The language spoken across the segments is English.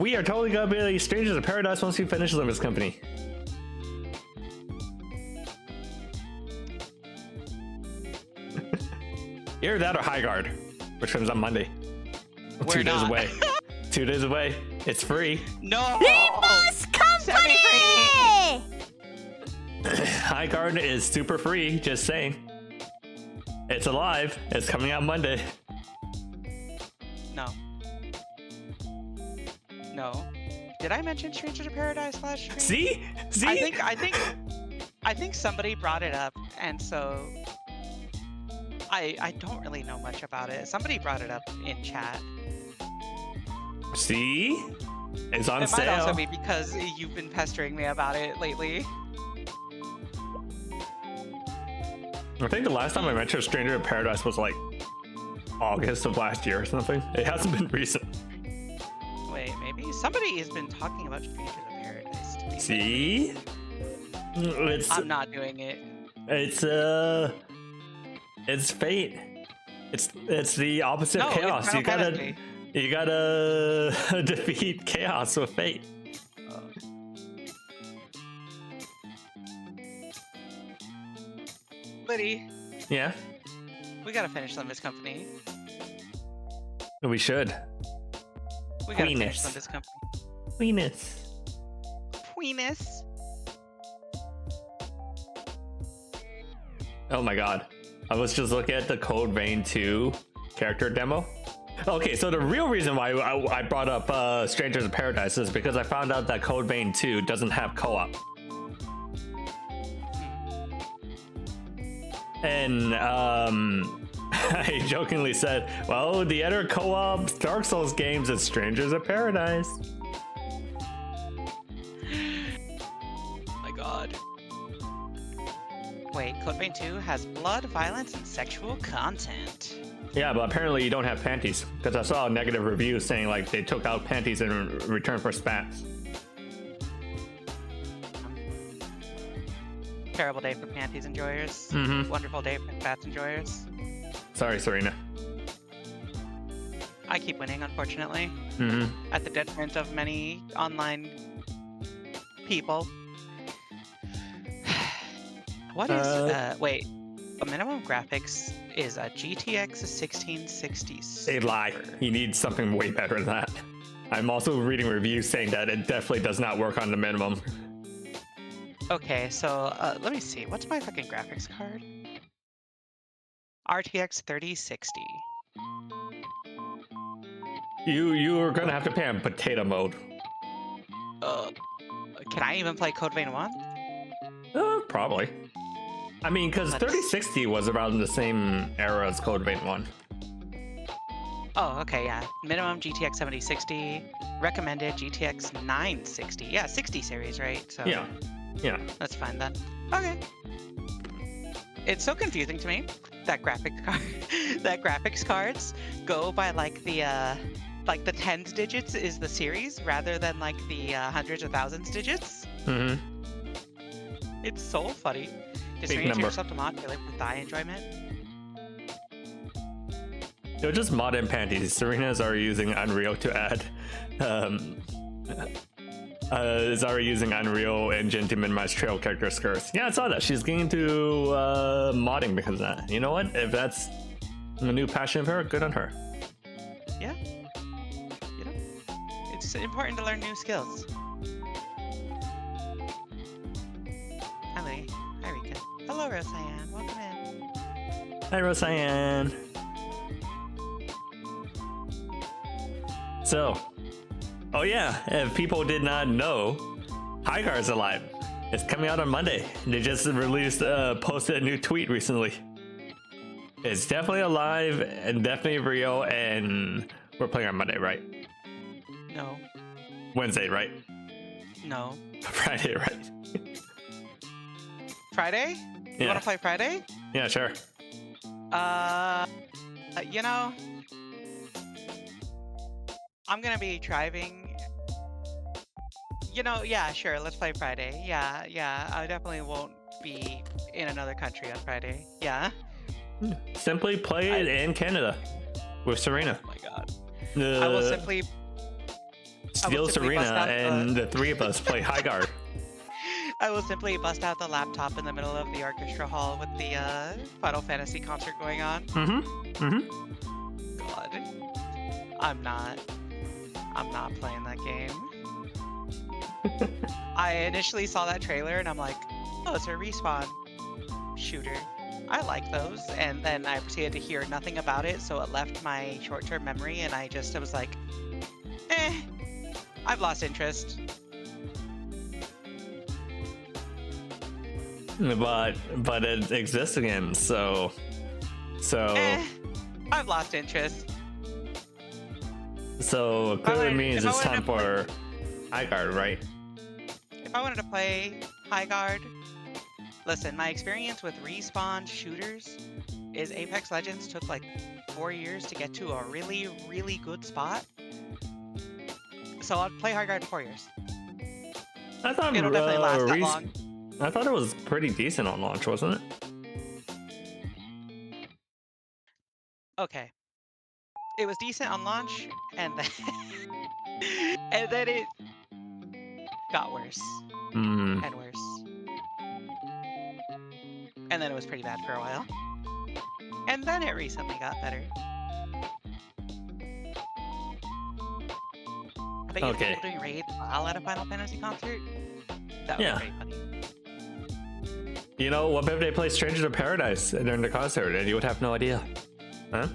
We are totally gonna be strangers in paradise once we finish Limbus Company. Either that or High Guard, which comes on Monday. We're 2 days not. away. 2 days away. It's free. No! Limbus Company! High Guard is super free, just saying. It's alive. It's coming out Monday. No. No. Did I mention Strangers in Paradise last stream? See? See? I think somebody brought it up, and so I don't really know much about it. Somebody brought it up in chat. See? It's on It sale. might also be because you've been pestering me about it lately. I think the last time I mentioned Stranger in Paradise was like August of last year or something. It hasn't been recent. Wait, maybe somebody has been talking about Strangers in Paradise to me. See? It's I'm not doing it. it's fate. It's the opposite No, of it's chaos. Final Fantasy. You gotta defeat chaos with fate. Liddy, Yeah, we gotta finish Limbus Company. we should. We gotta finish Queeness. Limbus Company. Venus. Queeness. Oh my god. I was just looking at the Code Vein 2 character demo. Okay, so the real reason why I brought up Strangers in Paradise is because I found out that Code Vein 2 doesn't have co-op. And I jokingly said, well, the other co-op Dark Souls games is Strangers in Paradise. My god. Wait, Code Vein 2 has blood, violence, and sexual content. Yeah, but apparently you don't have panties, because I saw a negative review saying like they took out panties in return for spats. Terrible day for panties enjoyers. Mm-hmm. Wonderful day for bats enjoyers. Sorry, Serena. I keep winning, unfortunately, Mm-hmm. at the detriment of many online people. What is wait, the minimum graphics is a GTX 1660. They lie. You need something way better than that. I'm also reading reviews saying that it definitely does not work on the minimum. Okay, so let me see. What's my fucking graphics card? RTX 3060. You are gonna have to play on potato mode. Can I even play Code Vein 1? Probably. I mean, because Let's- 3060 was around the same era as Code Vein 1. Oh, okay, yeah. Minimum GTX 7060. Recommended GTX 960. Yeah, 60 series, right? So Yeah. Yeah. that's fine then. Okay. It's so confusing to me that graphics card that graphics cards go by like the tens digits is the series rather than like the hundreds or thousands digits. Mm-hmm. It's so funny. Just Big range number. yourself to mod to live with thy enjoyment. They're just modern panties. Serena's already using Unreal to add. Is already using Unreal Engine to minimize trail character skirts. Yeah, I saw that. She's getting into modding because of that. You know what? If that's a new passion of her, good on her. Yeah. You know, it's important to learn new skills. Hi, Lee. Hi, Rika. Hello, Rosaianne. Welcome in. Hi, Rosaianne. So, oh yeah, if people did not know, High Guard's alive. It's coming out on Monday. They just posted a new tweet recently. It's definitely alive and definitely real, and we're playing on Monday, right? No. Wednesday, right? No. Friday, right? Friday? You want to play Friday? Yeah, sure. You know, I'm gonna be driving. You know, yeah, sure. Let's play Friday. Yeah. I definitely won't be in another country on Friday. Yeah. Simply play it in Canada with Serena. Oh my god. I will simply steal simply bust Serena out and the three of us play High Guard. I will simply bust out the laptop in the middle of the orchestra hall with the Final Fantasy concert going on. God, I'm not playing that game. I initially saw that trailer and I'm like, oh, it's a respawn shooter. I like those. And then I proceeded to hear nothing about it, so it left my short-term memory, and I was like, I've lost interest. But it exists again, so I've lost interest. So clearly means it's time to for High Guard, right? If I wanted to play High Guard, listen, my experience with respawn shooters is Apex Legends took like 4 years to get to a really, really good spot. So I'll play High Guard in 4 years. I thought It'll definitely last that long. I thought it was pretty decent on launch, wasn't it? Okay. It was decent on launch, and then and then it got worse and worse. And then it was pretty bad for a while. And then it recently got better. I bet you Okay. people doing raid while at a Final Fantasy concert? That would Yeah. be pretty funny. You know, what if they play Strangers of Paradise during the concert and you would have no idea? Huh?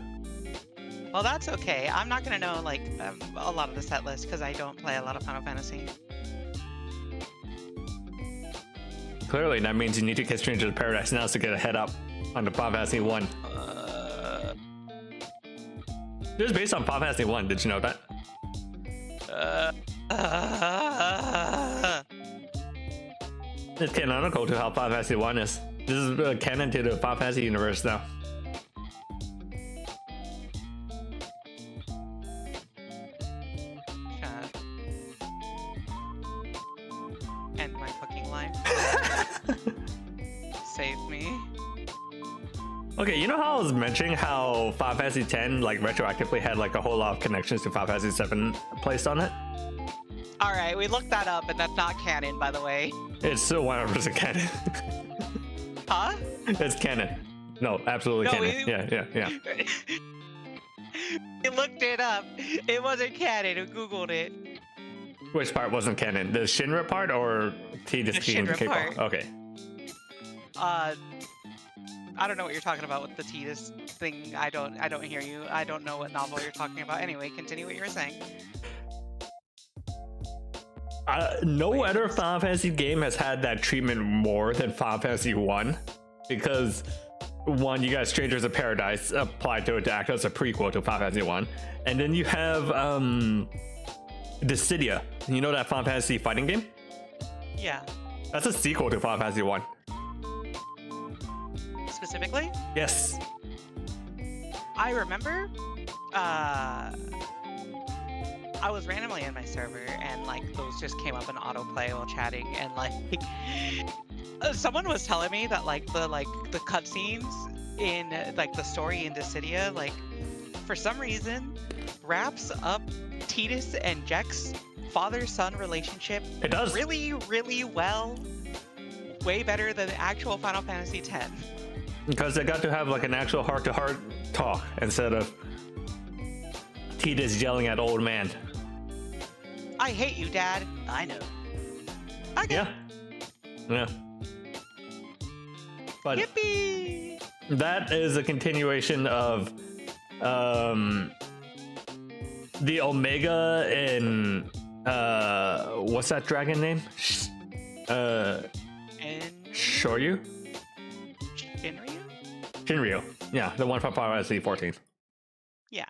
Well, that's okay. I'm not gonna know like a lot of the set list because I don't play a lot of Final Fantasy. Clearly, that means you need to get Strangers of Paradise now to get a head up on the Final Fantasy 1. It was based on Final Fantasy 1, did you know that? It's canonical to how Final Fantasy 1 is. This is canon to the Final Fantasy universe now. End my fucking life. Save me. Okay, you know how I was mentioning how Final Fantasy X like retroactively had like a whole lot of connections to Final Fantasy 7 placed on it? Alright, we looked that up and that's not canon, by the way. It's still 100% canon. Huh? It's canon. No, absolutely No, canon. Yeah. We looked it up. It wasn't canon. We Googled it. Which part wasn't canon? The Shinra part or Tidus King Shinra K-pop? part. Okay. I don't know what you're talking about with the Tidus thing. I don't hear you. I don't know what novel you're talking about. Anyway, continue what you were saying. No other Final Fantasy game has had that treatment more than Final Fantasy 1. Because, one, you got Strangers of Paradise applied to it to act as a prequel to Final Fantasy 1. And then you have, Dissidia. You know that Final Fantasy fighting game? Yeah. That's a sequel to Final Fantasy 1. Specifically? Yes. I remember, I was randomly in my server and like those just came up in autoplay while chatting and like someone was telling me that like the cutscenes in like the story in Dissidia like for some reason wraps up Tidus and Jack's father-son relationship It does. really, really well. Way better than the actual Final Fantasy X. Because they got to have like an actual heart-to-heart talk instead of Tidus yelling at old man. I hate you, Dad. I know. Okay. Yeah. But Yippee! that is a continuation of the Omega in what's that dragon name? And Shoryu? Shinryu? Shinryu. Yeah, the one from Final Fantasy 14. Yeah.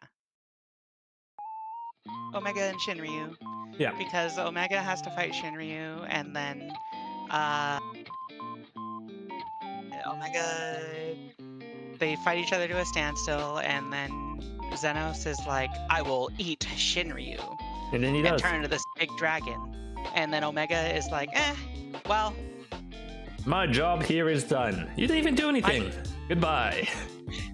Omega and Shinryu. Yeah. Because Omega has to fight Shinryu, and then Omega, they fight each other to a standstill, and then Xenos is like, I will eat Shinryu, And then he and does. turn into this big dragon. And then Omega is like, well, My job here is done. You didn't even do anything. Goodbye.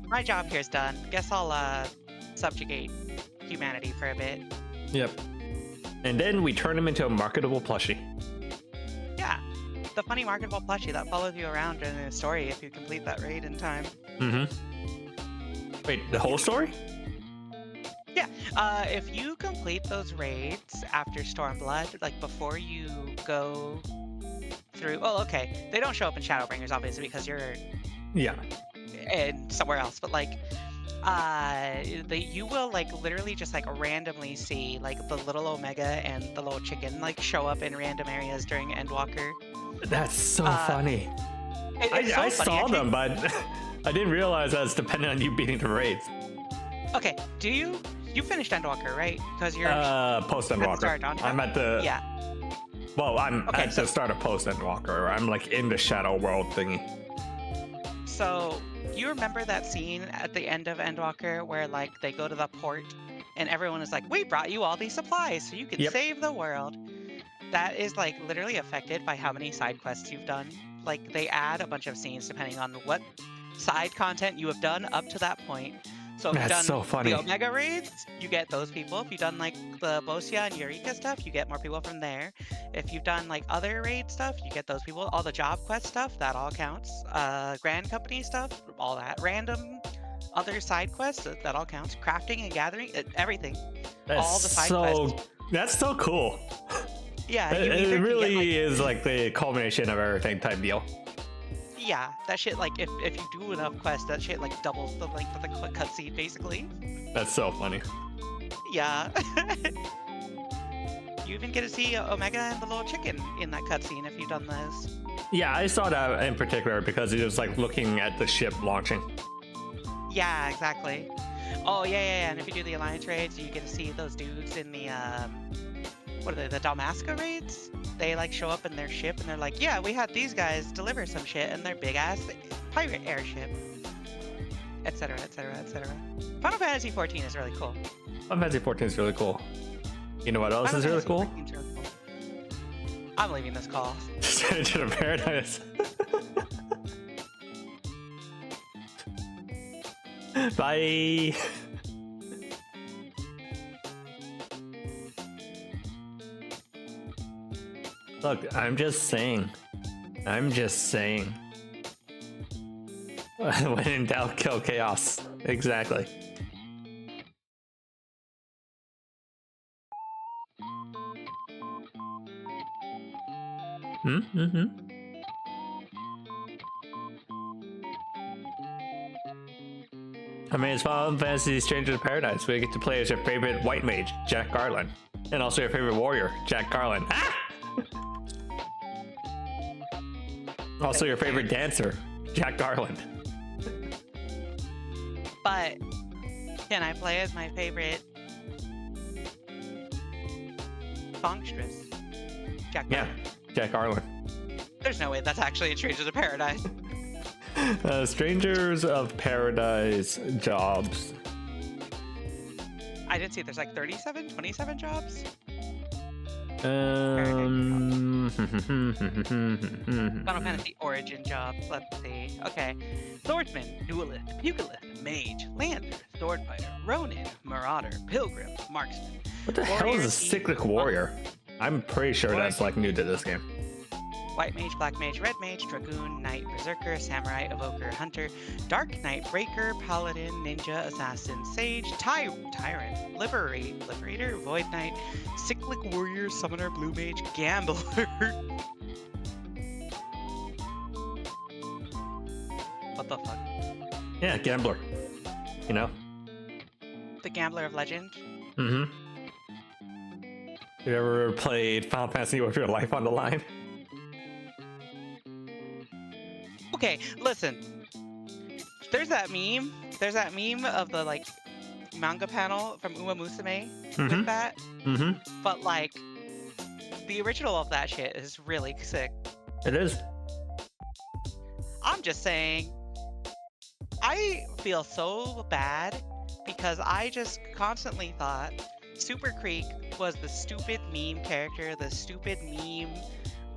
my job here's done. Guess I'll subjugate humanity for a bit. Yep. And then we turn him into a marketable plushie. Yeah, the funny marketable plushie that follows you around during the story if you complete that raid in time. Wait, the whole story? Yeah, if you complete those raids after Stormblood, like before you go through. Oh, okay. They don't show up in Shadowbringers, obviously, because you're Yeah. in somewhere else. But like, you will like literally just like randomly see like the little Omega and the little chicken like show up in random areas during Endwalker. That's so funny. I saw them, but I didn't realize that was dependent on you beating the raids. Okay, you finished Endwalker, right? Because you're post Endwalker. I'm at the Well, I'm at the start of post Endwalker. I'm like in the Shadow World thingy. So you remember that scene at the end of Endwalker where like they go to the port and everyone is like, "We brought you all these supplies so you can save the world." That is like literally affected by how many side quests you've done. Like they add a bunch of scenes depending on what side content you have done up to that point. So if you've done the Omega raids, you get those people. If you've done like the Bosia and Eureka stuff, you get more people from there. If you've done like other raid stuff, you get those people. All the job quest stuff, that all counts. Grand Company stuff, all that. Random other side quests, that all counts. Crafting and gathering, everything. That's all the side quests. That's so cool. Yeah, it really is like the culmination of everything type deal. Yeah, that shit, like, if you do enough quests, that shit, like, doubles the length of the cutscene, basically. That's so funny. Yeah. You even get to see Omega and the little chicken in that cutscene if you've done those. Yeah, I saw that in particular because it was, like, looking at the ship launching. Yeah, exactly. Oh, yeah, and if you do the Alliance raids, you get to see those dudes in the, what are they, the Dalmasca raids? They like show up in their ship and they're like, yeah, we had these guys deliver some shit in their big ass pirate airship, etc, etc, etc. Final Fantasy 14 is really cool. Final Fantasy 14 is really cool. You know what else is really cool? I'm leaving this call. Stranger to Paradise. Bye. Look, I'm just saying. When in doubt, kill chaos. Exactly. I mean, it's Final Fantasy Stranger to Paradise, where you get to play as your favorite white mage, Jack Garland. And also your favorite warrior, Jack Garland. Ah! Also your favorite dancer, Jack Garland. But can I play as my favorite songstress, Jack Garland? Yeah, Jack Garland. There's no way that's actually a Strangers of Paradise. Strangers of Paradise jobs. I did see there's like 27 jobs. Final Fantasy Origin jobs. Let's see. Okay. Swordsman, Duelist, Pugilist, Mage, Lander, Swordfighter, Ronin, Marauder, Pilgrim, Marksman. What the hell is a cyclic warrior? I'm pretty sure that's like new to this game. White Mage, Black Mage, Red Mage, Dragoon, Knight, Berserker, Samurai, Evoker, Hunter, Dark Knight, Breaker, Paladin, Ninja, Assassin, Sage, Tyrant, Liberator, Void Knight, Cyclic Warrior, Summoner, Blue Mage, Gambler. What the fuck? Yeah, Gambler. You know? The Gambler of Legend? Mm-hmm. You ever played Final Fantasy with your life on the line? Okay, listen. There's that meme of the like manga panel from Uma Musume with that. But like the original of that shit is really sick. It is. I'm just saying, I feel so bad because I just constantly thought Super Creek was the stupid meme character, the stupid meme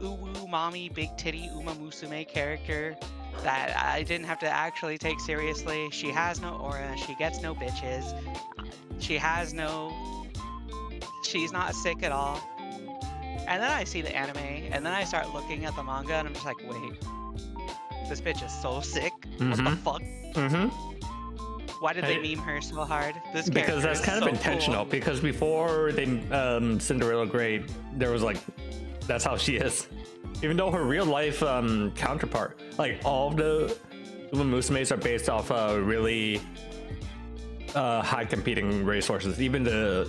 uwu mommy big titty Uma Musume character that I didn't have to actually take seriously. She has no aura, she gets no bitches, she she's not sick at all. And then I see the anime, and then I start looking at the manga, and I'm just like, wait, this bitch is so sick. What the fuck? Why did they meme her so hard? This Because that's kind of so intentional. Cool. Because before they Cinderella grade, there was like, that's how she is. Even though her real life counterpart, like all of the musumes are based off really high competing racehorses. Even the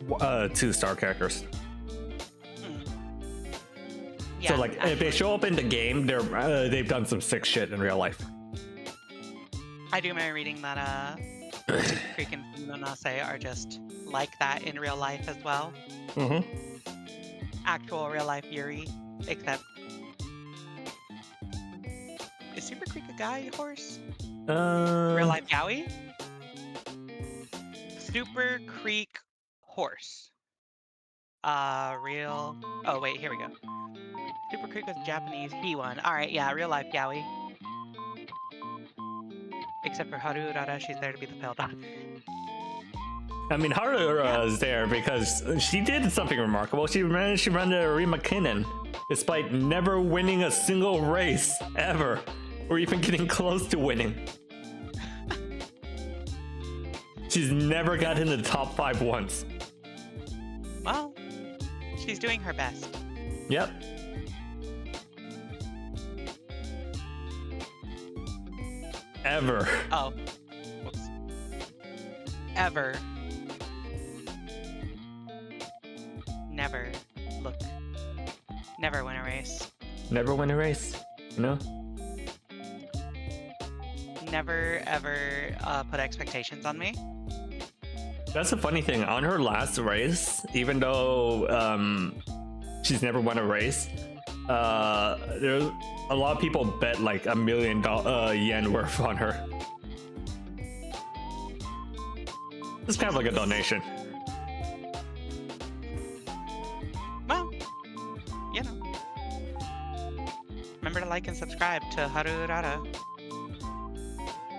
2-star characters. Yeah, So like, if they show up in the game, they've done some sick shit in real life. I do remember reading that Super Creek and Nonase are just like that in real life as well. Actual real life Yuri, except is Super Creek a guy horse? Real life Yowie? Super Creek horse. Real. Oh wait, here we go. Super Creek was Japanese. He won. All right, yeah, real life Yowie. Except for Haru Urara, she's there to be the pale dog. I mean, Haru is there because she did something remarkable. She managed to run the Arima Kinnan despite never winning a single race ever, or even getting close to winning. She's never got into the top 5 once. Well, she's doing her best. Yep. Ever. Oh. Whoops. Ever. Never. Look. Never win a race. Never win a race, you know? Never, ever put expectations on me. That's the funny thing. On her last race, even though she's never won a race, there's a lot of people bet like $1 million yen worth on her. It's kind of like a donation. Well, you know. Remember to like and subscribe to Haru Urara.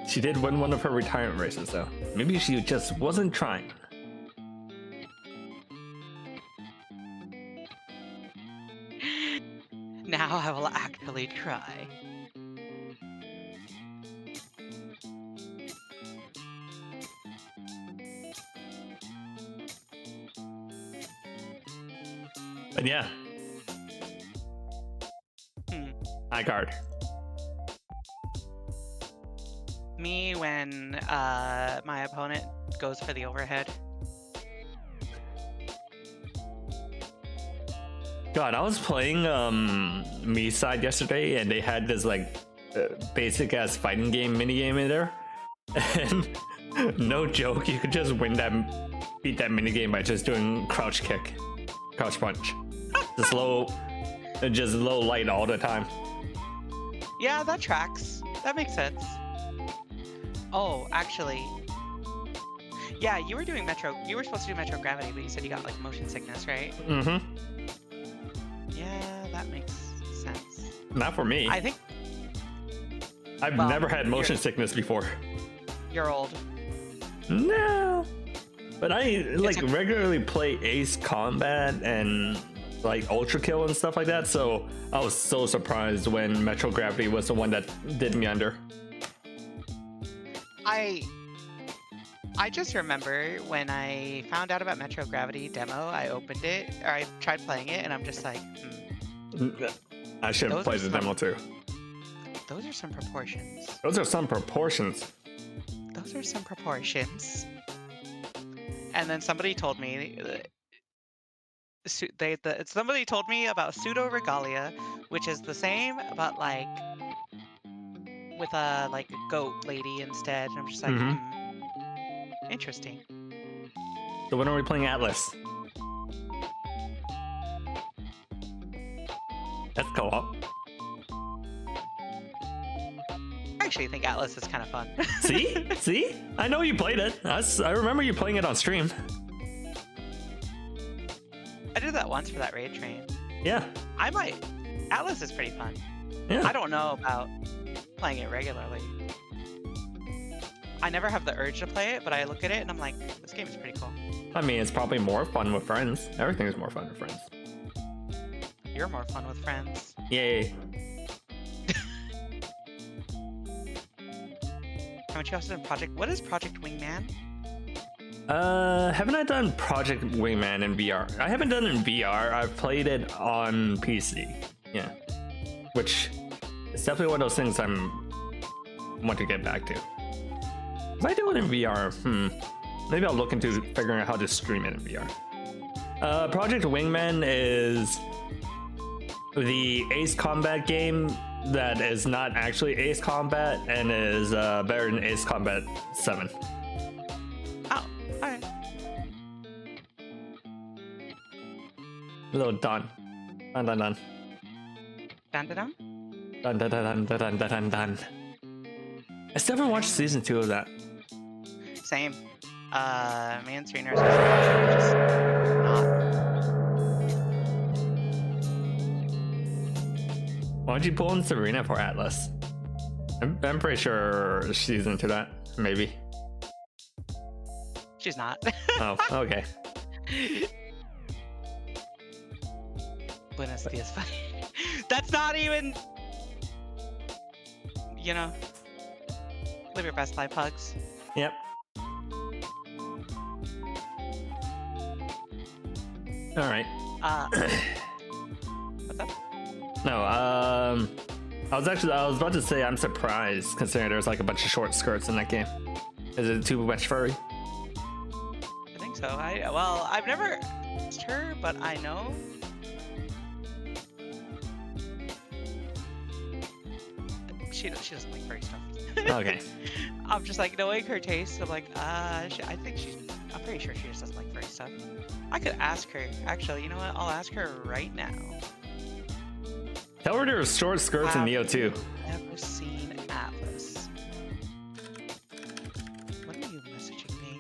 She did win one of her retirement races, though. Maybe she just wasn't trying. Now I will actually try. But yeah. High card. Me when my opponent goes for the overhead. God, I was playing Me Side yesterday, and they had this like basic ass fighting game mini game in there, and no joke, you could just beat that mini game by just doing crouch kick, crouch punch, just low light all the time. Yeah, that tracks. That makes sense. Oh, actually, yeah, you were doing Metro. You were supposed to do Metro Gravity, but you said you got like motion sickness, right? Mm-hmm. Yeah, that makes sense. Not for me. I think I've never had motion sickness before. you're old. No, but I like regularly play Ace Combat and like Ultra Kill and stuff like that. So I was so surprised when Metro Gravity was the one that did me under. I just remember when I found out about Metro Gravity demo, I opened it, or I tried playing it, and I'm just like, I should have played the demo too. Those are some proportions. Those are some proportions. Those are some proportions. And then somebody told me, somebody told me about pseudo regalia, which is the same, but like with a like goat lady instead. And I'm just like, interesting. So when are we playing Atlas? That's co-op. I actually think Atlas is kind of fun. See? See? I know you played it. I remember you playing it on stream. I did that once for that raid train. Yeah. I might. Atlas is pretty fun. Yeah. I don't know about playing it regularly. I never have the urge to play it, but I look at it and I'm like, this game is pretty cool. I mean, it's probably more fun with friends. Everything is more fun with friends. You're more fun with friends. Yay. Haven't you also done Project? What is Project Wingman? Haven't I done Project Wingman in VR? I haven't done it in VR. I've played it on PC. Yeah. Which is definitely one of those things want to get back to. If I do it in VR, maybe I'll look into figuring out how to stream it in VR. Project Wingman is the Ace Combat game that is not actually Ace Combat and is better than Ace Combat 7. Oh, alright. Little done. Dun dun dun. Dun dun dun. Dun dun dun dun dun dun dun dun. I still haven't watched season 2 of that. Same. Me and Serena are just not. Why don't you pull in Serena for Atlas? I'm pretty sure she's into that. Maybe. She's not. Oh, okay. Buenos dias. That's not even. You know. Live your best life, Hugs. Yep. All right. What's up? No, I was about to say I'm surprised considering there's like a bunch of short skirts in that game. Is it too much furry? I think so. Well, I've never asked her, but I know. She doesn't like furry stuff. Okay. I'm just like knowing her taste. I'm like, I'm pretty sure she just doesn't like furry stuff. I could ask her. Actually, you know what? I'll ask her right now. Tell her there's short skirts in Neo 2. Never seen Atlas. When are you messaging me?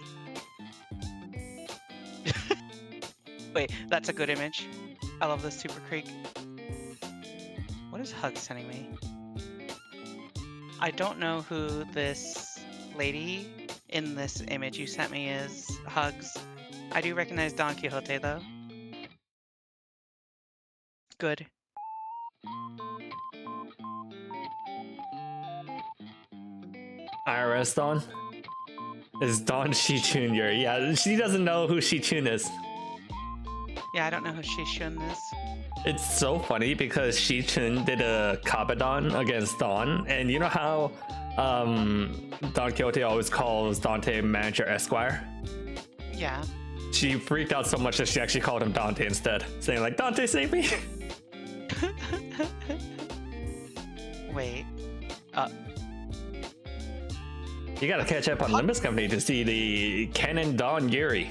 Wait, that's a good image. I love this Super Creek. What is Hug sending me? I don't know who this lady in this image you sent me is, Hugs. I do recognize Don Quixote though. Good. IRS Dawn? Is Dawn Shichun? Yeah, she doesn't know who Shichun is. Yeah, I don't know who Shishun is. It's so funny because Shichun did a Kabadon against Dawn, and you know how Don Quixote always calls Dante Manager Esquire? Yeah. She freaked out so much that she actually called him Dante instead, saying like, Dante, save me! Wait. You gotta catch up on Limbus Company to see the Canon Dawn Yuri.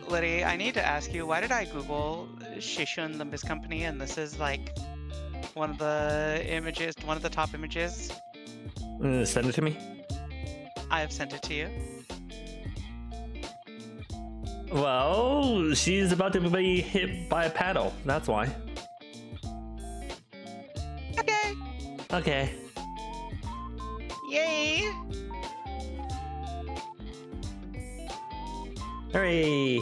Liddy, I need to ask you, why did I Google Shishun Limbus Company and this is like one of the images, one of the top images? Send it to me. I have sent it to you. Well, she's about to be hit by a paddle. That's why. Okay. Okay. Yay. Hooray!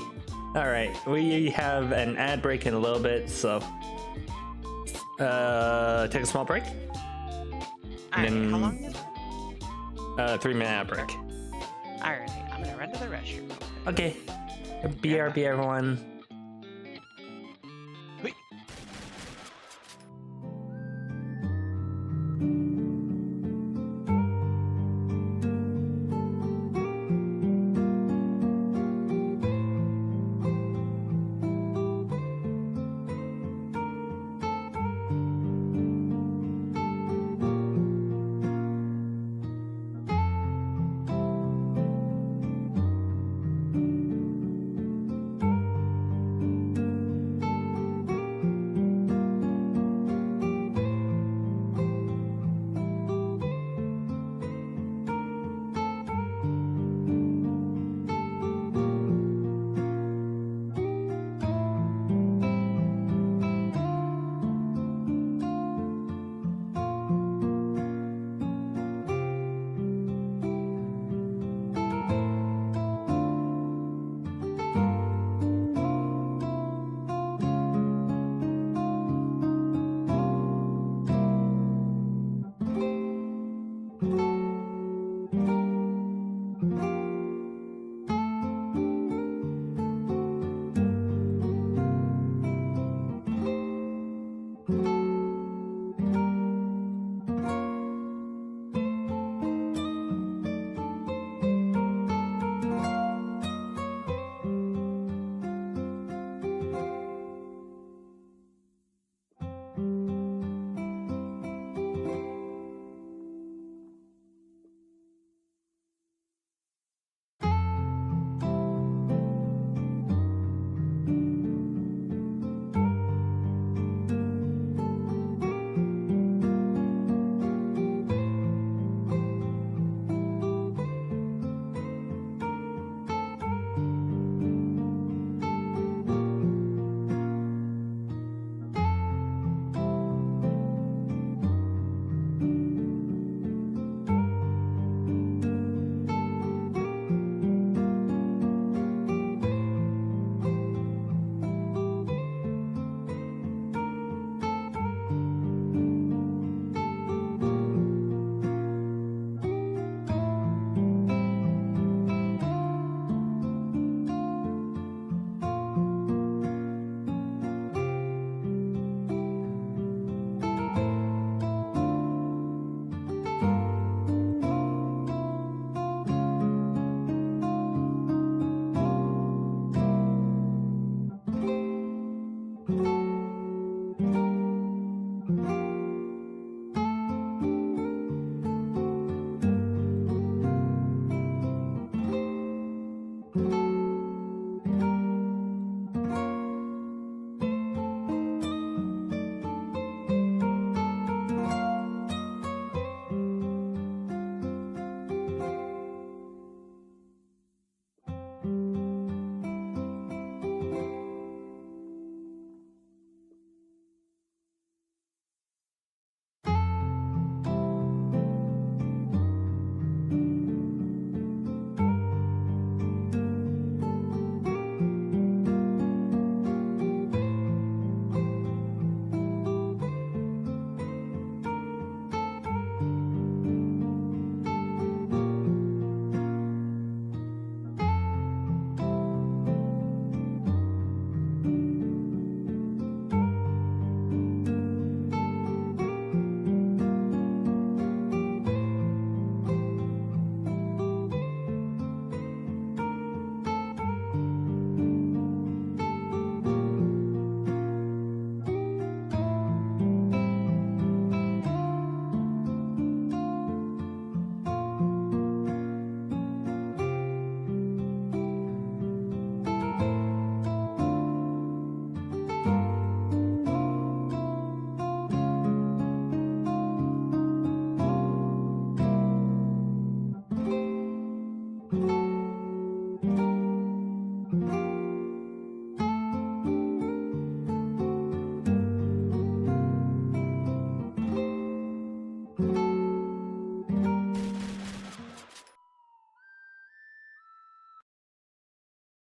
Alright, we have an ad break in a little bit, so take a small break. Alright, then- how long is it? 3-minute ad break. Alright, I'm gonna run to the restroom. Okay. BRB everyone. Wait.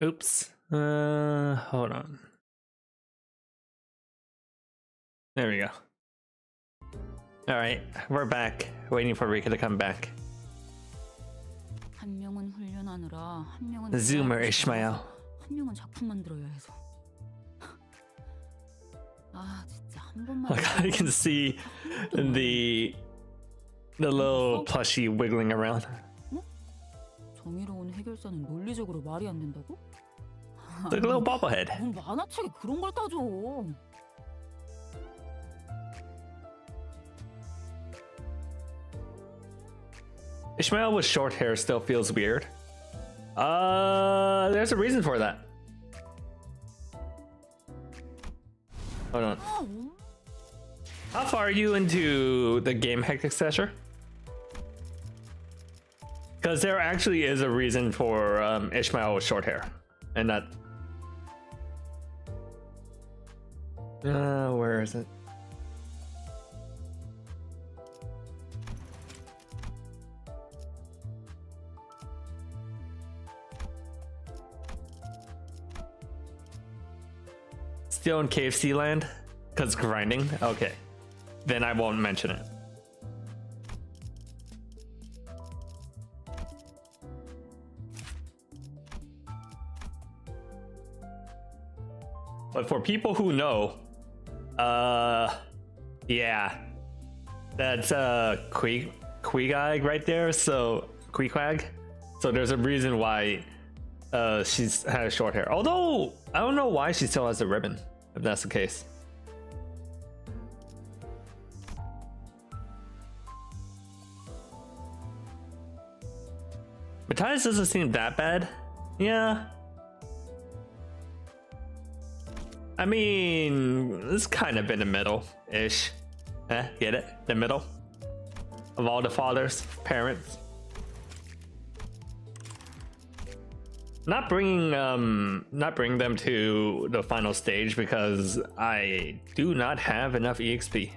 Oops. Hold on. There we go. All right, we're back. Waiting for Rika to come back. 한 명은 훈련하느라 한 명은 Zoomer Ishmael. 한 명은 작품 만들어야 해서. 아 진짜 한 번만. Like I can see the little plushie wiggling around. 정의로운 해결사는 논리적으로 말이 안 된다고? The little bobblehead. 뭔 만화책에 그런 걸 따져. Ishmael with short hair still feels weird. There's a reason for that. Hold on. How far are you into the game, Hectic Stasher? Because there actually is a reason for Ishmael with short hair, and that. Where is it? Still in KFC land? Because grinding? Okay. Then I won't mention it. But for people who know, yeah. That's Queegag right there, so Queequag. So there's a reason why she's has short hair. Although I don't know why she still has the ribbon, if that's the case. Matthias doesn't seem that bad. Yeah. I mean, it's kind of in the middle-ish. Get it? The middle of all the fathers, parents. Not bringing them to the final stage because I do not have enough EXP.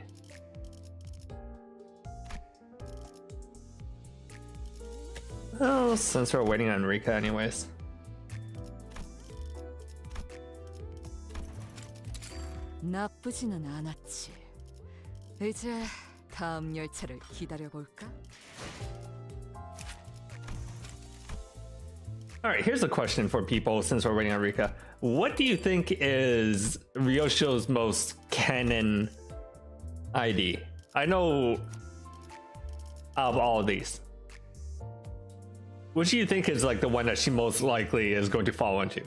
Well, since we're waiting on Rika anyways. 나쁘지는 않았지. 이제 다음 열차를 기다려볼까? Alright, here's a question for people since we're waiting on Rika. What do you think is Ryosho's most canon ID? I know of all of these. Which do you think is like the one that she most likely is going to fall into?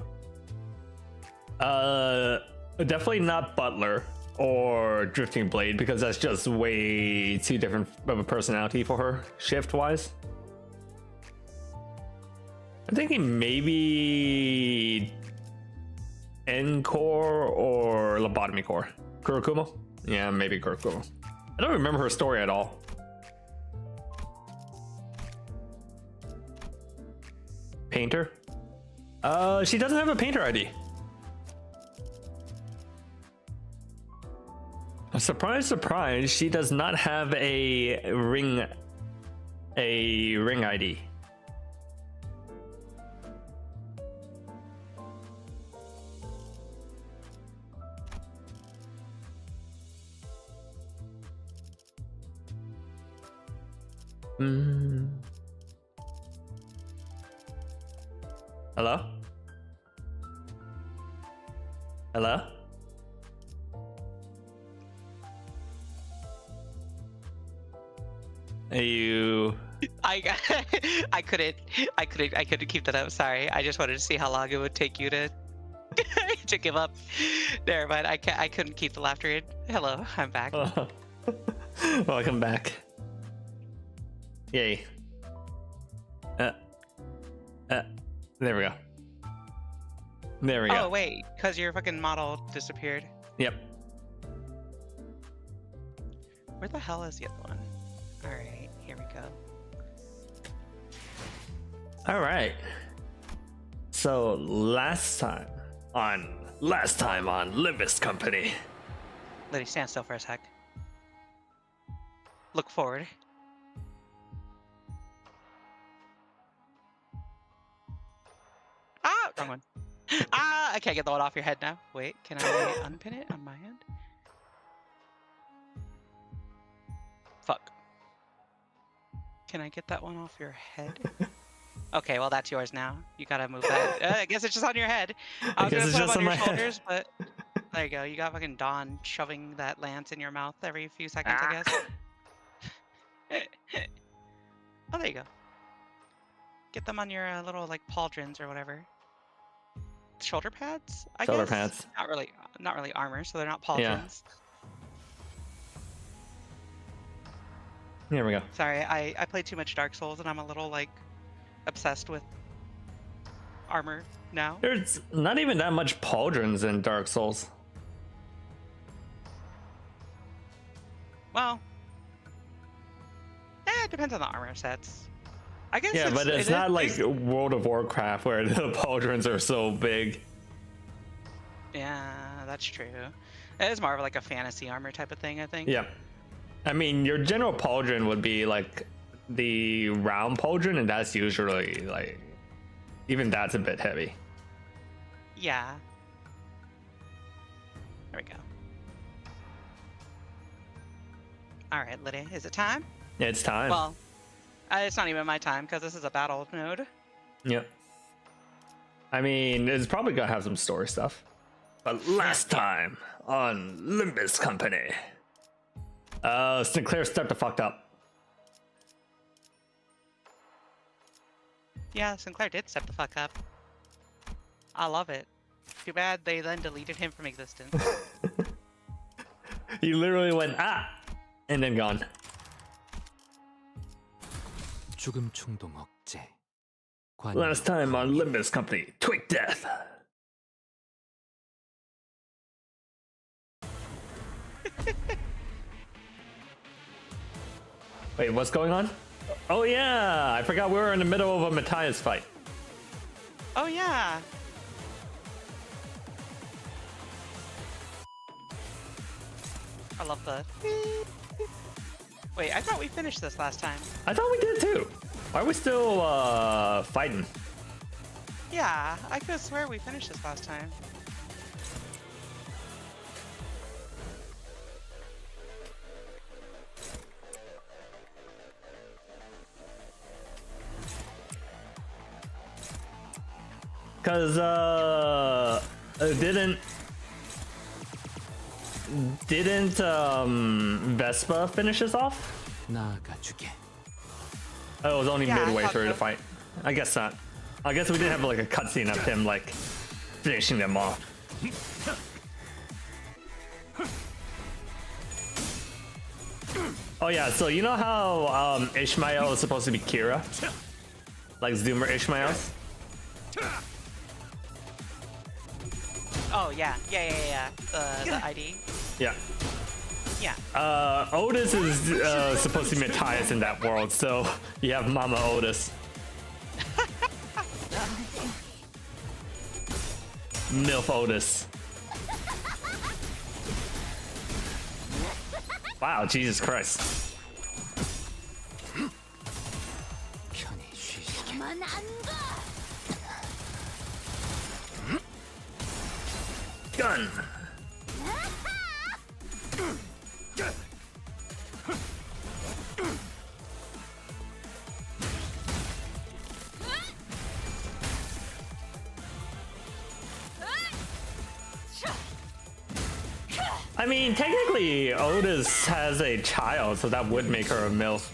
Definitely not Butler or Drifting Blade because that's just way too different of a personality for her, shift-wise. I'm thinking maybe N-Core or Lobotomy Core. Kurokumo? Yeah, maybe Kurokumo. I don't remember her story at all. Painter? She doesn't have a painter ID. Surprise, surprise, she does not have a ring ID. Hello? Hello? Are you? I couldn't keep that up. Sorry, I just wanted to see how long it would take you to to give up. Never mind. I couldn't keep the laughter in. Hello, I'm back. Welcome back. Yay. There we go. There we go. Oh wait, because your fucking model disappeared. Yep. Where the hell is the other one? All right, here we go. All right. So last time on Limbus Company. Liddy, stand still for a sec. Look forward. Ah, wrong one. Ah, I can't get the one off your head now. Wait, can I unpin it on my hand? Fuck. Can I get that one off your head? Okay, well that's yours now. You gotta move that. I guess it's just on your head. I was guess gonna it's put it just on on your my head. shoulders, but there you go. You got fucking Dawn shoving that lance in your mouth every few seconds, I Ah. guess. Oh, there you go. Get them on your little like pauldrons or whatever. Shoulder pads, I Shoulder guess. pads. Not really armor, so they're not Yeah. pauldrons. Here we go. Sorry, I played too much Dark Souls and I'm a little like obsessed with armor now. There's not even that much pauldrons in Dark Souls. Well, it depends on the armor sets. I guess. Yeah, but it's not like World of Warcraft where the pauldrons are so big. Yeah, that's true. It is more of like a fantasy armor type of thing, I think. Yeah. I mean, your general pauldron would be like the round pauldron, and that's usually like, even that's a bit heavy. Yeah. There we go. All right, Liddy, is it time? It's time. Well, it's not even my time because this is a battle node. Yep. I mean, it's probably gonna have some story stuff. But last time on Limbus Company. Sinclair stepped the fuck up. Yeah, Sinclair did step the fuck up. I love it. Too bad they then deleted him from existence. He literally went, ah! And then gone. 죽음 충동 억제. Last time on Limbus Company, Twig Death. Wait, what's going on? Oh yeah, I forgot we were in the middle of a Matthias fight. Oh yeah. I love the. Wait, I thought we finished this last time. I thought we did too. Why are we still fighting? Yeah, I could swear we finished this last time. Cause didn't Vespa finish us off? 나아가주게. Oh, it was only Yeah, I midway thought through the so. fight. I guess not. I guess we didn't have like a cutscene of him like finishing them off. Oh yeah, so you know how Ishmael is supposed to be Kira? Like Zoomer Ishmael's? Oh yeah, yeah. The ID. Yeah. Yeah. Otis is supposed to be Matthias in that world, so you have Mama Otis. MILF Otis. Wow, Jesus Christ. 편히 쉬시게. Gun! I mean, technically, Otis has a child, so that would make her a MILF.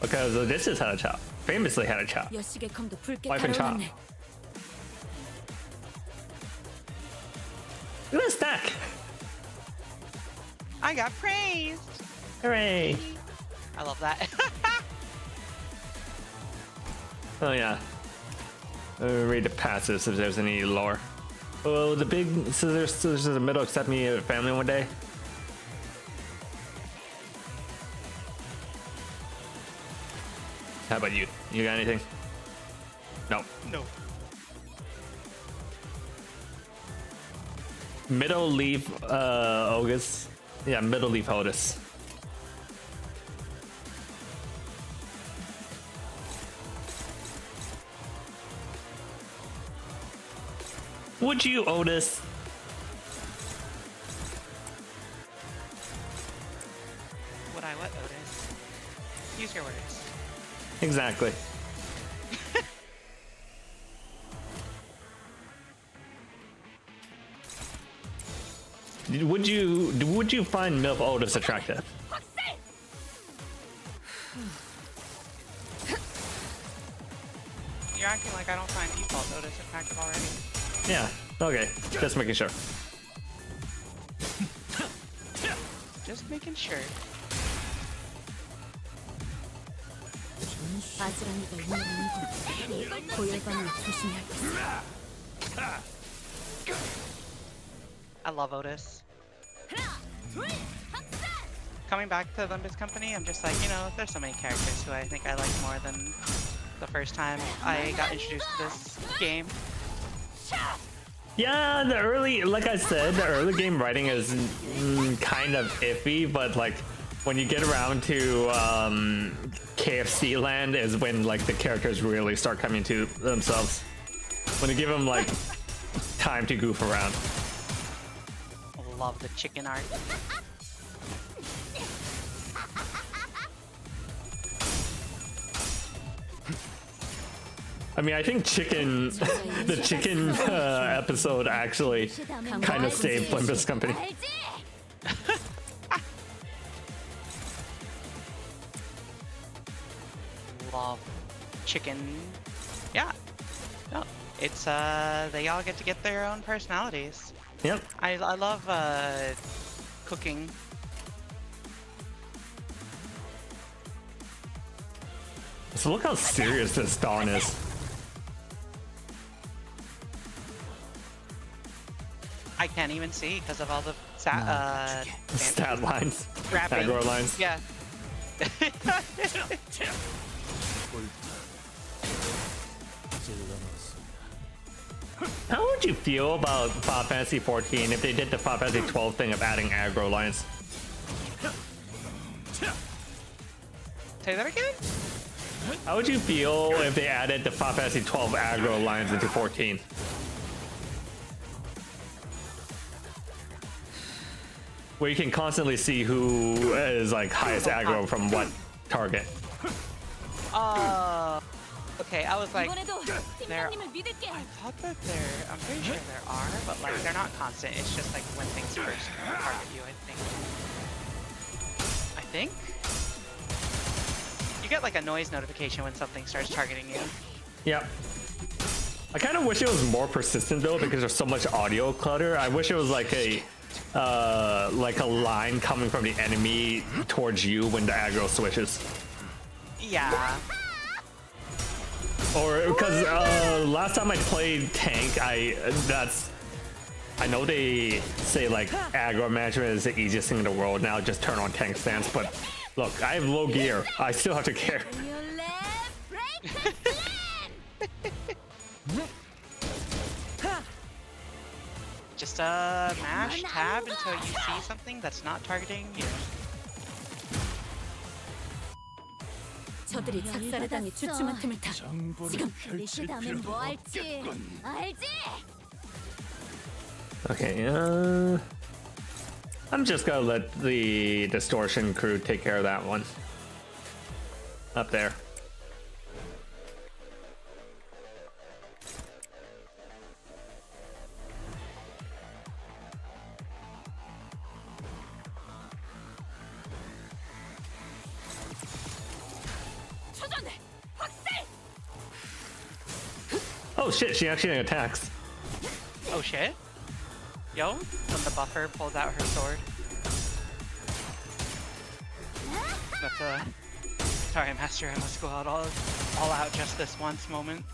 Because Odysseus had a child. Famously had a child. 여식의 검도 붉게 Wife and child. 달아올랐네. Look at that stack! I got praised. Hooray! I love that. Oh yeah. Read the passives if there's any lore. Oh, the big scissors in the middle accept me as a family one day. How about you? You got anything? No. No. Middle leaf Ogus. Yeah, middle leaf Otis. Would you, Otis? Would I what, Otis? Use your words. Exactly. Would you find MILF Otis attractive? You're acting like I don't find default Otis attractive already. Yeah. Okay. Just making sure. Just making sure. 아지랑이가 위험한 건 고열반을 조심해야겠어. I love Otis. Coming back to Limbus Company, I'm just like, you know, there's so many characters who I think I like more than the first time I got introduced to this game. Yeah, the early, like I said, the early game writing is kind of iffy, but like when you get around to KFC land is when like the characters really start coming to themselves. When you give them like time to goof around. Love the chicken art. I mean, I think the chicken episode actually kind of saved Limbus Company. Love chicken. Yeah. No, it's they all get to get their own personalities. Yep. I love cooking. So look how serious this Dawn is. I can't even see because of all the Stat lines, wrapping. aggro lines. Yeah. How would you feel about Final Fantasy 14 if they did the Final Fantasy 12 thing of adding aggro lines? Say that again? How would you feel if they added the Final Fantasy 12 aggro lines into 14? Where you can constantly see who is like highest aggro from what target. Okay, I was like, there. I thought that I'm pretty sure there are, but like they're not constant. It's just like when things first target you, I think. You get like a noise notification when something starts targeting you. Yep. I kind of wish it was more persistent though, because there's so much audio clutter. I wish it was like a line coming from the enemy towards you when the aggro switches. Yeah. Or because last time I played tank, I know they say like aggro management is the easiest thing in the world now, just turn on tank stance, but look, I have low gear. I still have to care. Just mash tab until you see something that's not targeting you. 저들이 작살에 당해 주춤한 틈을 타. 지금 그 다음엔 뭐 할지 알지? Okay, I'm just gonna let the distortion crew take care of that one. Up there. Oh shit, she actually attacks. Oh shit. Yo, when the buffer pulls out her sword. That's sorry, Master, I must go out all out just this once moment.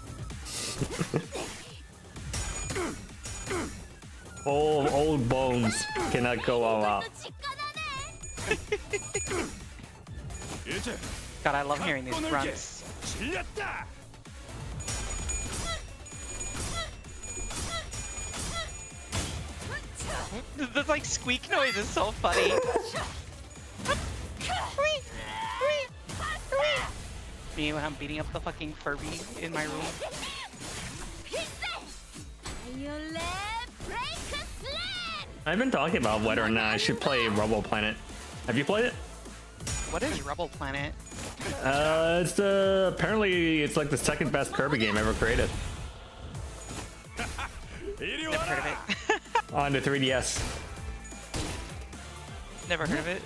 Old bones cannot go all out. God, I love hearing these grunts. This like squeak noise is so funny. Me when I'm beating up the fucking Furby in my room. Violet Break Slam! I've been talking about whether or not I should play Rubble Planet. Have you played it? What is Rubble Planet? It's apparently it's like the second best Kirby game ever created Never heard of it. on the 3DS. Never heard of it.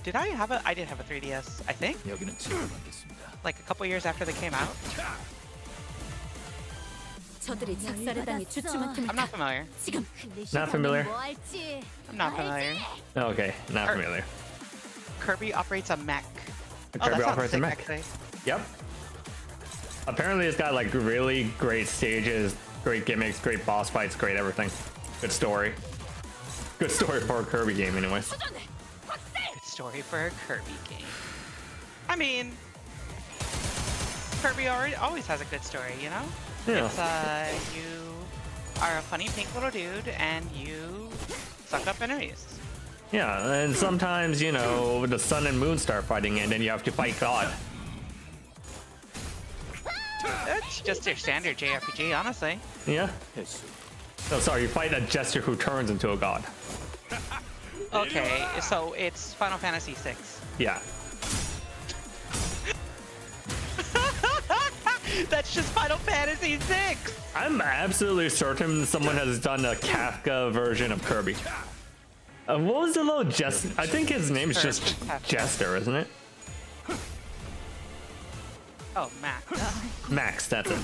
Did I have a? I did have a 3DS, I think. 여기는 지켜받겠습니다. Like a couple years after they came out. 저들이 작살에 당해 주춤한 틈을 I'm not familiar. 지금 Not familiar. 뭐 할지 I'm not familiar. Okay, not Or- familiar. Kirby operates a mech. Kirby that sounds operates a sick, mech. actually. Yep. Apparently, it's got like really great stages, great gimmicks, great boss fights, great everything. Good story. Good story for a Kirby game, anyways. Good story for a Kirby game. I mean, Kirby always has a good story, you know? Yeah. It's, you are a funny pink little dude and you suck up enemies. Yeah, and sometimes, you know, the sun and moon start fighting, and then you have to fight God. That's just your standard JRPG, honestly. Yeah. 회수. No, sorry, you fight a jester who turns into a god. Okay, so it's Final Fantasy VI. Yeah. That's just Final Fantasy VI! I'm absolutely certain someone has done a Kafka version of Kirby. What was the little Jester? I think his name's just Jester, isn't it? Oh, Max. Max, that's it.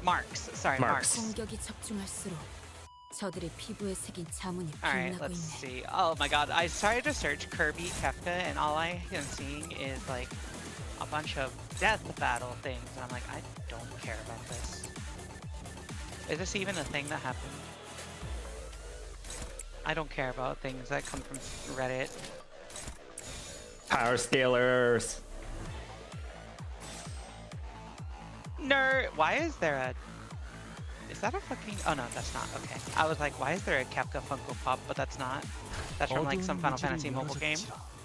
Marks. Sorry, Marks. Marks. 공격이 집중할수록 저들의 피부에 새긴 자문이 Alright, 빛나고 let's 있네. see. Oh my god, I started to search Kirby Kefka and all I am seeing is like a bunch of death battle things. And I'm like, I don't care about this. Is this even a thing that happened? I don't care about things that come from Reddit. Power scalers. Nerd! Why is there a... Is that a fucking... Oh no, that's not. Okay. I was like, why is there a Kefka Funko Pop? But that's not. That's from like some Final Fantasy mobile game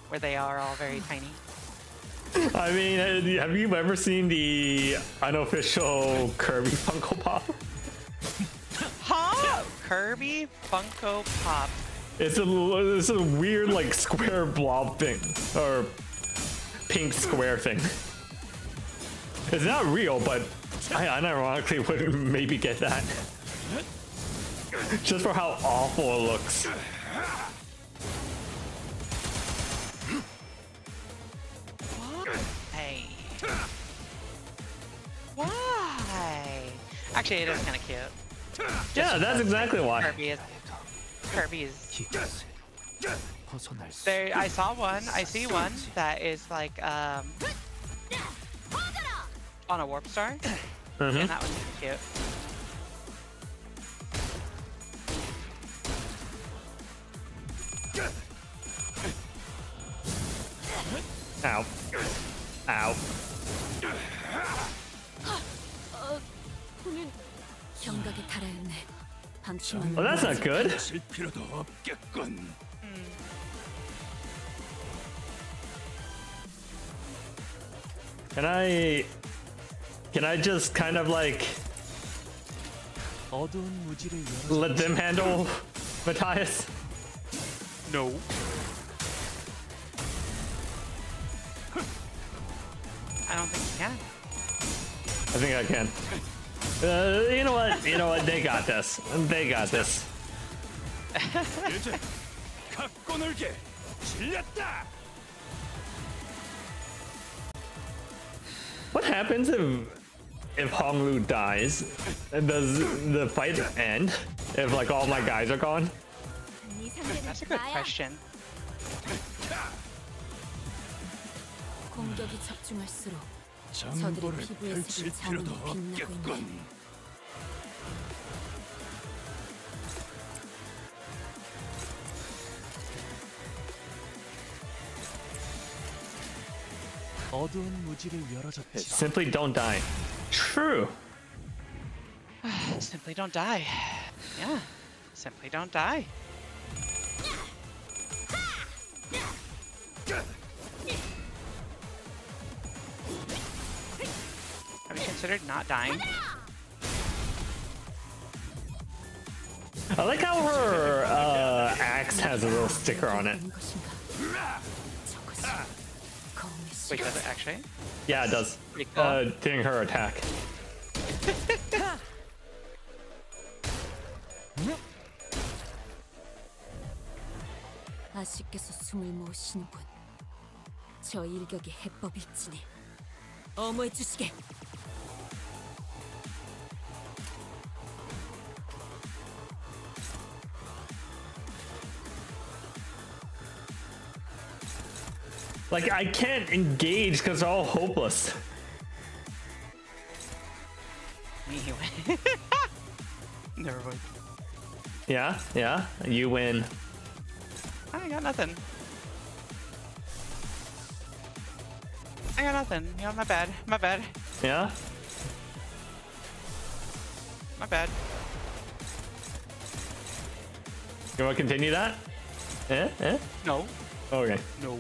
where they are all very tiny. I mean, have you ever seen the unofficial Kirby Funko Pop? Huh? Kirby Funko Pop. It's a weird like square blob thing or pink square thing. It's not real, but I unironically would maybe get that just for how awful it looks. Hey. Why? Actually, it is kind of cute. Yeah, that's exactly why. Kirby is. 기껏 벗어날 수. There, I saw one. I see one that is like on a warp star, Mhm. and that one's cute. Ow. Ow. 손은 경각에 달하였네. 방심하는 Well, that's not good. 질 필요도 없겠군. Can I just kind of like 어두운 무지를 열어. let them handle Matthias? No. I don't think you can. I think I can. You know what? You know what? They got this. They got this. 이제 갖고 놀게. 질렸다. What happens if Honglu dies? Does the fight end? If like all my guys are gone? 네 상대는 That's a good 나야. question. 공격이 집중할수록 정보를 저들의 피부에 펼칠 새긴 필요도 자문이 빛나고 있네. 없겠군. 어두운 무지를 열어줬지. Simply don't die. True. Simply don't die. Yeah. Simply don't die. Have you considered not dying? I like how her axe has a little sticker on it. 되는 것인가? 저것이 검의 Wait, does it actually? Yeah, it does. Pretty cool. During her attack. 아씨께서 숨을 못 쉬는군. 저 일격의 해법일지니 어머해 주시게. Like, I can't engage because they're all hopeless. Anyway. Never mind. Yeah, yeah, you win. I got nothing. I got nothing. You know, my bad. My bad. Yeah? My bad. You want to continue that? Eh? No. Okay. No.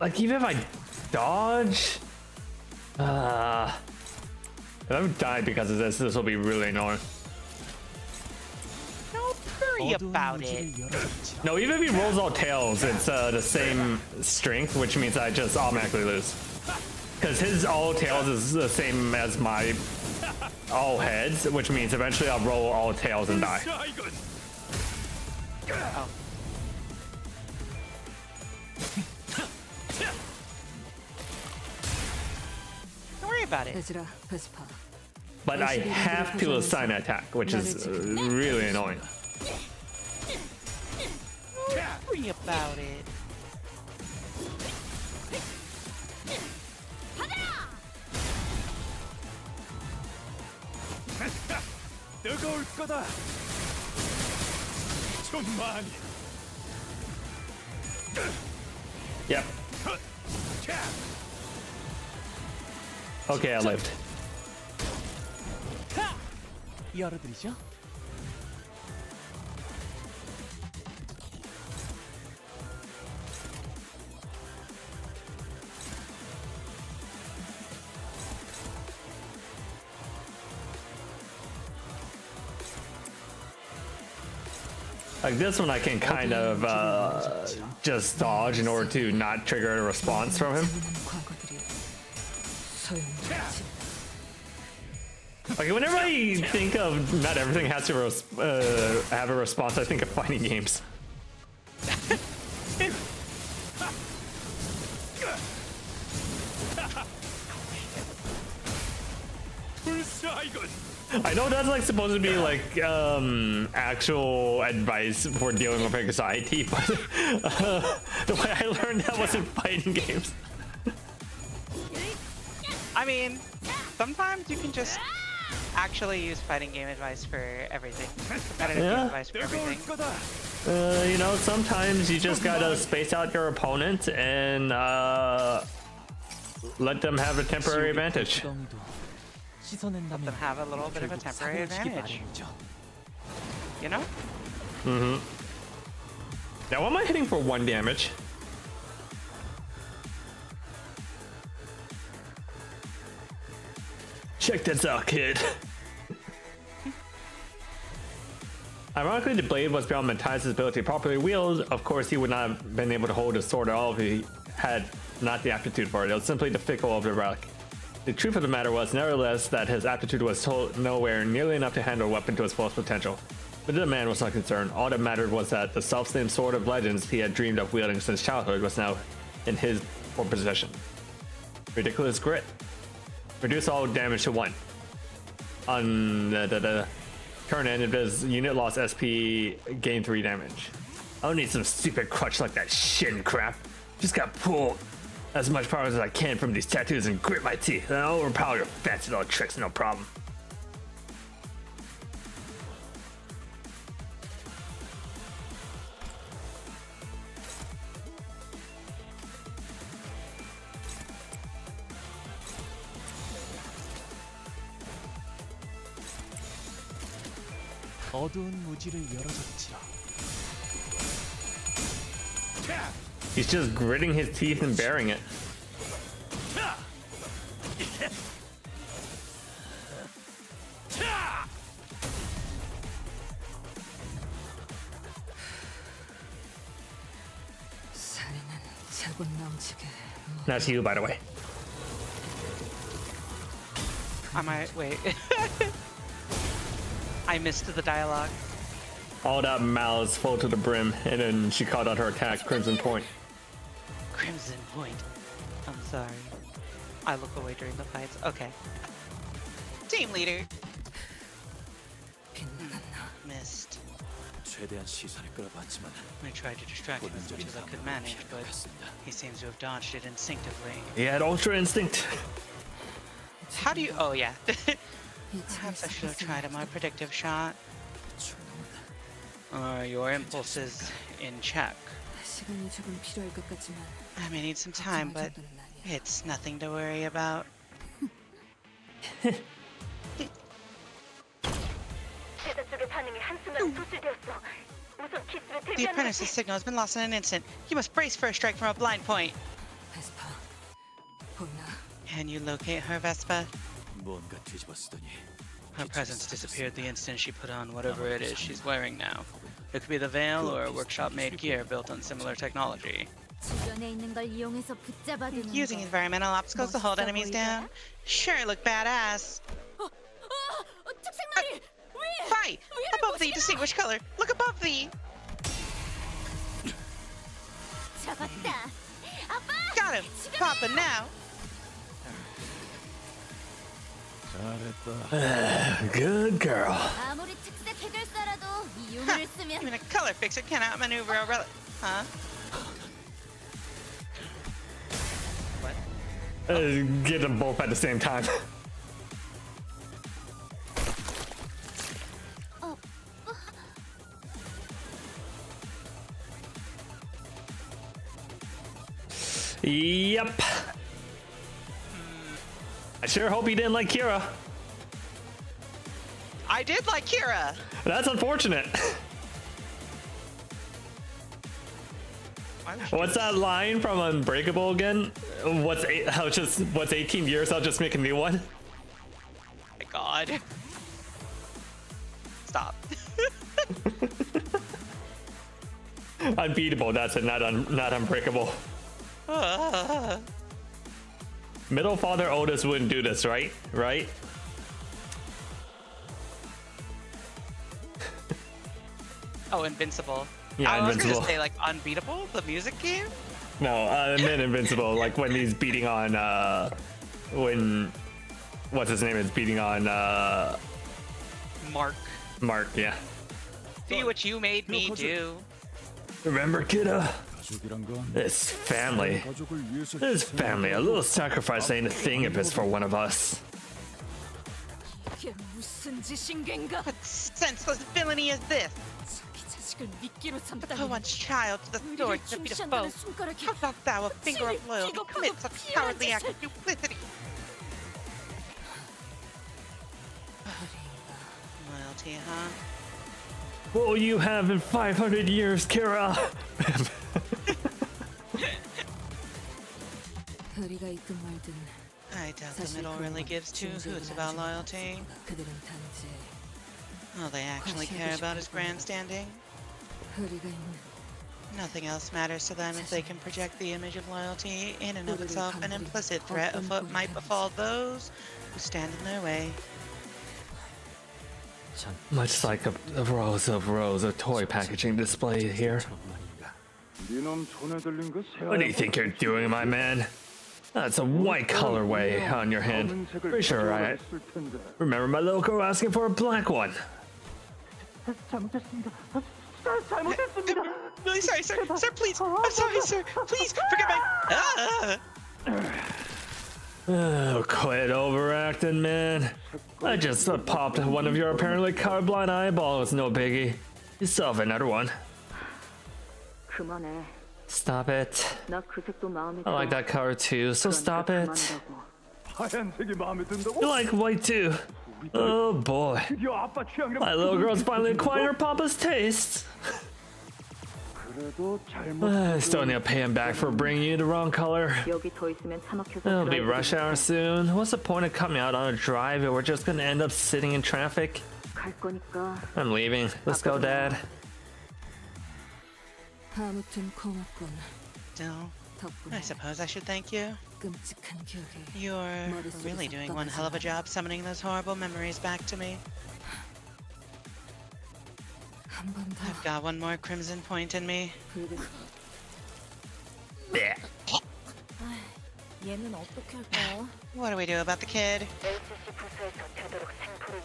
Like, even if I dodge... if I die because of this will be really annoying. Don't worry 어두운 about it. 무지를 열어줬지라. No, even if he rolls all tails, it's the same strength, which means I just automatically lose. Because his all tails is the same as my all heads, which means eventually I'll roll all tails and die. 이건 Oh. Don't worry about it. 얘들아, 베스파. But I have to assign an attack, which is really annoying. Don't worry about it. 뜨거울 거다. 좀 많이. Yep. Okay, I lived. 열어드리죠. Like this one I can kind of just dodge in order to not trigger a response from him. 과거들이 소용없지. Like whenever I think of not everything has to have a response, I think of fighting games. 불사 이건. I know that's like supposed to be like actual advice for dealing with anxiety, but the way I learned that was in fighting games. I mean, sometimes you can just actually use fighting game advice for everything. Competitive game Yeah. advice for 뜨거울 everything. 거다. You know, sometimes you just gotta space out your opponent and let them have a temporary advantage. 구덩이도 씻어낸다면 Them have a little bit of a 결국 temporary 사고를 치기 advantage. 마련이죠. You know? Now, why am I hitting for 1 damage? Check this out, kid. Ironically, the blade was beyond Matthias' ability to properly wield. Of course, he would not have been able to hold his sword at all if he had not the aptitude for it. It was simply the fickle of the relic. The truth of the matter was, nevertheless, that his aptitude was nowhere nearly enough to handle a weapon to its fullest potential. But the man was not concerned. All that mattered was that the self-same sword of legends he had dreamed of wielding since childhood was now in his possession. Ridiculous grit. Reduce all damage to 1. On the turn end, if his unit lost SP, gain 3 damage. I don't need some stupid crutch like that shit and crap. Just gotta pull as much power as I can from these tattoos and grit my teeth, and I'll overpower your fancy little tricks, no problem. 어두운 무지를 열어줬지라. He's just gritting his teeth and bearing it. That's you, by the way. I might wait. I missed the dialogue. All that malice full to the brim, and then she called out her attack, Crimson Point. Crimson Point. I'm sorry. I look away during the fights. Okay. Team leader. Missed. 최대한 시선을 끌어봤지만 I tried to distract him as much as I could manage, but he seems to have dodged it instinctively. He had Ultra Instinct. How do you? Oh yeah. Perhaps I should have tried a more predictive shot. Are your impulses in check? 시간이 조금 필요할 것 같지만 I may need some time, but it's nothing to worry about. The apprentice's signal has been lost in an instant. You must brace for a strike from a blind point. 베스파 보이나? Can you locate her, Vespa? 무언가 뒤집어 쓰더니 Her presence disappeared the instant she put on whatever it is she's wearing now. It could be the veil or a workshop-made gear built on similar technology. 주변에 있는 걸 이용해서 붙잡아두는 Using environmental obstacles to hold enemies down? Sure, look badass. 특색날이 Fight! Above thee, distinguished color. Look above thee. 잡았다. 아빠! Got him. Papa now. 잘했다. Good girl. 아무리 특색 해결사라도 이 유물을 쓰면 Even a color fixer cannot maneuver a relic. Huh? What? Get them both at the same time. Yep. I sure hope you didn't like Kira. I did like Kira. That's unfortunate. Why would you What's do that line from Unbreakable again? What's 18 years? I'll just make a new one. this? My God. Stop. Unbeatable. That's it. Not unbreakable. Middle father Otis wouldn't do this, right? Right? Oh, Invincible. Yeah, I was Invincible. gonna say like Unbeatable, the music game. No, I meant Invincible. Like when he's beating on, when, what's his name is beating on, Mark. Mark, yeah. See what you made me do. Remember, kidda? 가족이란 건 This family. 가족을 위해서 This family. A little sacrifice ain't a thing if it's for one of us. 이게 무슨 짓인겐가? What senseless villainy is this? 자기 자식을 미끼로 Who 삼다니 wants child to the sword to defeat a foe? 중시한다는 손가락이 How dost thou, a finger of loyalty, commit such cowardly act of duplicity? Loyalty, huh? What will you have in 500 years, Kira? 우리가 있든 말든 I doubt the 사실 middle 그런 really 건 gives two 진지하게 hoots about 나중에 loyalty. 그들은 단지 All they actually care about is grandstanding. 우리가 있는 Nothing else matters to them if they can project the image of loyalty in and of itself, an implicit threat of what might befall those who stand in their way. Much like a rows of toy packaging display here. 네놈 손에 들린 거 What do you think you're doing, my man? That's a white colorway on your hand. Pretty sure I remember my little girl asking for a black one. Really sorry, sir. Sir, please. I'm sorry, sir. Please forget my. Oh, quit overacting, man. I just popped one of your apparently colorblind eyeballs, no biggie. You still have another one. 그만해. Stop it. 나 그 색도 마음에 I like that color too, so stop it. 하얀색이 마음에 든다고? You like white too. Oh boy. 드디어 아빠 취향이랑 My little girl's finally acquiring her papa's taste. 그래도 잘못 I still need to pay him back for bringing you the wrong color. 여기 더 있으면 차 막혀서 It'll be 드라이브 rush hour soon. What's the point of coming out on a drive if we're just gonna end up sitting in traffic? 갈 거니까 I'm leaving. Let's go, Dad. 아무튼 고맙군. Still, 덕분에 I suppose I should thank you. 끔찍한 기억이 You're really doing one hell of a job summoning those horrible memories back to me. 한 번 더 I've got one more crimson point in me. 붉은 Yeah. 얘는 어떻게 할까? What do we do about the kid?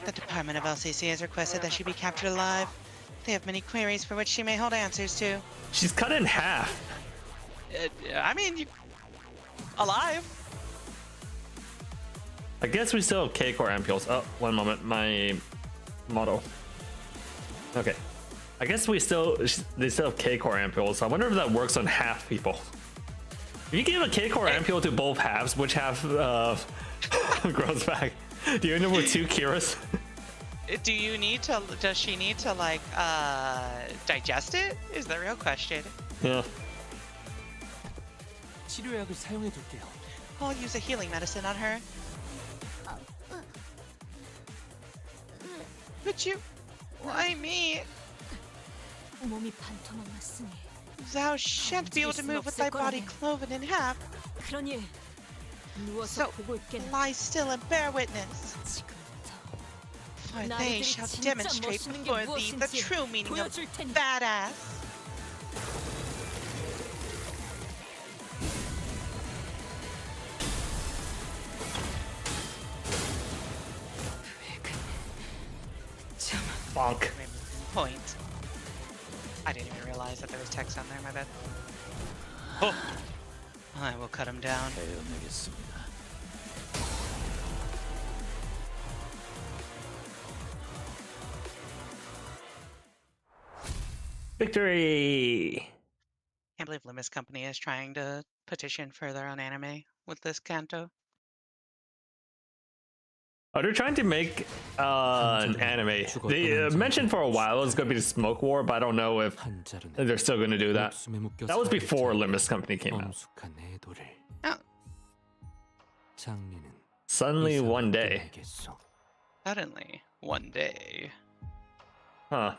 The Department of LCC has requested that she be captured alive. They have many queries for which she may hold answers to. She's cut in half. I mean, alive. I guess we still have K-core ampules. Oh, one moment, my model. Okay. I guess they still have K-core ampules. I wonder if that works on half people. If you give a K-core ampule to both halves, which half grows back? Do you end up with 2 Kiras? Do you need to? Does she need to like digest it? Is the real question. Yeah. 치료약을 사용해 둘게요. I'll use a healing medicine on her. But you, why me? 몸이 반토막 났으니 Thou shan't be able to move with thy body cloven in half. 그러니 누워서 So 보고 있겠네. lie still and bear witness. 지금부터 For they 나를 shall 진짜 demonstrate 멋있는 게 before thee the 무엇인지 true meaning of 보여줄 테니. badass. Bonk. Point. I didn't even realize that there was text on there. My bad. Oh, I will cut him down. 배워내겠습니다. Victory! Can't believe Limbus Company is trying to petition further on anime with this Canto. Oh, they're trying to make an anime. They mentioned for a while it was going to be the Smoke War, but I don't know if 한자루는 they're still going to do that. 목숨에 묶여 That was before 살아있지 Limbus Company came out. 엄숙한 애도를. Oh. 장리는 Suddenly 이상을 one day. 끝내겠소. Suddenly, one day. Huh.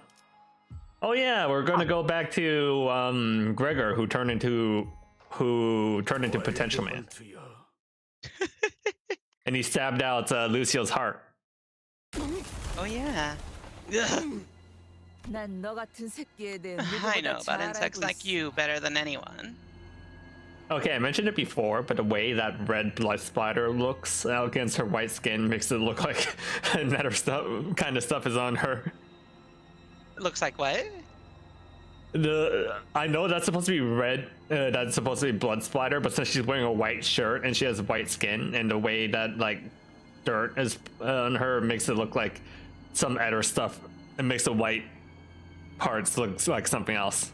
Oh yeah, we're gonna go back to Gregor, who turned into Potential Man, and he stabbed out Lucio's heart. Oh yeah. 난 너 같은 새끼에 대해 I know 누구보다 about 잘 insects 알고 like 있어. you better than anyone. Okay, I mentioned it before, but the way that red blood splatter looks against her white skin makes it look like another kind of stuff is on her. Looks like what? I know that's supposed to be red, that's supposed to be blood splatter, but since she's wearing a white shirt and she has white skin, and the way that like dirt is on her makes it look like some other stuff. It makes the white parts look like something else.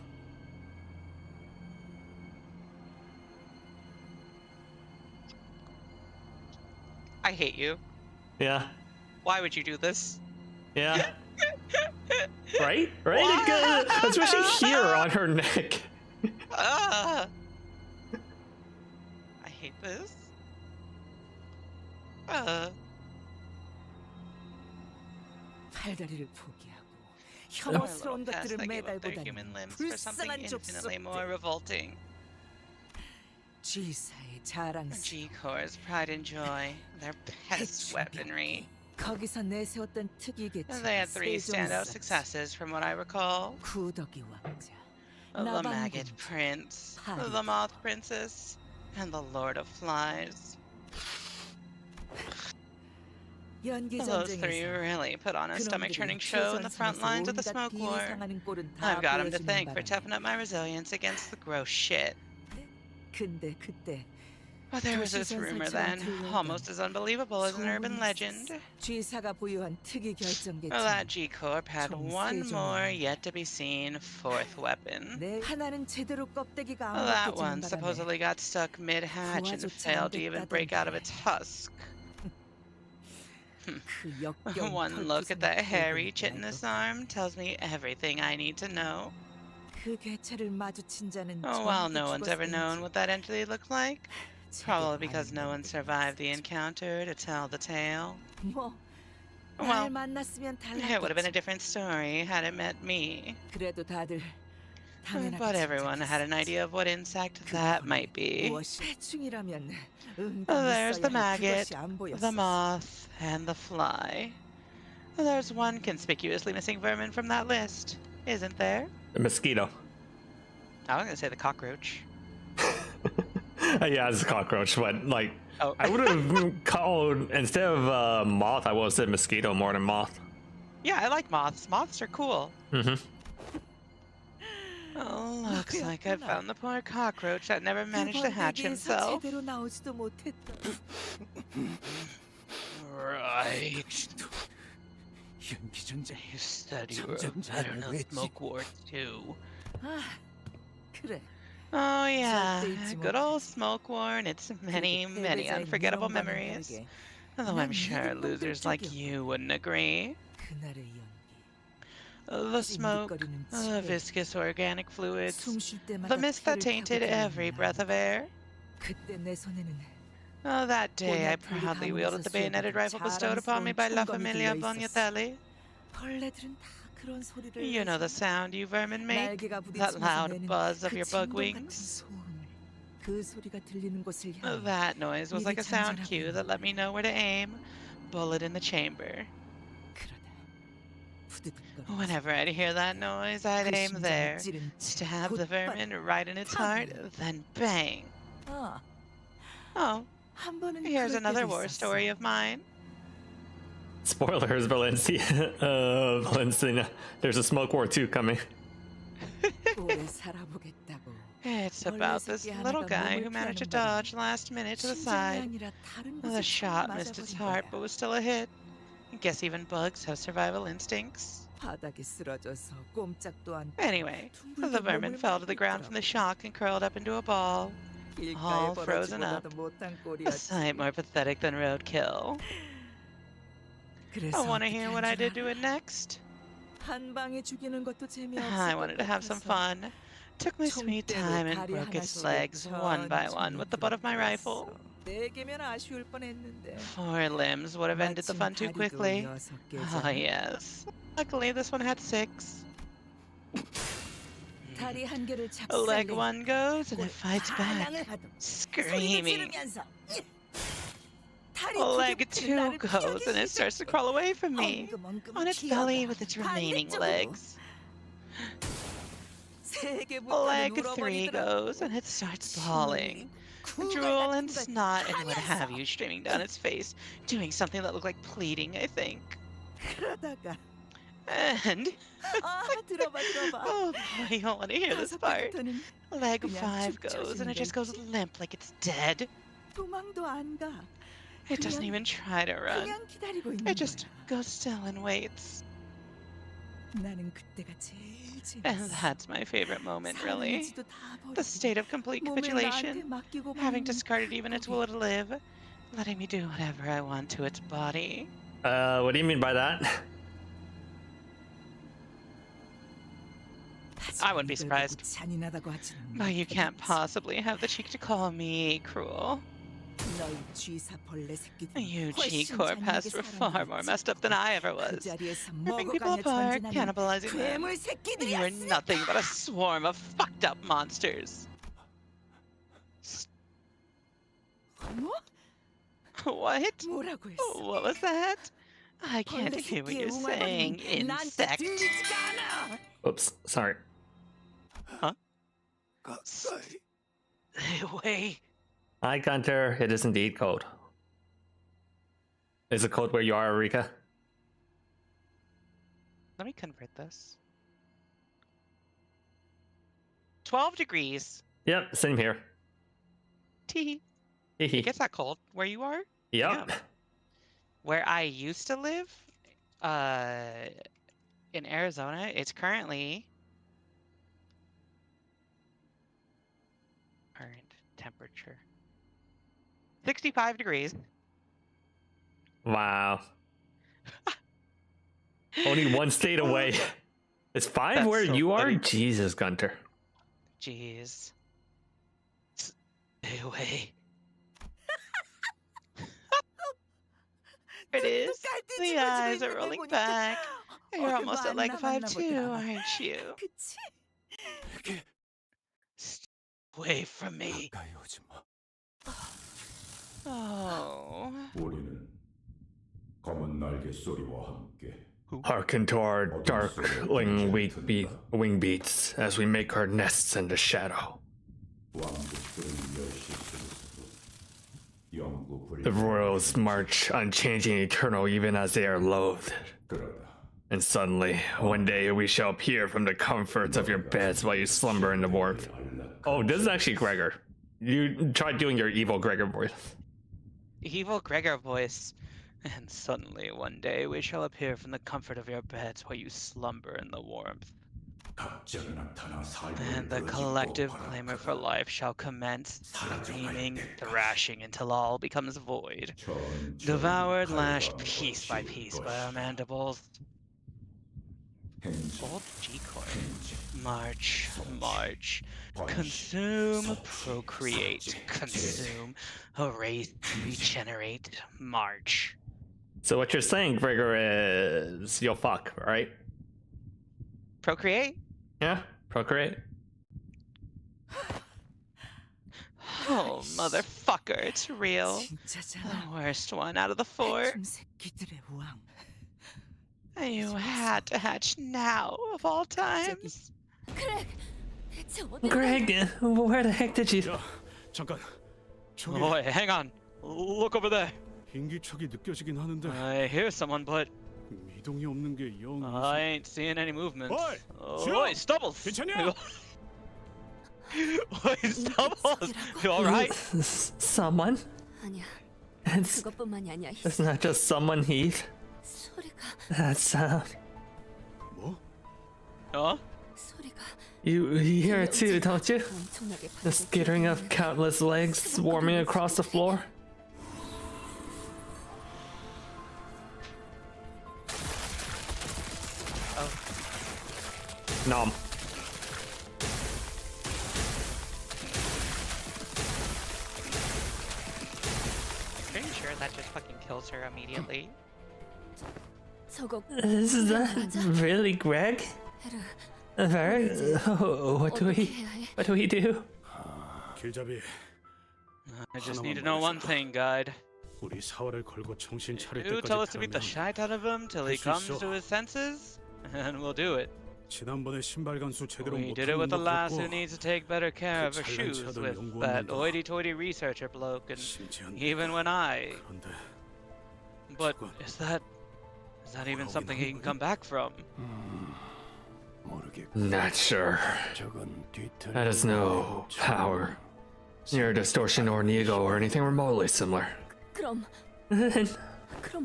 I hate you. Yeah, Why would you do this? yeah. Right? Especially here on her neck. Ah! I hate this. 팔다리를 포기하고 Poor little 혐오스러운 pests 것들을 that gave up their 매달보다니 human limbs for something 불쌍한 infinitely 족속들. more revolting. G사의 자랑스 G-Corps' pride and joy, their pest weaponry. 거기서 내세웠던 특이 They 계층 had 3 standout successes from what I recall. 구더기 왕자 The Maggot 나방군주, Prince, 파리. the Moth Princess, and the Lord of Flies. 연기 Those 3 전쟁에서 really put on a 그놈들이 stomach-turning show in the front 최전선에서 lines of the 온갖 smoke war. 비위상하는 꼴은 다 I've got him to 보여주는 thank for 바람에. toughing up my resilience against the gross shit. 근데 그때 But there was this rumor then, 들려오던 almost as unbelievable as an urban 소문이 legend. 있었어. G사가 보유한 특이 결정 Well, that 계층 G-Corp had 총 one 세 more 종이 yet to be seen 4th weapon. 내 하나는 제대로 껍데기가 안 That 벗겨지는 one 바람에 supposedly got stuck mid-hatch and 구하조차 failed to even break out of its husk. 그 역겨운 One look at 털투성이 that hairy 털고 chit in his arm tells me everything I need to know. 그 개체를 마주친 자는 Oh, well, 절대 no one's ever known 죽었을지 what that entity looked like. Probably because no one 제대로 survived the 알아보겠지. encounter to tell the tale. 뭐, Well, 날 만났으면 it would have been a 달랐겠지. different story had it met me. 그래도 다들 But everyone had an idea of what insect that might be. There's the maggot, the moth, and the fly. There's one conspicuously missing vermin from that list, isn't there? The mosquito. I was gonna say the cockroach. Yeah, it's a cockroach, but like Oh. I would have called instead of moth. I would have said mosquito more than moth. Yeah, I like moths. Moths are cool. Mm-hmm. Oh, looks like I found the poor cockroach that never managed to hatch himself. Right. 연기전쟁. You said you were a 점점 veteran 잘 of 알고 smoke wars too. 그래. Oh yeah, 절대 잊지 good 못해. old smoke war and its many, many unforgettable memories. Though I'm sure losers like you wouldn't agree. 그날의 연기. The smoke, the viscous organic fluids, 숨쉴 때마다 the mist that 피를 tainted 타고 every 다니는 breath of air. 그때 내 손에는 Oh, that day I proudly wielded the bayoneted rifle bestowed upon me by La Familia Bognatelli. 벌레들은 다 그런 소리를 You know the 내서 sound you vermin make? 날개가 That 부딪히면서 loud 내는 buzz of 그 your bug 진동 같은 wings? 소음을, 그 소리가 들리는 곳을 향해 That noise was 미리 like a sound 장전하고 cue that let me know where to aim. Bullet in the chamber. 그러다 부드득거리면서 Whenever I'd hear that noise, I'd 그 aim 심장을 there. 찌른 채 Stab the 곧바로 vermin right in its heart, then bang. 아, Oh, 한 번은 here's 그럴 another 때도 war 있었어. story of mine. Spoilers, Valencia. Valencia. There's a smoke war 2 coming. 오래 살아보겠다고. It's about this little guy who managed to dodge last minute to the 심장이 side. 아니라 다른 The 곳에 shot 총을 missed its 맞아버린 heart, 거야. but was still a hit. Guess even bugs have survival instincts. 바닥에 쓰러져서 꼼짝도 않고 Anyway, 둥글게 the vermin 몸을 fell to the ground 맞고 from the shock and curled up into a ball. 길가에 all frozen 벌어지고 up. 나도 못한 A 꼴이었지. sight more pathetic than roadkill. 그래서 I want to 어떻게 hear 한 what I 줄 did to 알아? it next. 한 방에 죽이는 것도 재미없을 I 것 wanted to have some 같아서 fun. Took my sweet 총대로 time and 다리 broke its 하나씩 legs one by one with the butt of my rifle. 부러뜨렸어. 네 개면 아쉬울 뻔했는데. 4 limbs would have ended the fun too 마침 quickly. 다리도 6 Ah, 개잖아. yes. Luckily, this one had 6. 다리 한 개를 A leg 작살내. one goes and it fights back, 반항을 하던 소리도 screaming. 지르면서 다리 A leg 두 two 개부터 나를 goes and it starts to crawl away from me 엉금엉금 on its 기어가 belly with its remaining 반대쪽으로. legs. 세 A 개부터는 leg 3 울어버리더라고. goes and it starts bawling. 구갈 Drool 같은 and 걸 snot and what have 하면서. you streaming down its face, doing something that looked like pleading, I think. 그러다가 And 아 들어봐 oh boy, you don't want to hear this 다섯 part. 개부터는 Leg 그냥 5 축 goes and it 처지는 just goes 거지. limp like it's dead. 도망도 안 가. It doesn't 그냥- even try to run. 그냥 기다리고 있는 It just 거야. goes still and waits. 나는 그때가 제일 And 재밌어. that's my favorite moment, really. 사랑인지도 다 The 버리고 state of complete 몸을 나한테 capitulation, 맡기고 having 보는 discarded even its 거기. will to live, letting me do whatever I want to its body. What do you mean by that? I wouldn't be 이걸 surprised. 보고 잔인하다고 하지는 But you can't 못하겠지. possibly have the cheek to call me cruel. 너희 쥐사 벌레 새끼들 You 훨씬 G-Corp pests were far more messed up than I ever 그 was. 자리에서 Ripping people 먹어가며 apart, 전진하는 cannibalizing them. 괴물 You were 새끼들이었으니까. nothing but a swarm of fucked up monsters. 뭐? What? 뭐라고 했어? What was that? I can't 벌레 hear what 새끼의 you're saying, 웅얼거림은 나한테 insect. 들리지가 않아. Oops, sorry. 가까이. Stay away. Hi, Gunter. It is indeed cold. Is it cold where you are, Erika? Let me convert this. 12 degrees. Yep, same here. Tee. Hee It gets that cold where you are? Yep. yeah. Where I used to live, in Arizona, it's currently current temperature 65 degrees. Wow. Only one state away. It's 5 That's where so you are? funny. Jesus, Gunter. Jeez. Stay away. There it is. The eyes are rolling back. You're almost at leg 5 too, aren't you? 그치? away from me. 가까이 오지 마. Oh. 우리는 검은 날개 소리와 함께 Hearken to our darkling wing beats as we make our nests in the shadow. 왕국들은 멸시스럽고 영구 The royals march unchanging, eternal, even as they are loathed. 그러다 And suddenly, one day, we shall appear from the comforts of your beds while you slumber in the warmth. Oh, this is actually Gregor. You tried doing your evil Gregor voice. Evil Gregor voice. And suddenly, one day, we shall appear from the comfort of your beds while you slumber in the warmth. 갑자기 나타나 And the collective clamor for life shall commence, screaming, thrashing until all becomes void. Devoured, lashed piece by piece by our mandibles. Old G-Core. March, march. Consume, procreate, consume, erase, regenerate, march. So what you're saying, Gregor, is you'll fuck, right? Procreate? Yeah, procreate. Oh, motherfucker, it's real. The worst one out of the four. 새끼들의 왕. You had to hatch now, of all times. 그래. 대체 어디? Greg, where the heck did you? 야, 잠깐. 저기 Boy, hang on. Look over there. 인기척이 느껴지긴 하는데 I hear someone, but 미동이 없는 게 영. I ain't seeing any movement. Oi, Oi, Stubbles! 괜찮냐? Oi, Stubbles! You alright? Someone? 아니야. It's, 그것뿐만이 아니야. it's not just someone, Heath. 소리가 That sound. 뭐? Huh? 소리가 You hear it too, don't you? 엄청나게 The skittering of countless legs swarming across the floor. Nom. Pretty sure that just fucking kills her immediately. 저거 Is that really Greg? Very? What do 어떻게 해야 해? what do we do? 길잡이, I just need to know one thing, guide. 우리 사활을 걸고 정신 차릴 You tell us 때까지 to beat the 타면 shit out of him till he 할수 comes 있어. to his senses, and we'll do it. 지난번에 신발 간수 제대로 We 못한 did it with the 건 lass who 그렇고 needs to take better care of her 그 shoes 잘난 with 차들 that 연구원들도 hoity-toity researcher bloke, and 심지어 even when I... 그런데 But 저건 is that even something he can come back from? Not sure. That is no power. Near distortion or an ego or anything remotely similar. 그럼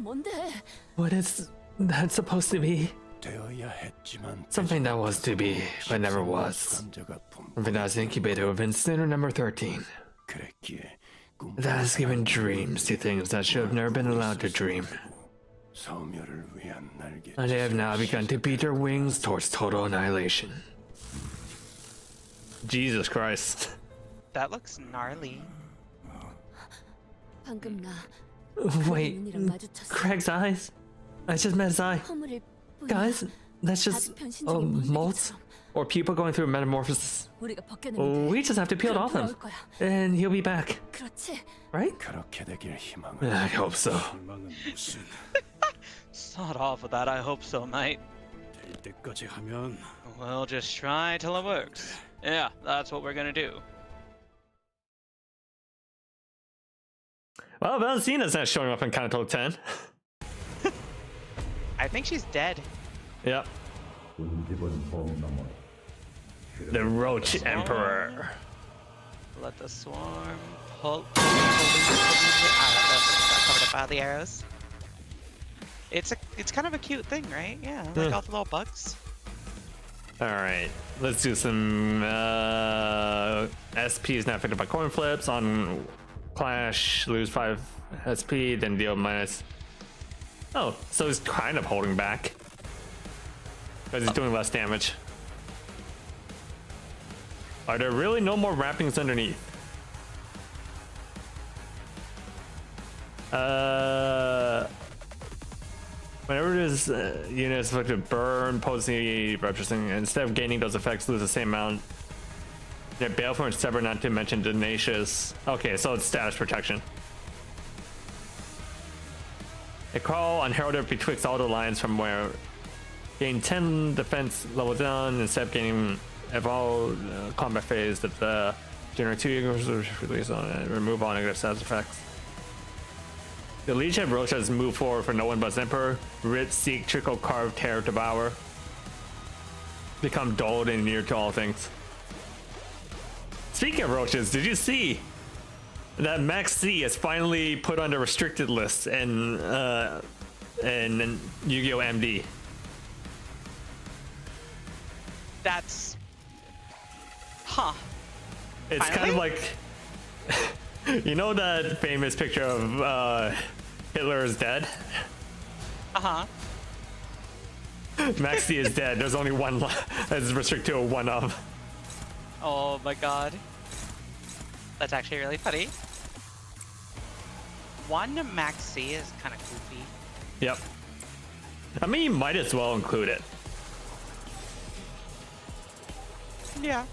뭔데? What is that supposed to be? Something that was to be, but never was. Something that was incubated within sinner number 13. That has given dreams to things that should have never been allowed to dream. And they have now begun to beat their wings towards total annihilation. Jesus Christ. That looks gnarly. 방금 나 Wait, 눈이랑 마주쳤어. Craig's eyes? I just met his eye. 허물일 뿐이야. Guys, that's just 아주 변신적인 molds molds. or people going through metamorphosis. 우리가 벗겨내면 We just have to peel it 그럼 off him, 돌아올 거야. and he'll be back, 그렇지. right? I hope so. 희망은 무슨 Sod off with that, I hope so, mate. 될 때까지 하면 We'll just try till it works. Yeah, that's what we're gonna do. Well, Valencena's not showing up in Kanto 10. I think she's dead. Yep. The Roach Emperor. Let the swarm pull. Covered up by all the arrows. It's kind of a cute thing, right? Yeah, like all the little bugs. Alright, let's do some SPs not affected by coin flips on Clash, lose 5 SP, then deal minus. Oh, so he's kind of holding back. Because he's doing less damage. Are there really no more wrappings underneath? Whenever it is units affected burn, posing, representing, instead of gaining those effects, lose the same amount They're baleful and sever, not to mention tenacious. Okay, so it's status protection. They crawl unheralded betwixt all the lines from where gain 10 defense level down instead of gaining evolve combat phase that generate 2 eagles release on it, remove all negative status effects. The Legion of Roshas move forward for no one but Emperor. Rit, Seek, Trickle, Carve, Tear, Devour. Become dulled and near to all things. Speaking of roaches, did you see that Max C is finally put on the restricted list in Yu-Gi-Oh! MD? That's... Huh. It's kind of like, you know that famous picture of Hitler is dead? Uh-huh. Max C is dead. There's only one that's restricted to a one of. Oh my god. That's actually really funny. One Max C is kind of goofy. Yep. I mean, you might as well include it. Yeah.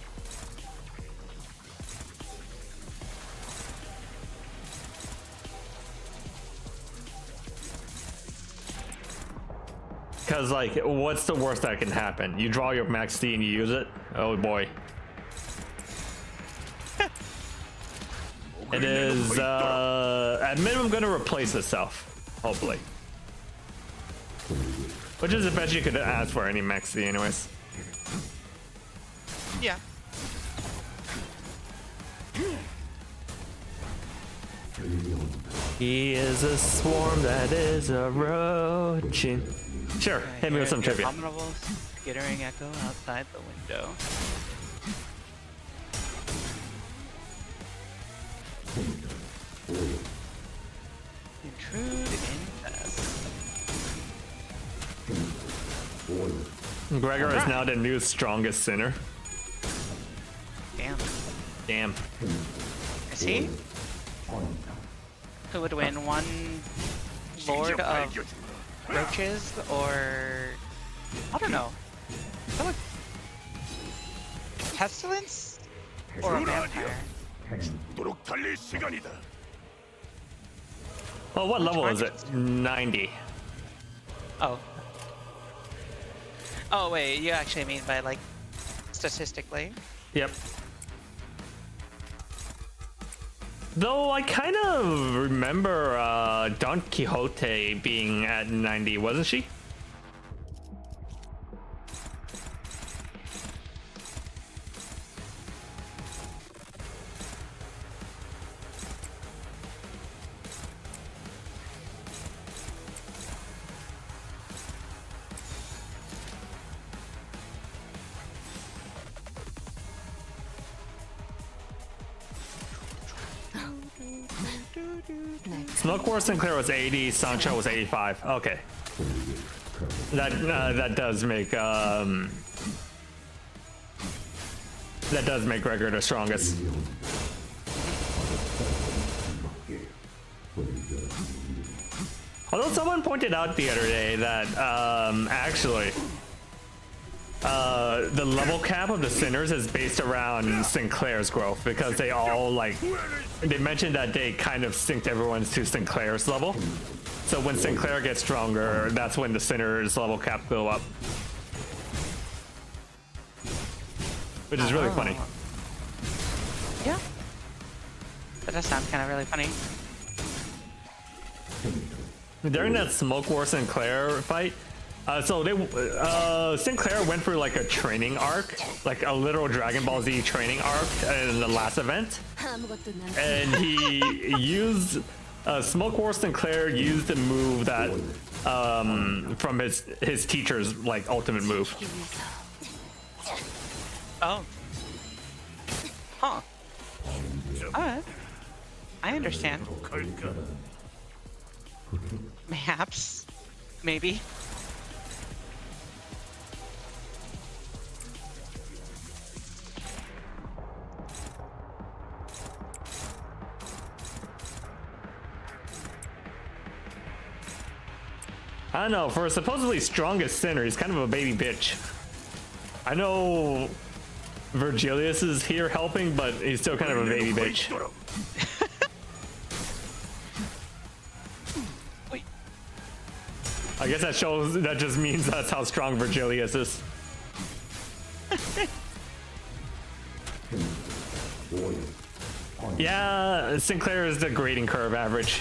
Because, like, what's the worst that can happen? You draw your Max D and you use it? Oh boy. It is, at minimum, going to replace itself. Hopefully. Which is the best you could ask for any Max D, anyways. Yeah. He is a swarm that is approaching. Sure, hit me with some trivia. Abominable skittering echo outside the window. Intrude infest. Gregor is now the new strongest sinner. Damn. Damn. Is he? Who would win? One Lord of Roaches or... I don't know. Someone... Pestilence? Or a vampire? Oh, what level is it? 90. Oh. Oh wait, you actually mean by like statistically? Yep. Though I kind of remember Don Quixote being at 90, wasn't she? Smoke War Sinclair was 80, Sancho was 85. Okay. That does make Gregor the strongest. Although someone pointed out the other day that actually the level cap of the Sinners is based around Sinclair's growth, because they all they mentioned that they kind of synced everyone to Sinclair's level. So when Sinclair gets stronger, that's when the Sinners level cap go up. Which is really funny. Yeah. That does sound kind of really funny. During that Smoke War Sinclair fight, Sinclair went through like a training arc, like a literal Dragon Ball Z training arc in the last event, and he used Smoke War Sinclair used the move that from his teacher's like ultimate move. Oh. Huh. Alright. I understand. Perhaps. Maybe. I don't know, for a supposedly strongest sinner, he's kind of a baby bitch. I know Virgilius is here helping, but he's still kind of a baby bitch. Wait. I guess that just means that's how strong Virgilius is. Yeah, Sinclair is the grading curve average.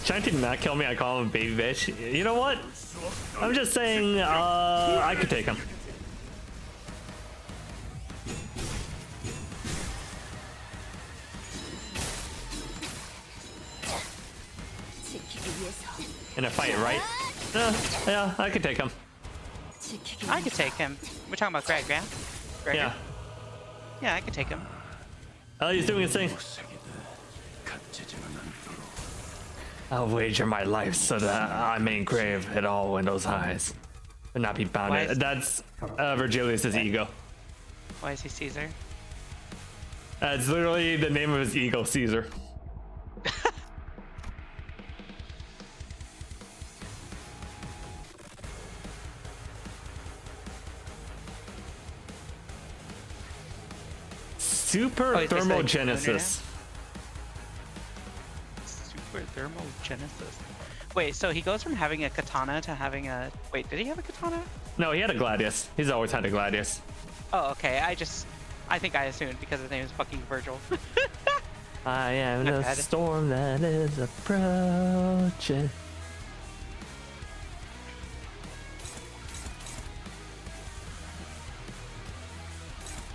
Trying to not kill me, I call him a baby bitch. You know what? I'm just saying, I could take him. In a fight, right? Yeah, I could take him. I could take him. We're talking about Greg, yeah? Greg? Yeah. Yeah, I could take him. Oh, he's doing his thing. I'll wager my life so that I may engrave it all in those eyes and not be Why bounded. is- That's Virgilius' ego. Why is he Caesar? It's literally the name of his ego, Caesar. Super Oh, is this like thermogenesis. Super thermogenesis. Wait, so he goes from having a katana to having a... Wait, did he have a katana? No, he had a gladius. He's always had a gladius. Oh, okay. I think I assumed because his name is fucking Virgil. I am My the bad. storm that is approaching.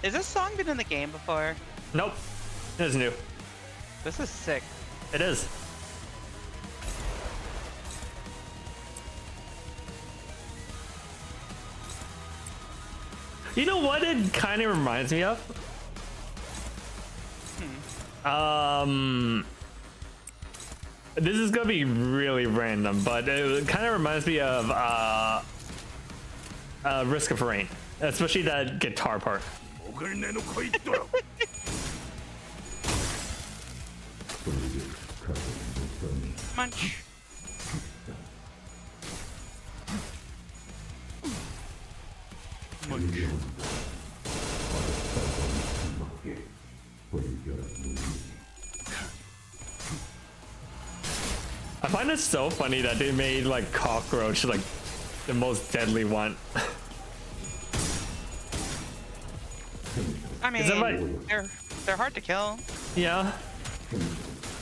Is this song been in the game before? Nope. It is new. This is sick. It is. You know what it kind of reminds me of? This is gonna be really random, but it kind of reminds me of Risk of Rain, especially that guitar part. Munch. I find it so funny that they made like cockroach like the most deadly one. I mean, that right? they're hard to kill. Yeah.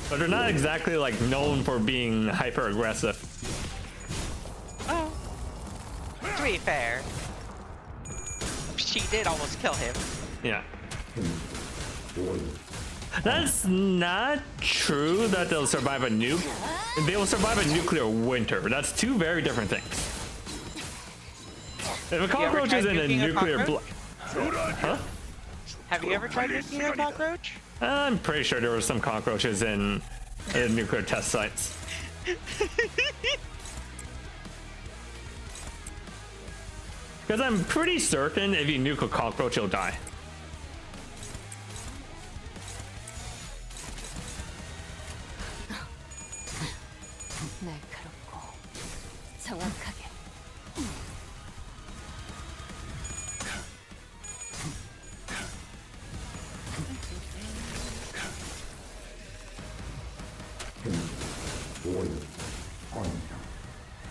But they're not exactly like known for being hyper aggressive. Oh. To be fair, she did almost kill him. Yeah. That's not true that they'll survive a nuke. They will survive a nuclear winter. That's two very different things. If a cockroach is in a nuking a nuclear cockroach? huh? Have you ever tried nuking a cockroach? I'm pretty sure there were some cockroaches in nuclear test sites. Because I'm pretty certain if you nuke a cockroach, you'll die. 날카롭고 정확하게.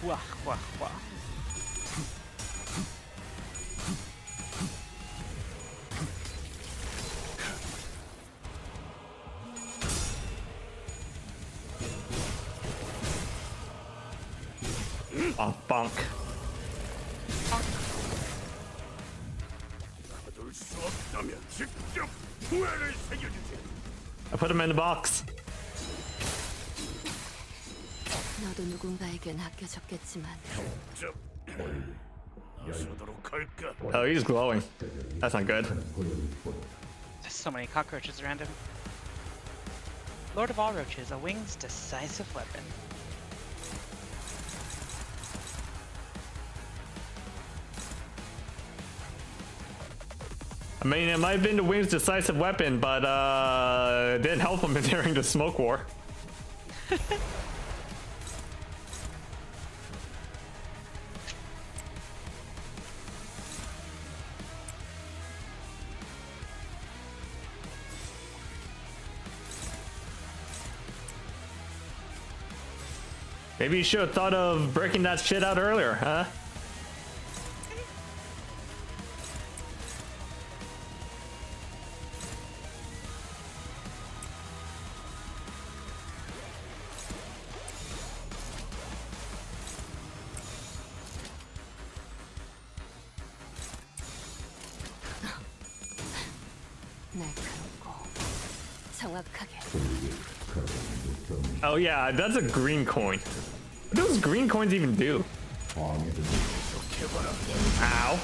Wah, wah, wah. Bonk, bonk. I put him in the box. 너도 누군가에겐 아껴졌겠지만 Oh, he's glowing. That's not good. There's so many cockroaches around him. Lord of all roaches, a wing's decisive weapon. I mean, it might have been the wing's decisive weapon, but it didn't help him during the smoke war. Maybe you should have thought of breaking that shit out earlier, huh? 날카롭고 정확하게. Oh yeah, that's a green coin. What do those green coins even do? Ow.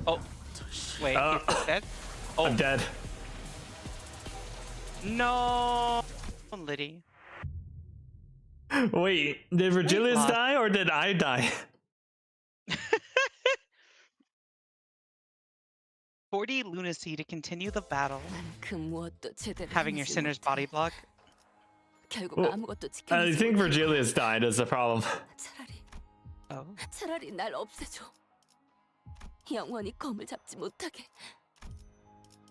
Oh, wait, he's dead? Oh, I'm dead. no, Liddy. Wait, did Virgilius lost. die or did I die? 40 lunacy to continue the battle. 난 그 무엇도 제대로 Having your 해내지 sinner's 못해. body block. 결국 Well, 아무것도 I 지키지 think 못해. Virgilius died is the problem. Oh. 차라리 날 없애줘. 영원히 검을 잡지 못하게.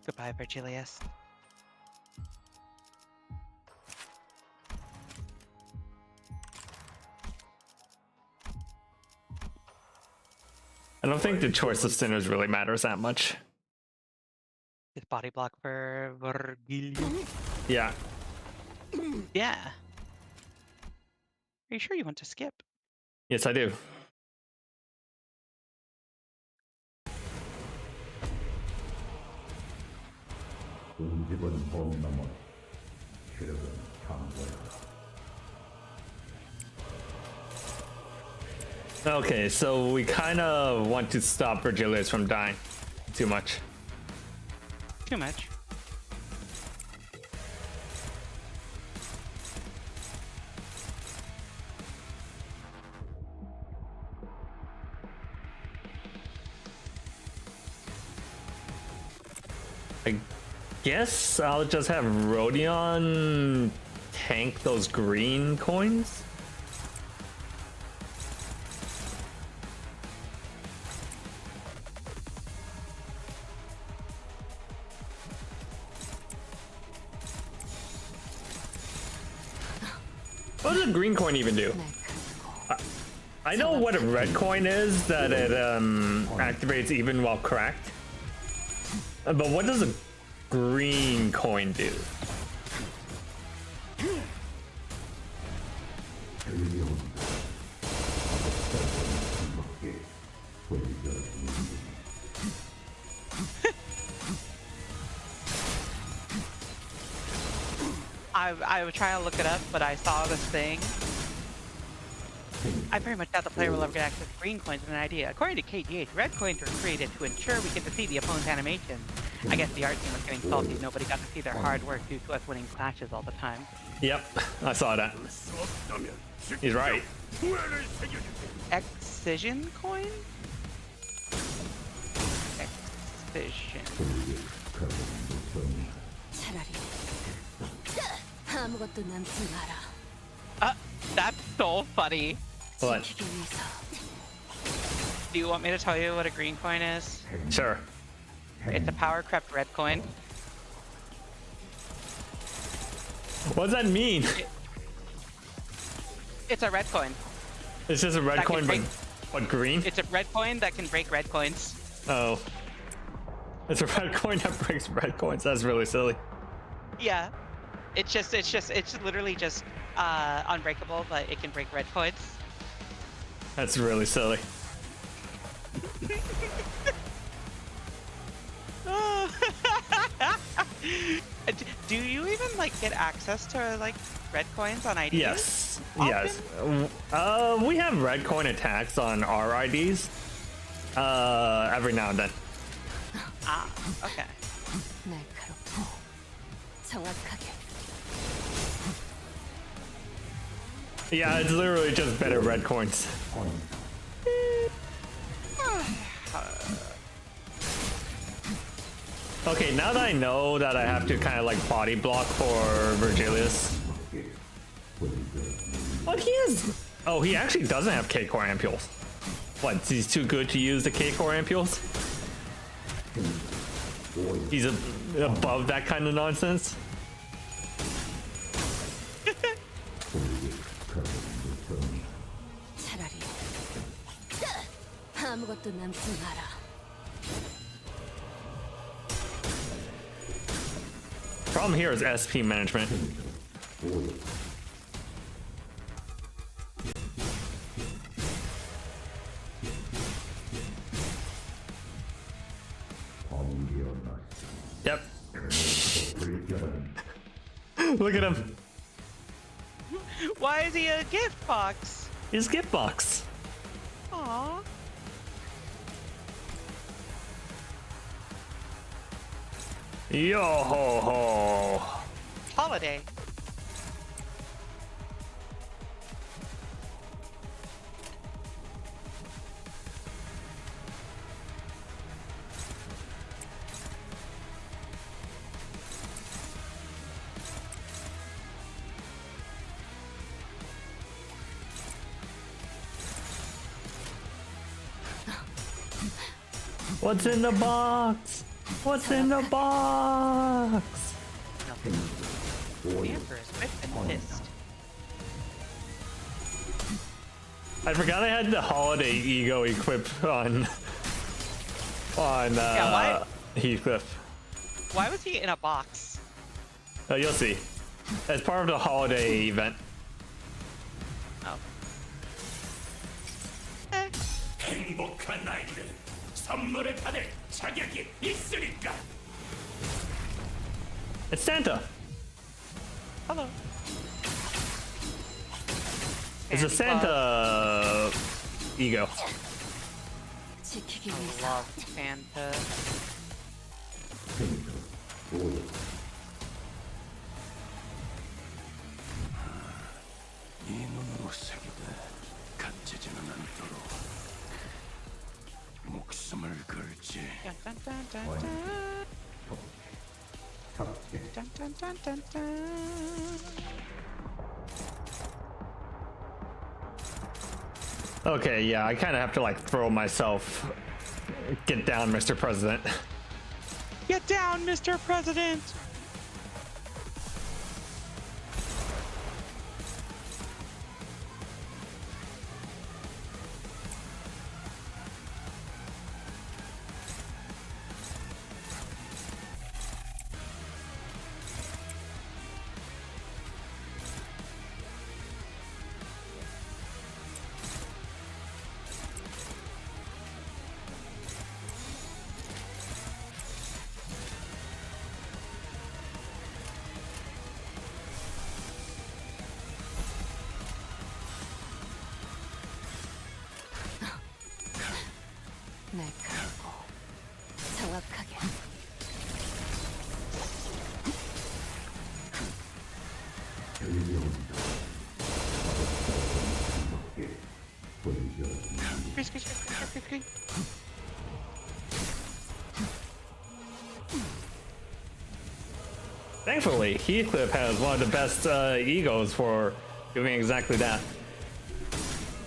Goodbye, Virgilius. I don't think the choice of sinners really matters that much. His body block for Virgilius. Yeah. Yeah. Are you sure you want to skip? Yes, I do. 운집은 범람은 시력은 강고야. Okay, so we kind of want to stop Virgilius from dying too much. Too much. I guess I'll just have Rodion tank those green coins. What does a green coin even do? I know what a red coin is, that it activates even while cracked. But what does a green coin do? I was trying to look it up, but I saw this thing. I very much doubt the player will ever get access to green coins with an idea. According to KDH, red coins were created to ensure we get to see the opponent's animation. I guess the art team was getting salty. Nobody got to see their hard work due to us winning clashes all the time. Yep, I saw that. He's right. Excision coin? Excision. 차라리 아무것도 남지 마라. That's so funny. What? 지키기 위해서. Do you want me to tell you what a green coin is? Sure. It's a power crept red coin. What does that mean? It's a red coin. It's just a red That can coin, but break- what, green? It's a red coin that can break red coins. Oh. It's a red coin that breaks red coins. That's really silly. Yeah. It's literally just unbreakable, but it can break red coins. That's really silly. Do you even like get access to like red coins on IDs? Yes. Often? Yes. We have red coin attacks on our IDs. Every now and then. Ah, okay. 날카롭고 정확하게. Yeah, it's literally just better red coins. Okay, now that I know that I have to kind of like body block for Virgilius. What he is? Oh, he actually doesn't have K-Core ampules. What, he's too good to use the K-Core ampules? He's above that kind of nonsense? 차라리 아무것도 남지 마라. Problem here is SP management. Yep. Look at him. Why is he a gift box? His gift box. Aw. Yo ho ho. Holiday. What's in the box? What's in the box? The Emperor's whipped and pissed. I forgot I had the holiday ego equipped on why? Heathcliff. Why was he in a box? You'll see. As part of the holiday event. Oh. 행복한 아이들 선물을 받을 자격이 있으니까. It's Santa. Hello. It's a Santa ego. 지키기 I 위해서 love Santa. 이 눈으로 새기되 갇히지는 않도록 목숨을 걸지. Okay, yeah, I kind of have to like throw myself. Get down, Mr. President. Get down, Mr. President! 날카롭고 정확하게. Thankfully, Heathcliff has one of the best egos for doing exactly that.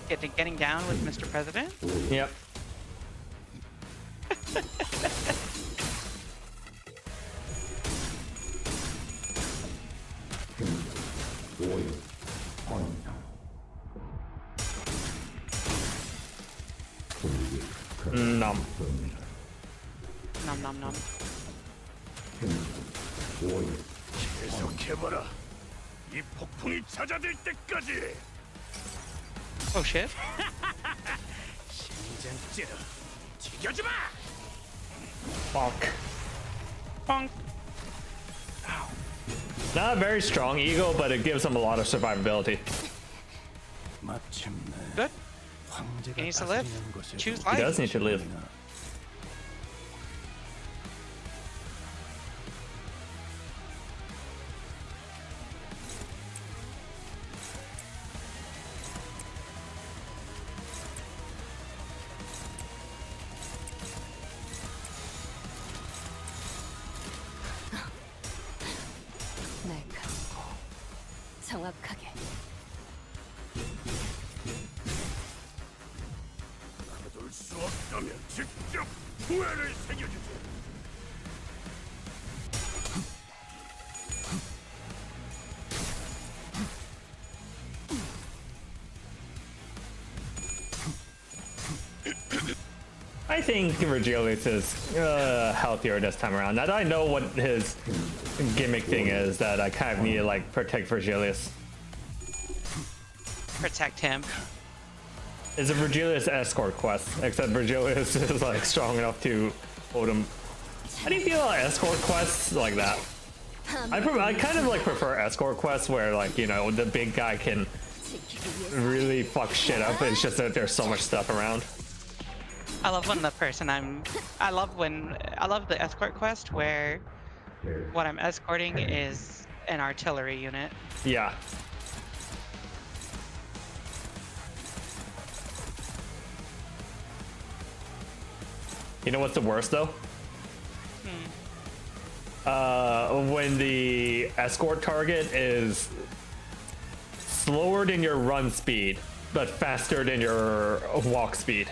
Getting down with Mr. President? Yep. Nom. Nom nom nom. 계속해봐라. 이 폭풍이 잦아들 때까지. Oh shit. 심장 찌르. 튀겨주마. Bonk. Bonk. Not a very strong ego, but it gives him a lot of survivability. 마침내 Good. 황제가 He needs to live. 다스리는 것에 Choose He life. does need to live. 날카롭고 정확하게. 가둘 수 없다면 직접 후회를 새겨주지. I think Virgilius is healthier this time around. Now that I know what his gimmick thing is, that I kind of need to like protect Virgilius. Protect him. It's a Virgilius escort quest, except Virgilius is like strong enough to hold him. How do you feel about escort quests like that? I kind of like prefer escort quests where like, you know, the big guy can really fuck shit up. It's just that there's so much stuff around. I love when the person I love the escort quest where what I'm escorting is an artillery unit. Yeah. You know what's the worst though? When the escort target is slower than your run speed, but faster than your walk speed.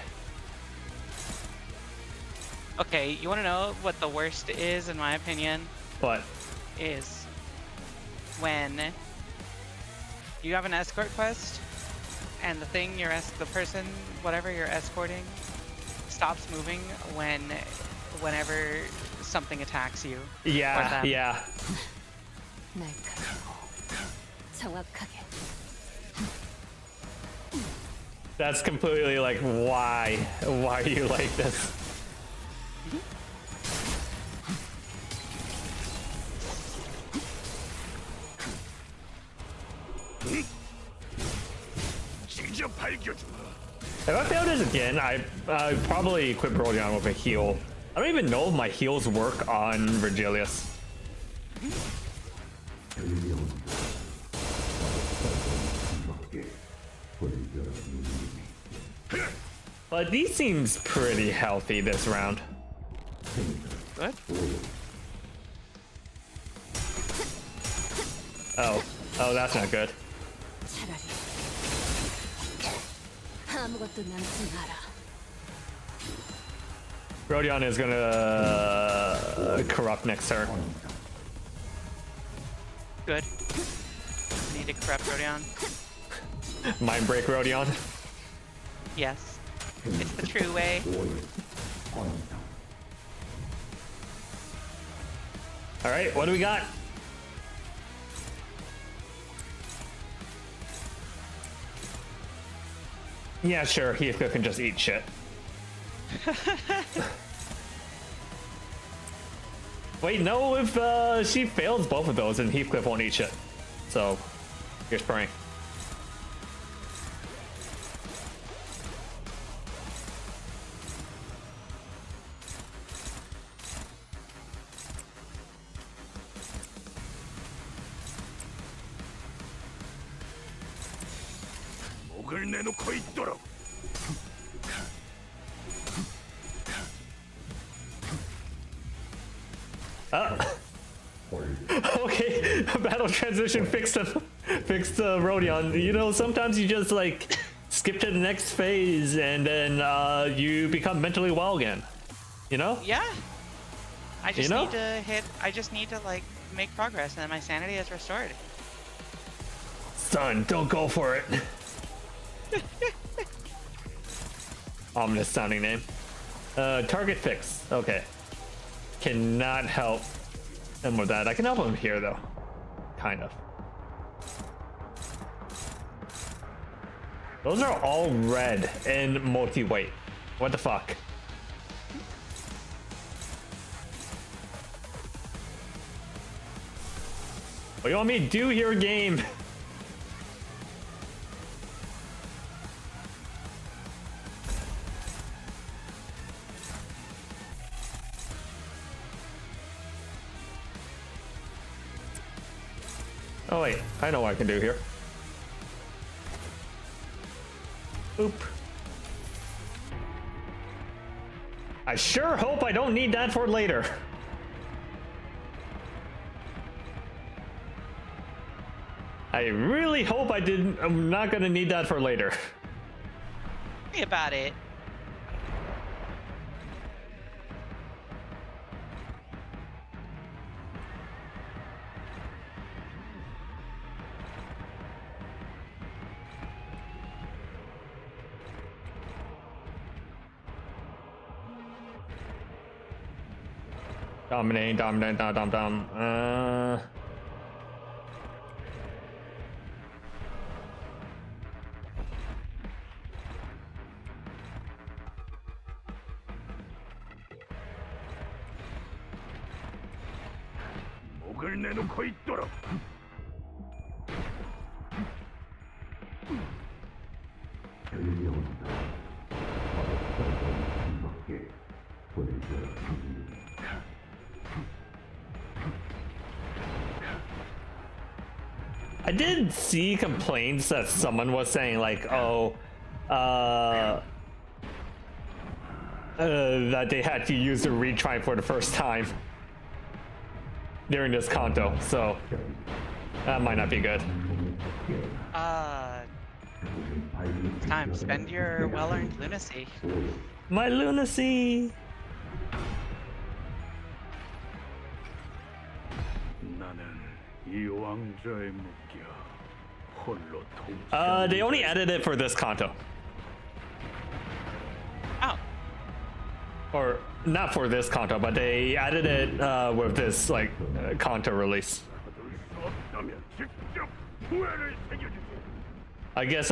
Okay, you want to know what the worst is, in my opinion? But Is when you have an escort quest and the thing the person, whatever you're escorting, stops moving whenever something attacks you. yeah, Or them. yeah. 날카롭고 정확하게. That's completely like why are you like this? 찢어 밝혀주마. If I fail this again, I probably equip Rodion with a heal. I don't even know if my heals work on Virgilius. But he seems pretty healthy this round. Good. Oh, that's not good. 차라리 아무것도 남지 마라. Rodion is gonna corrupt next turn. Good. Need to corrupt Rodion. Mind break Rodion. Yes. It's the true way. All right, what do we got? Yeah, sure. Heathcliff can just eat shit. Wait, no. If she fails both of those, then Heathcliff won't eat shit. So, here's praying. 목을 내놓고 있도록. Okay, battle transition fixed him. Fixed Rodion. You know, sometimes you just like skip to the next phase and then you become mentally well again. You know? Yeah. I just You know? need to I just need to like make progress and then my sanity is restored. Son, don't go for it. Ominous sounding name. Target fix. Okay. Cannot help him with that. I can help him here though. Kind of. Those are all red and multi-weight. What the fuck? What do you want me to do here, game? Oh wait, I know what I can do here. Oop. I sure hope I don't need that for later. I really hope I'm not gonna need that for later. Tell me about it. Dominate. 목을 내놓고 있도록. I did see complaints that someone was saying like, oh, that they had to use the retry for the first time during this Kanto, so that might not be good. Time. Spend your well-earned lunacy. My lunacy! 나는 이 왕좌에 묶여 홀로 They only added it for this Kanto. Oh. Or not for this Kanto, but they added it with this like Kanto release. 없다면 직접 후회를 새겨주지. I guess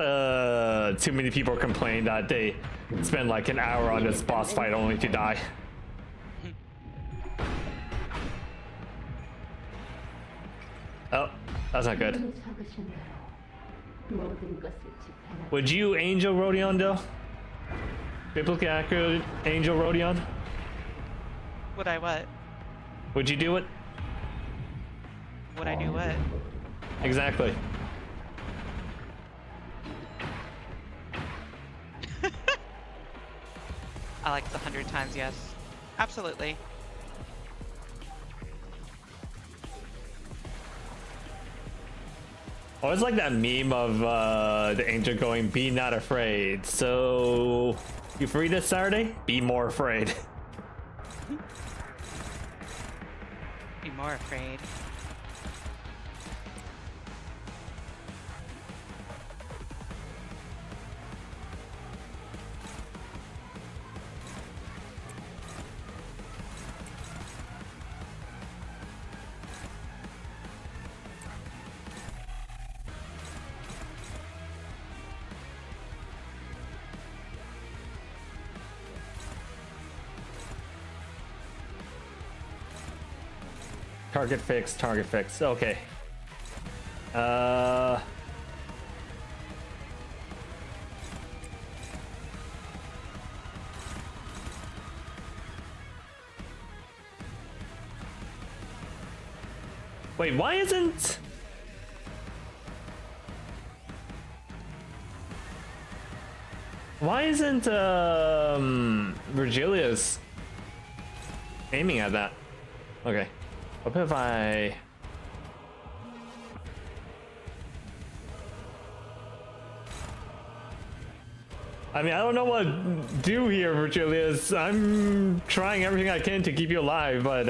too many people complained that they spent like an hour on this boss fight only to die. Oh, that's not good. Would you Angel Rodion though? Biblically accurate Angel Rodion? Would I what? Would you do it? Would I do what? Exactly. I like the 100 times yes. Absolutely. Oh, it's like that meme of the angel going, "Be not afraid." So, you free this Saturday? Be more afraid. Be more afraid. Target fix, target fix. Okay. Wait, why isn't... Why isn't Virgilia's aiming at that? Okay. What if I... I mean, I don't know what to do here, Virgilius. I'm trying everything I can to keep you alive, but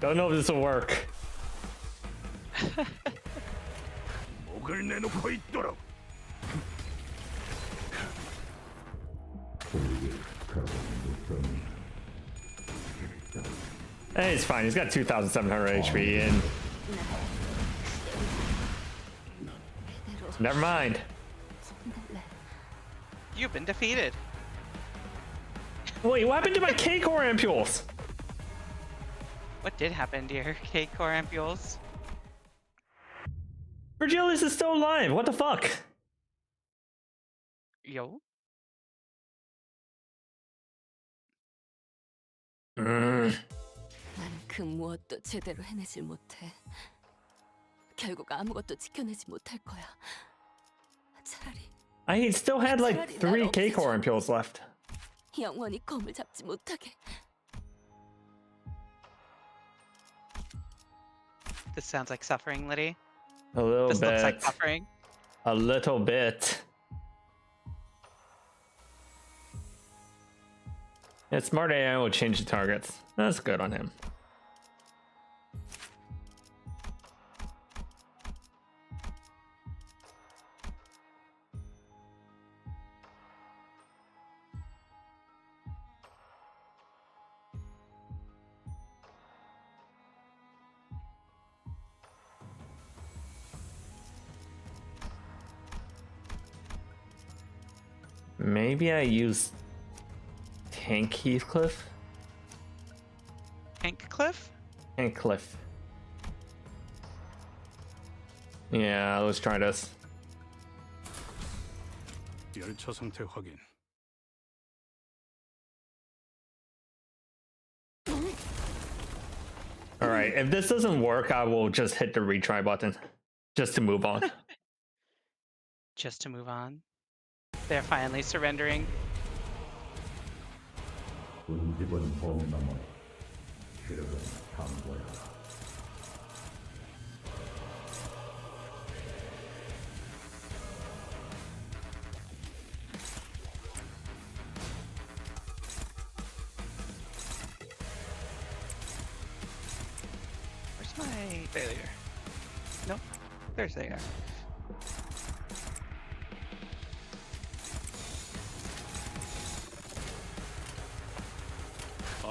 don't know if this will work. 목을 내놓고 있도록. Hey, it's fine. He's got 2,700 HP, and never mind. You've been defeated. Wait, what happened to my K-Core ampules? What did happen to your K-Core ampules? Virgilius is still alive. What the fuck? Yo. 난 그 무엇도 제대로 해내질 못해. 결국 아무것도 지켜내지 못할 거야. 차라리 I still had like 3 K-Core impules left. 영원히 검을 잡지 못하게. This sounds like suffering, Liddy. A little This looks like bit. suffering. A little bit. Yeah, smart AI will change the targets. That's good on him. Maybe I use Tank Heathcliff? Hank Cliff? Cliff. Yeah, let's try this. 열차 상태 확인. Alright, if this doesn't work, I will just hit the retry button. Just to move on. Just to move on. They're finally surrendering. Where's my failure? Nope. There's they are.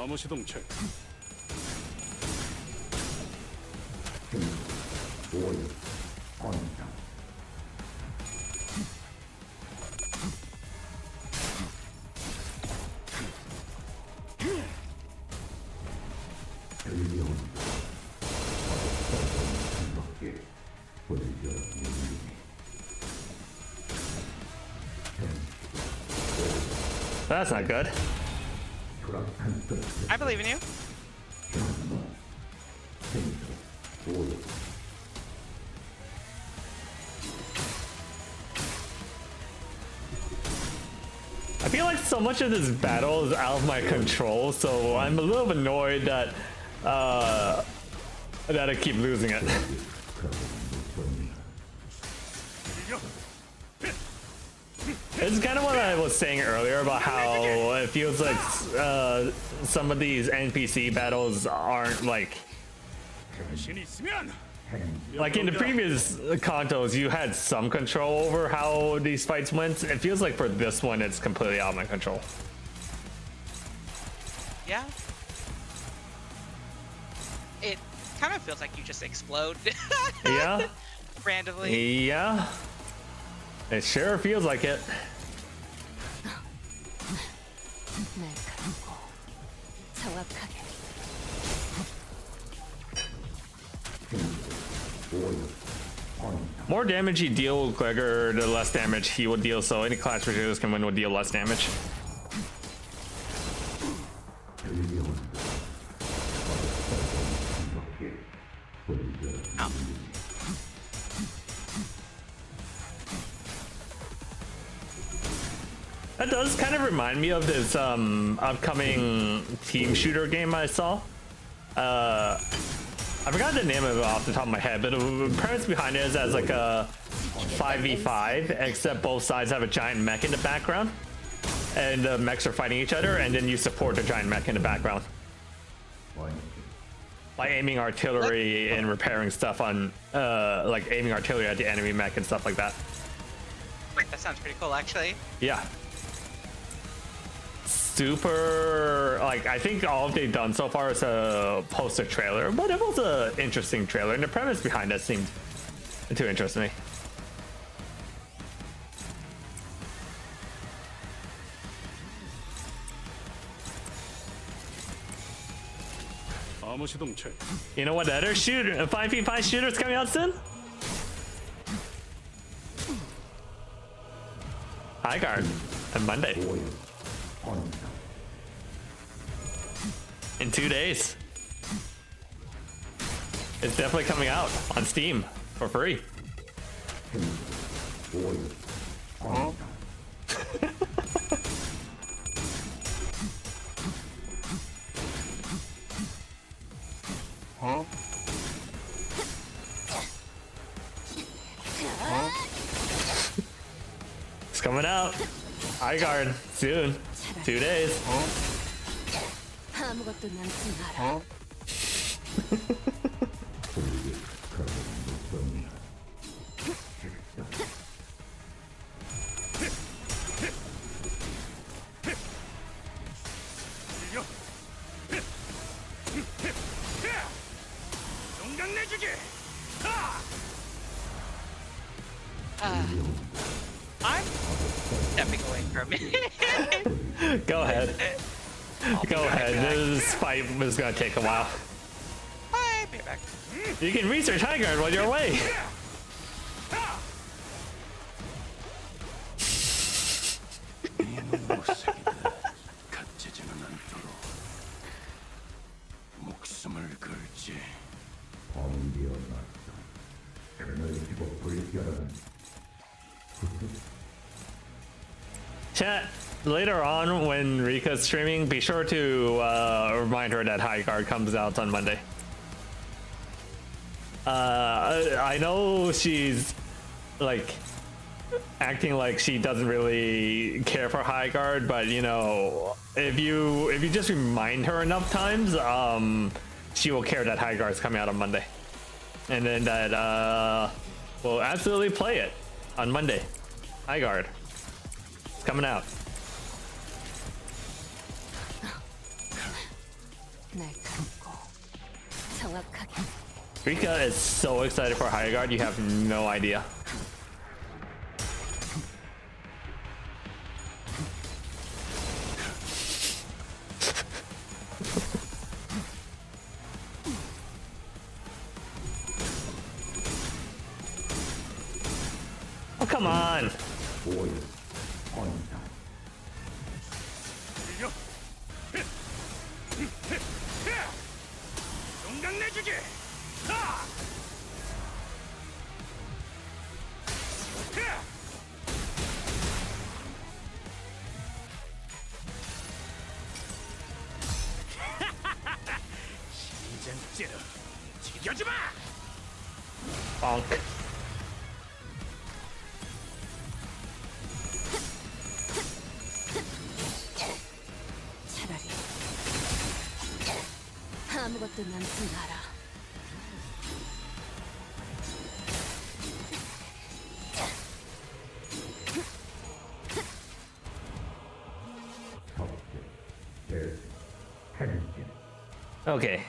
암호 시동 체크. That's not good. I believe in you. I feel like so much of this battle is out of my control, so I'm a little annoyed that that I keep losing it. It's kind of what I was saying earlier about how it feels like some of these NPC battles aren't like 자신 있으면 in the previous Kantos you had some control over how these fights went. It feels like for this one it's completely out of my control. Yeah. It kind of feels like you just explode. Yeah? Randomly. Yeah. It sure feels like it. 날카롭고 정확하게. More damage you deal, Gregor, the less damage he will deal, so any class reducers can win will deal less damage. That does kind of remind me of this upcoming team shooter game I saw. I forgot the name of it off the top of my head, but the premise behind it is as like a 5v5, except both sides have a giant mech in the background, and the mechs are fighting each other, and then you support the giant mech in the background by aiming artillery and repairing stuff on, like aiming artillery at the enemy mech and stuff like that. That sounds pretty cool, actually. Yeah. Super, like, I think all they've done so far is a poster trailer, but it was an interesting trailer, and the premise behind it seemed to interest me. 암호 시동 체크. You know what other shooter, 5v5 shooter is coming out soon? High Guard on Monday. In 2 days. It's definitely coming out on Steam for free. It's coming out. High Guard soon. 2 days. 아무것도 남지 마라. 용강 내주기. I'm stepping away for a minute. Go ahead. Go ahead. This fight is gonna take a while. Bye, be back. You can research High Guard while you're away. 갇히지는 않도록 목숨을 걸지. Chat, later on when Rika's streaming, be sure to remind her that High Guard comes out on Monday. I know she's like acting like she doesn't really care for High Guard, but you know, if you just remind her enough times, she will care that High Guard's coming out on Monday, and then that will absolutely play it on Monday. High Guard, it's coming out. 날 감고 정확하게. Rika is so excited for High Guard, you have no idea. Oh, come on. 용강 내주기. 심장째로 튀겨주마. Bonk. 차라리 아무것도 남지 마라. Okay.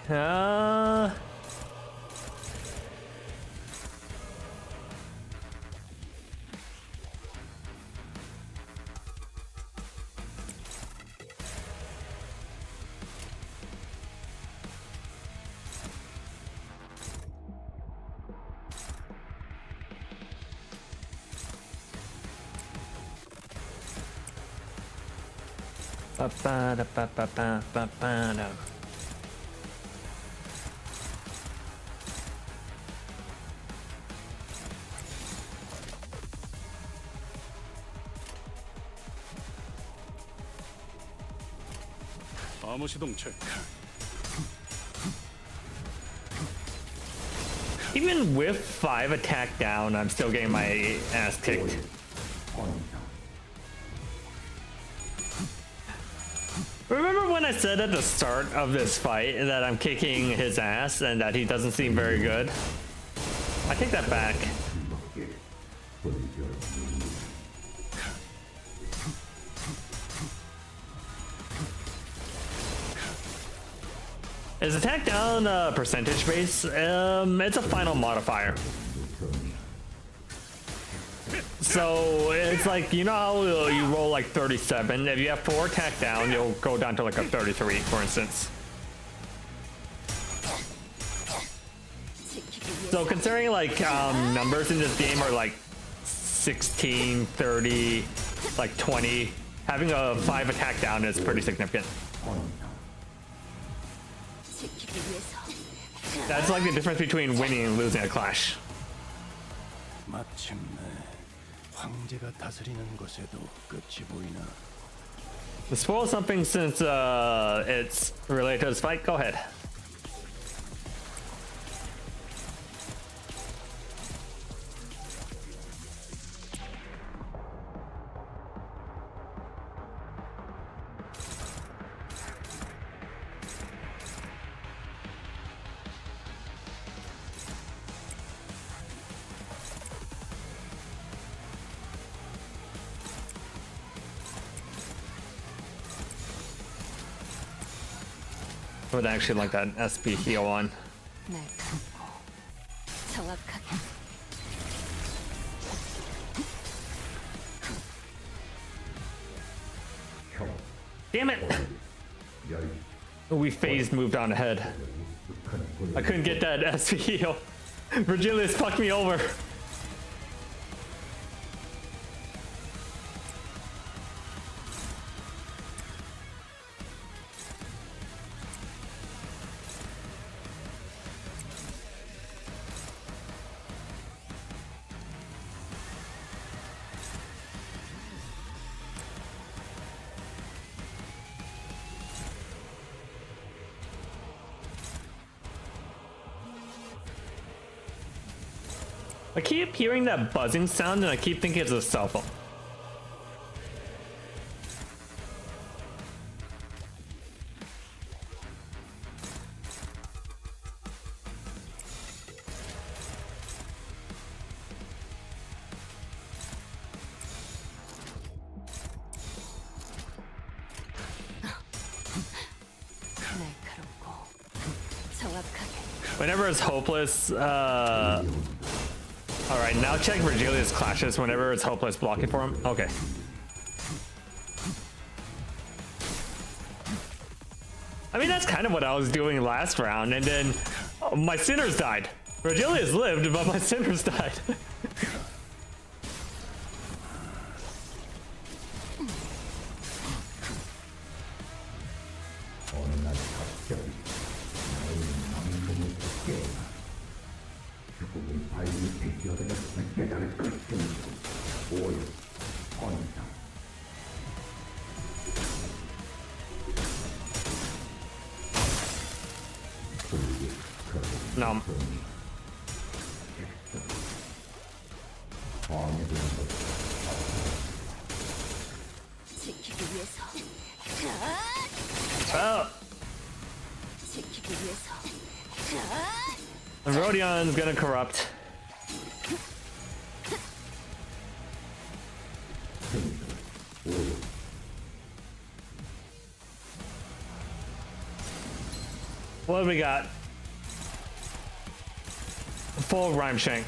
Ba-ba-da-ba-ba-ba-ba-da. 암호 시동 체크. Even with 5 attack down, I'm still getting my ass kicked. Remember when I said at the start of this fight that I'm kicking his ass and that he doesn't seem very good? I take that back. Is attack down percentage base? It's a final modifier. So it's like, you know how you roll like 37? If you have 4 attack down, you'll go down to like a 33, for instance. So considering like numbers in this game are like 16, 30, like 20. Having a 5 attack down is pretty significant. 지키기 위해서. That's like the difference between winning and losing a clash. 마침내 황제가 다스리는 것에도 끝이 보이나. Let's spoil something since it's related to this fight. Go ahead. I would actually like that SP heal on. 날카롭고 정확하게. Damn it! We phased moved on ahead. I couldn't get that SP heal. Virgilius fucked me over. I keep hearing that buzzing sound and I keep thinking it's a cell phone. 날카롭고 정확하게. Whenever it's hopeless, alright, now check Virgilius clashes whenever it's hopeless blocking for him. Okay. I mean, that's kind of what I was doing last round, and then my sinners died. Virgilius lived, but my sinners died. No. 지키기 위해서. Oh, 지키기 위해서. Rodion's gonna corrupt. What do we got? Full rhyme shank.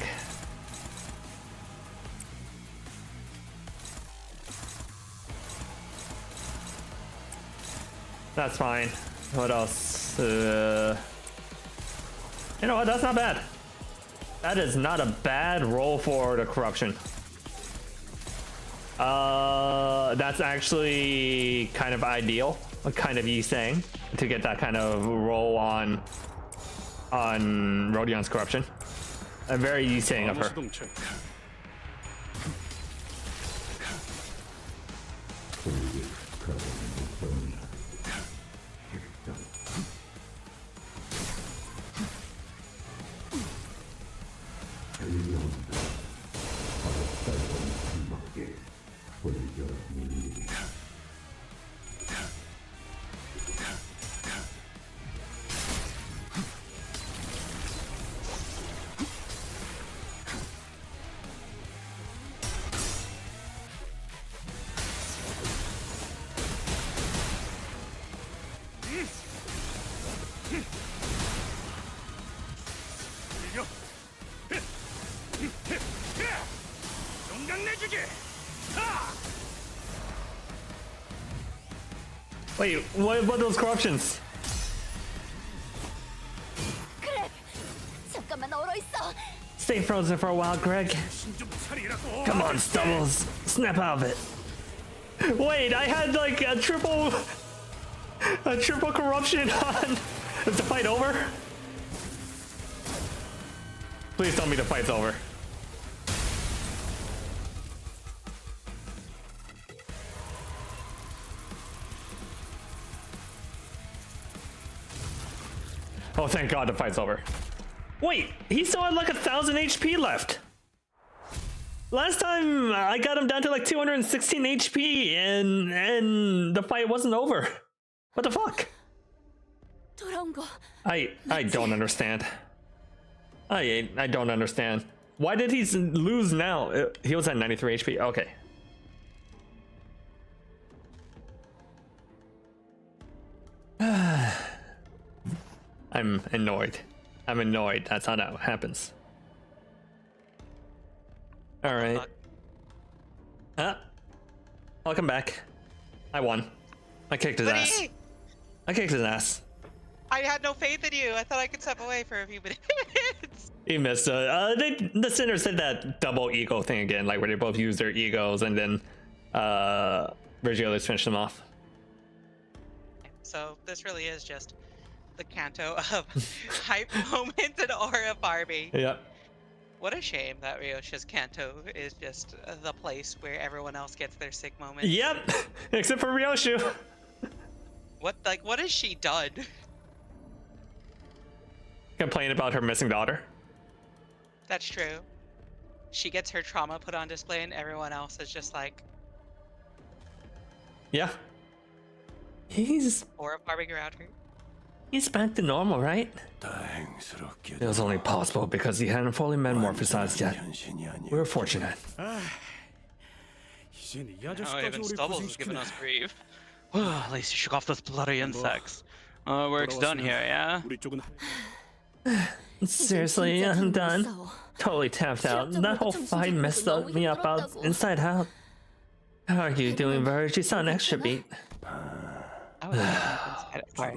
That's fine. What else? You know what? That's not bad. That is not a bad roll for the corruption. That's actually kind of ideal, kind of you saying, to get that kind of roll on Rodion's corruption. A very you saying of her. Wait, what about those corruptions? 그래. 잠깐만 얼어 있어. Stay frozen for a while, Greg. Come on, Stubbles. Snap out of it. Wait, I had like a triple corruption on. Is the fight over? Please tell me the fight's over. Oh, thank God the fight's over. Wait, he still had like 1,000 HP left. Last time I got him down to like 216 HP and the fight wasn't over. What the fuck? 돌아온 거. I don't understand. I don't understand. Why did he lose now? He was at 93 HP. Okay. I'm annoyed. I'm annoyed. That's how that happens. All right. Welcome back. I won. I kicked his ass. Buddy! I kicked his ass. I had no faith in you. I thought I could step away for a few minutes. He missed. The Sinners did that double ego thing again, like where they both use their egos and then Virgilius finished them off. So this really is just the Canto of hype moments and aura Barbie. Yep. What a shame that Ryosha's Canto is just the place where everyone else gets their sick moments. Yep. Except for Ryoshu. What has she done? Complain about her missing daughter. That's true. She gets her trauma put on display and everyone else is just like, Yeah. He's aura Barbie around her. back to normal, right? 다행스럽게 It was only possible because he hadn't fully metamorphosized yet. 현신이 아니야. We were fortunate. 이젠 이 Oh, 아저씨까지 even 우리 Stubbles is giving 고생시키네. us grief. At least you shook off those bloody insects. Work's done here, yeah? 우리 쪽은 Seriously, I'm done. Totally tapped out. That whole fight messed me up inside out. How are you doing, Verge? You sound extra beat. I was inside it. Sorry.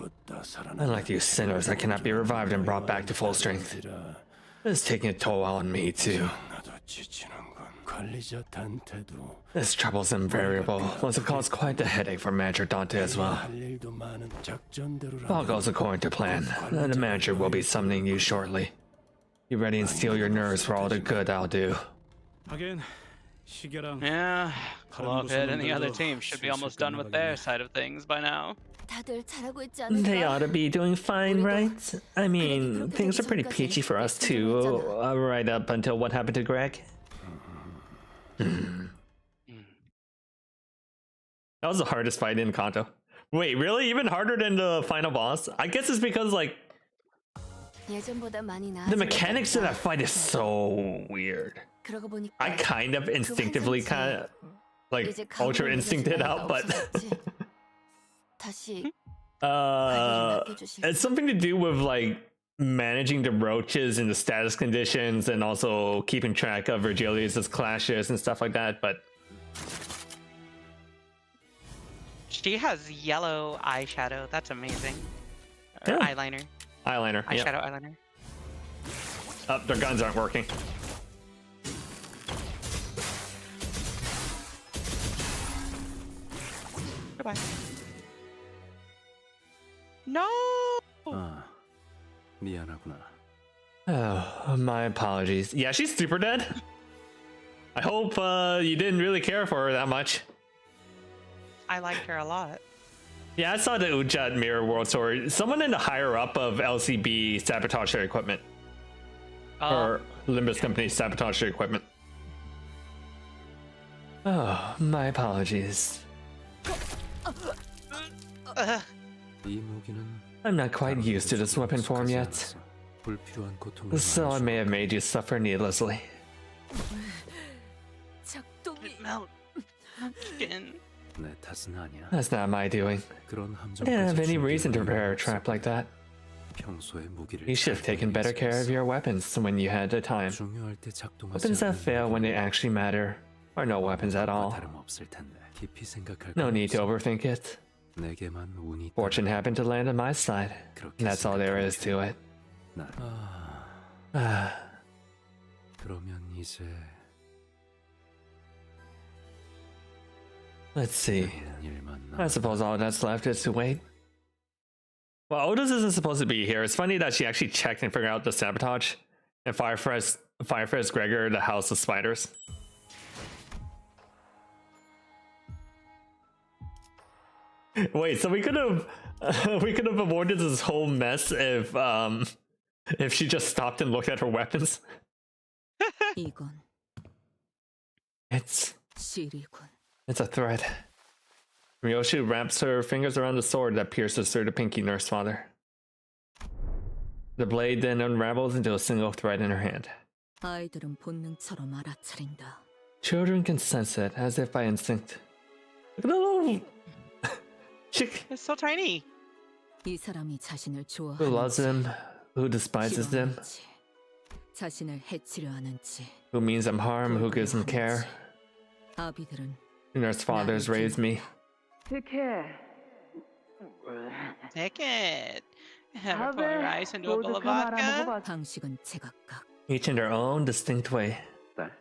Unlike you sinners, I cannot be revived and brought back to full strength. It's taking a toll on me, too. 나도 지치는군. 관리자 단테도 This trouble's invariable. Plus, it caused quite the headache for Manager Dante as well. 할 일도 많은 작전대로라면 If all goes according to plan, then the manager will be summoning you shortly. Be ready and steel your nerves for all the good I'll do. 하긴 시계랑 Yeah, Clawhead and the other team should be almost done with their side of things by now. 다들 잘하고 있지 They 않을까? ought to be doing fine, right? I mean, things are pretty peachy for us too, right up until what happened to Greg. That was the hardest fight in Kanto. Wait, really? Even harder than the final boss? I guess it's because, like, 예전보다 많이 the 나아진 mechanics of 것 that fight is so weird. 그러고 보니까 I kind of instinctively kind of, like, 이제 ultra 가구를 instincted 믿어줄 out, 나이가 but 없어졌지. 다시 it's something to do with, like, managing the roaches and the status conditions and also keeping track of Virgilius' clashes and stuff like that, but She has yellow eyeshadow. That's amazing. Or Yeah. eyeliner. eyeliner, yeah. Eyeshadow eyeliner. Oh, their guns aren't working. Goodbye. No! 아, 미안하구나. Oh, my apologies. Yeah, she's super dead. I hope you didn't really care for her that much. I liked her a lot. Yeah, I saw the Ujat Mirror World Story. Someone in the higher up of LCB sabotaged their equipment. Or Limbus Company sabotaged their equipment. Oh, my apologies. 이 무기는 I'm not quite used to this weapon form yet, 불필요한 고통을 so I may have made you suffer needlessly. 작동이 Melt. Skin. 내 탓은 아니야. That's not my doing. 그런 I didn't have any reason to prepare a trap like that. 평소에 무기를 You should have taken better care of your weapons when you had the time. 중요할 때 작동하지 Weapons that 않는 fail when they actually matter, or no weapons at all. 다름없을 텐데. 깊이 생각할 No 건 need to 없어. overthink it. 내게만 운이 있다. Fortune happened to land on my side, 그렇게 and that's all there is to it. 난 Ah, 그러면 이제 Let's see. 일만 I suppose all that's left is to wait. Well, Otis isn't supposed to be here. It's funny that she actually checked and figured out the sabotage and Firefest Gregor, the House of Spiders. Wait, so we could have avoided this whole mess if she just stopped and looked at her weapons. 이건 It's 실이군. a thread. Ryoshi wraps her fingers around the sword that pierces through the pinky nurse father. The blade then unravels into a single thread in her hand. 아이들은 본능처럼 알아차린다. Children can sense it as if by instinct. Look at the little chick It's so tiny. 이 사람이 자신을 who loves 좋아하는지, them, who despises them, 싫어하는지, 자신을 해치려 하는지. who means them harm, who gives them care. 아비들은 Nurse fathers raised me. 특혜. Take it. Have a pour rice into a bowl of vodka. 방식은 제각각. Each in their own distinct way. 딸,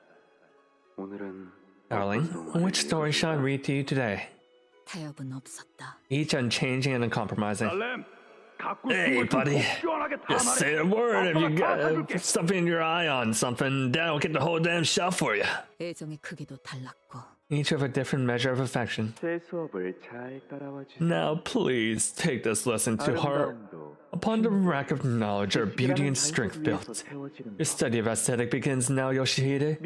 오늘은 Darling, which story shall I read to you today? 타협은 없었다. Each unchanging and uncompromising. 알렘, 갖고 Hey, 싶은 걸 buddy. 시원하게 다 Just 말해. say the word if you 아빠가 다 got 사줄게. something in your eye on something. Dad will get the whole damn shelf for you. 애정의 크기도 달랐고 Each with a different measure of affection. 제 수업을 잘 따라와 주세요. Now, please take this lesson to heart. Upon the rack of knowledge are beauty and strength built. Your study of aesthetic begins now, Yoshihide,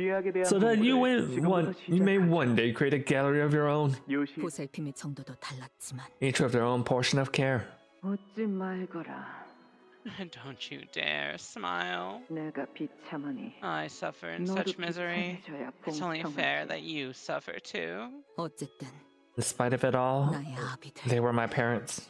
so that you may one day create a gallery of your own, 보살핌의 정도도 달랐지만 each with their own portion of care. 웃지 말거라. Don't you dare smile. 내가 비참하니 I suffer in 너도 such misery. 비참해져야 It's only fair 공평하지. that you suffer too. 어쨌든 In spite of it all, 나의 아비들 they were my parents.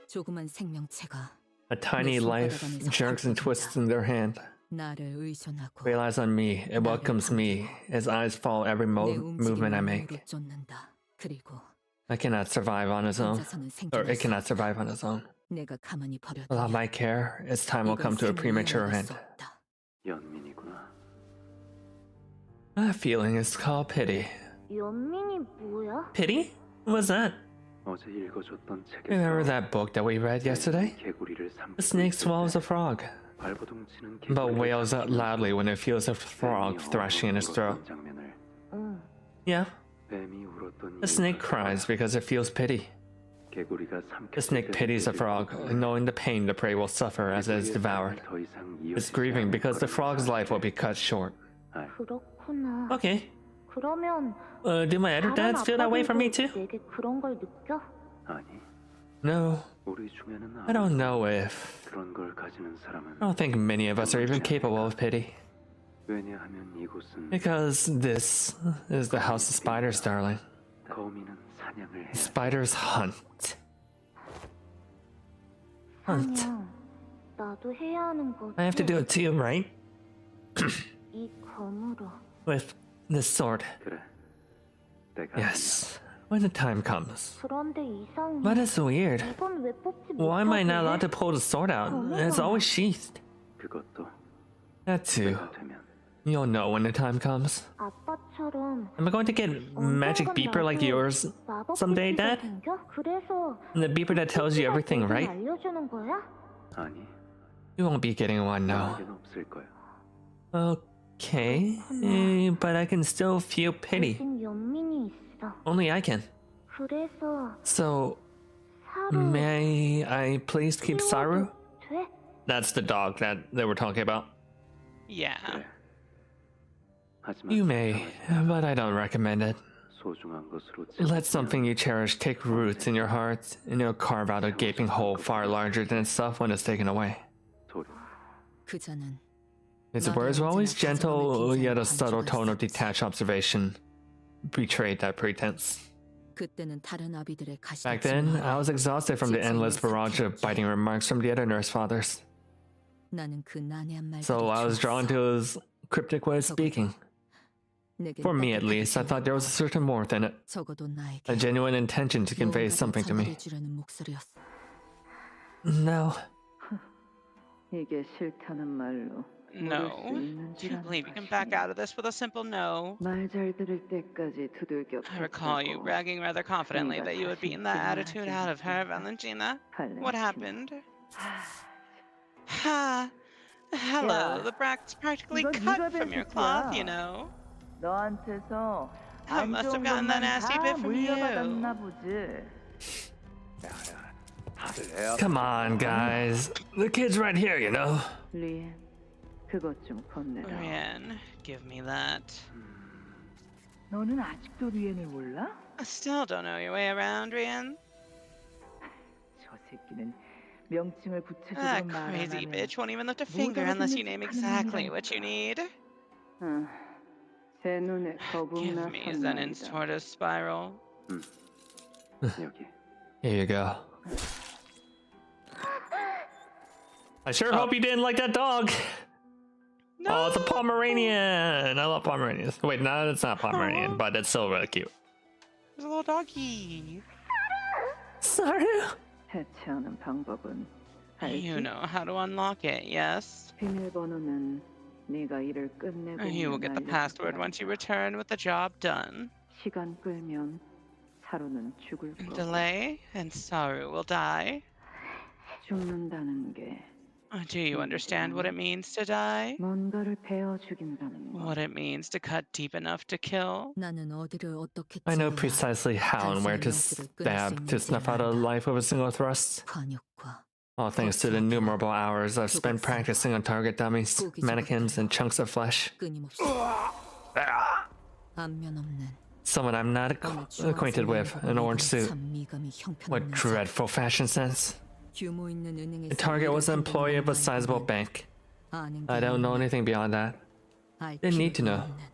조그만 생명체가 A tiny life jerks and twists in their hand. 나를 의존하고 Relies on me, it welcomes me. Its eyes follow every 내 movement I 움직임을 make. 쫓는다. 그리고 I cannot survive on its own, 혼자서는 or it 생존할 수 cannot survive on its own. 내가 가만히 버려두면 Without my care, its time will come to a premature end. 연민이구나. That feeling is called pity. 연민이 뭐야? Pity? What's that? 어제 읽어줬던 책에서 Remember that book that we read yesterday? 개구리를 삼키고 The snake 있을 swallows 때 a frog, 발버둥 치는 but 개구리를 wails out 삼키면서 loudly when it feels a frog 뱀이 thrashing in its throat. 울었던 장면을 응. Yeah, 뱀이 울었던 the snake 이유가 cries because it feels pity. 개구리가 The snake pities the frog, knowing the pain the prey will suffer as it is devoured. It's grieving because the frog's life will be cut short. 그렇구나. Okay, 그러면 do my other dads feel that way for me too? 내게 그런 걸 느껴? 아니, No, 우리 중에는 I don't know if... 그런 걸 가지는 사람은 I don't think many of us are even capable of pity. 왜냐하면 이곳은 Because this is the House of Spiders, darling. 거미는 사냥을 해야 돼. Spiders hunt. Hunt. 그냥 나도 해야 하는 거지. I have to do it too, right? 이 검으로. With this sword. 그래, 내가 Yes, when the time comes. 그런데 이상해. But it's weird. 이건 왜 뽑지 Why am I not allowed to 못하게? pull the sword out? It's always sheathed. 그것도 That too. 내가 되면 You'll know when the time comes. 아빠처럼 Am I going to get magic 언젠간 beeper like 나도 yours 마법 someday, 기술이 Dad? 생겨? 그래서 The beeper that tells you everything, right? 알려주는 거야? 아니, You won't be getting one, no. 나에겐 없을 거야. Okay, but I can still feel pity. 무슨 연민이 있어. Only I can. 그래서 So, 사로 may I please keep Saru? 돼? That's the dog that they were talking about. Yeah. 그래. 하지만 You may, 상하지 but I don't recommend it. 소중한 것으로 Let something you cherish take roots in your heart, and it'll carve out a gaping hole far larger than itself when it's taken away. 도리. 그자는 His words were always gentle, yet a subtle tone of detached observation betrayed that pretense. 그때는 다른 아비들의 Back then, I was exhausted from the endless barrage of biting remarks from the other nurse fathers. 나는 그 난해한 말들이 So I was drawn to his cryptic way of speaking. 내겐 For me, at 따뜻하게 least, I thought there was a certain warmth in it, 적어도 나에게 a genuine intention to convey 무언가를 something to me. 전달해주려는 목소리였어. No, 이게 싫다는 말로 No. Do you believe you can back out of this with a simple no? 말 잘 들을 때까지 두들겨 I recall you bragging rather confidently that you had beaten that attitude out of her, Valentina. What happened? Ha! Hello, the brack's practically cut from your cloth, you know. 너한테서 I must have gotten that nasty bit from you. 보지. Come on, guys. The kid's right here, you know. 리, 그것 좀 건네라. Rian, give me that. 너는 아직도 리엔을 몰라? I still don't know your way around, Rian. 저 새끼는 명칭을 That 구체적으로 말 안 crazy 하면 bitch won't even lift a finger unless you name exactly what you need. 제 눈에 Give 거북나 me Zenin's 선망이다. tortoise spiral. 여기. Here you go. I sure hope you didn't like that dog. No. Oh, it's a Pomeranian. I love Pomeranians. Wait, no, it's not Pomeranian, but it's still really cute. There's a little doggy. Sorry. 해체하는 방법은 알지? You know how to unlock it, yes? 비밀번호는 네가 일을 끝내고 You will get the password once you return with the job done. 시간 끌면 사로는 죽을 거고 Delay, and Saru will die. 죽는다는 게 Do you understand what it means to die? 뭔가를 베어 죽인다는 거. What it means to cut deep enough to kill? 나는 어디를 어떻게 I know 찔러야 precisely how and where to stab to snuff out a life with a single thrust. 관역과 All thanks to the innumerable hours I've spent practicing on target dummies, mannequins, and chunks of flesh. 끊임없이 안면 없는 Someone I'm not acquainted with, an orange suit. 미감이 What 형편없는 dreadful fashion sense. 규모 있는 은행에서 The target was an employee of a sizable bank. 아는 I 게 don't know anything beyond that. 알 Didn't need to 필요도 know. 없는.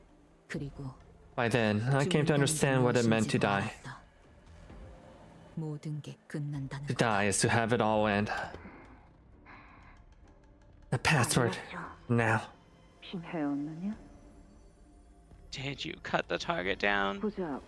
그리고 By then, I came to understand what it meant to die. 모든 게 끝난다는 To die is to have it all end. The password. Now. 헤었느냐? Did you cut the target down? 고작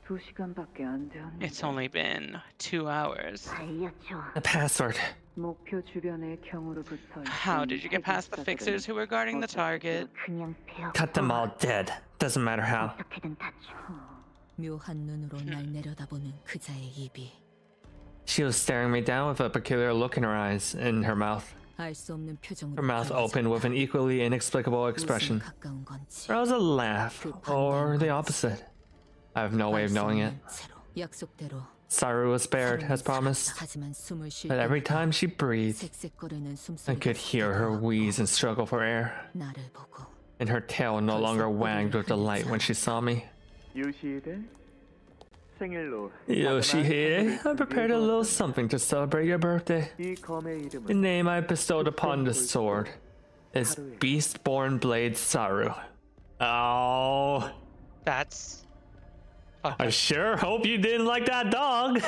2시간밖에 안 되었는데 It's only been 2 hours. 알려줘. The password. 목표 주변의 경으로부터 How did you get past the fixers who were guarding the target? 그냥 베어. Cut them all dead. Doesn't matter how. 어떻게든 다 줘. 묘한 눈으로 날 내려다보는 그자의 입이 She was staring me down with a peculiar look in her eyes and her mouth. 알 수 없는 표정으로 Her mouth opened with an equally inexplicable expression. 가까운 건지 Or was it a laugh, or the opposite? I have no way of knowing it. 약속대로 Saru was spared, as promised, 하지만 숨을 쉴 but every 때마다 time she breathed, 색색거리는 I 숨소리가 could hear her wheeze and struggle for air, 나를 보고 and her tail no longer wagged with delight when she saw me. 요시히데 생일로 Yoshihide, I prepared a little something to celebrate your birthday. 이 검의 The 이름은 name I bestowed upon this sword is Beastborn Blade Saru. Oh, That's... I sure hope you didn't like that dog.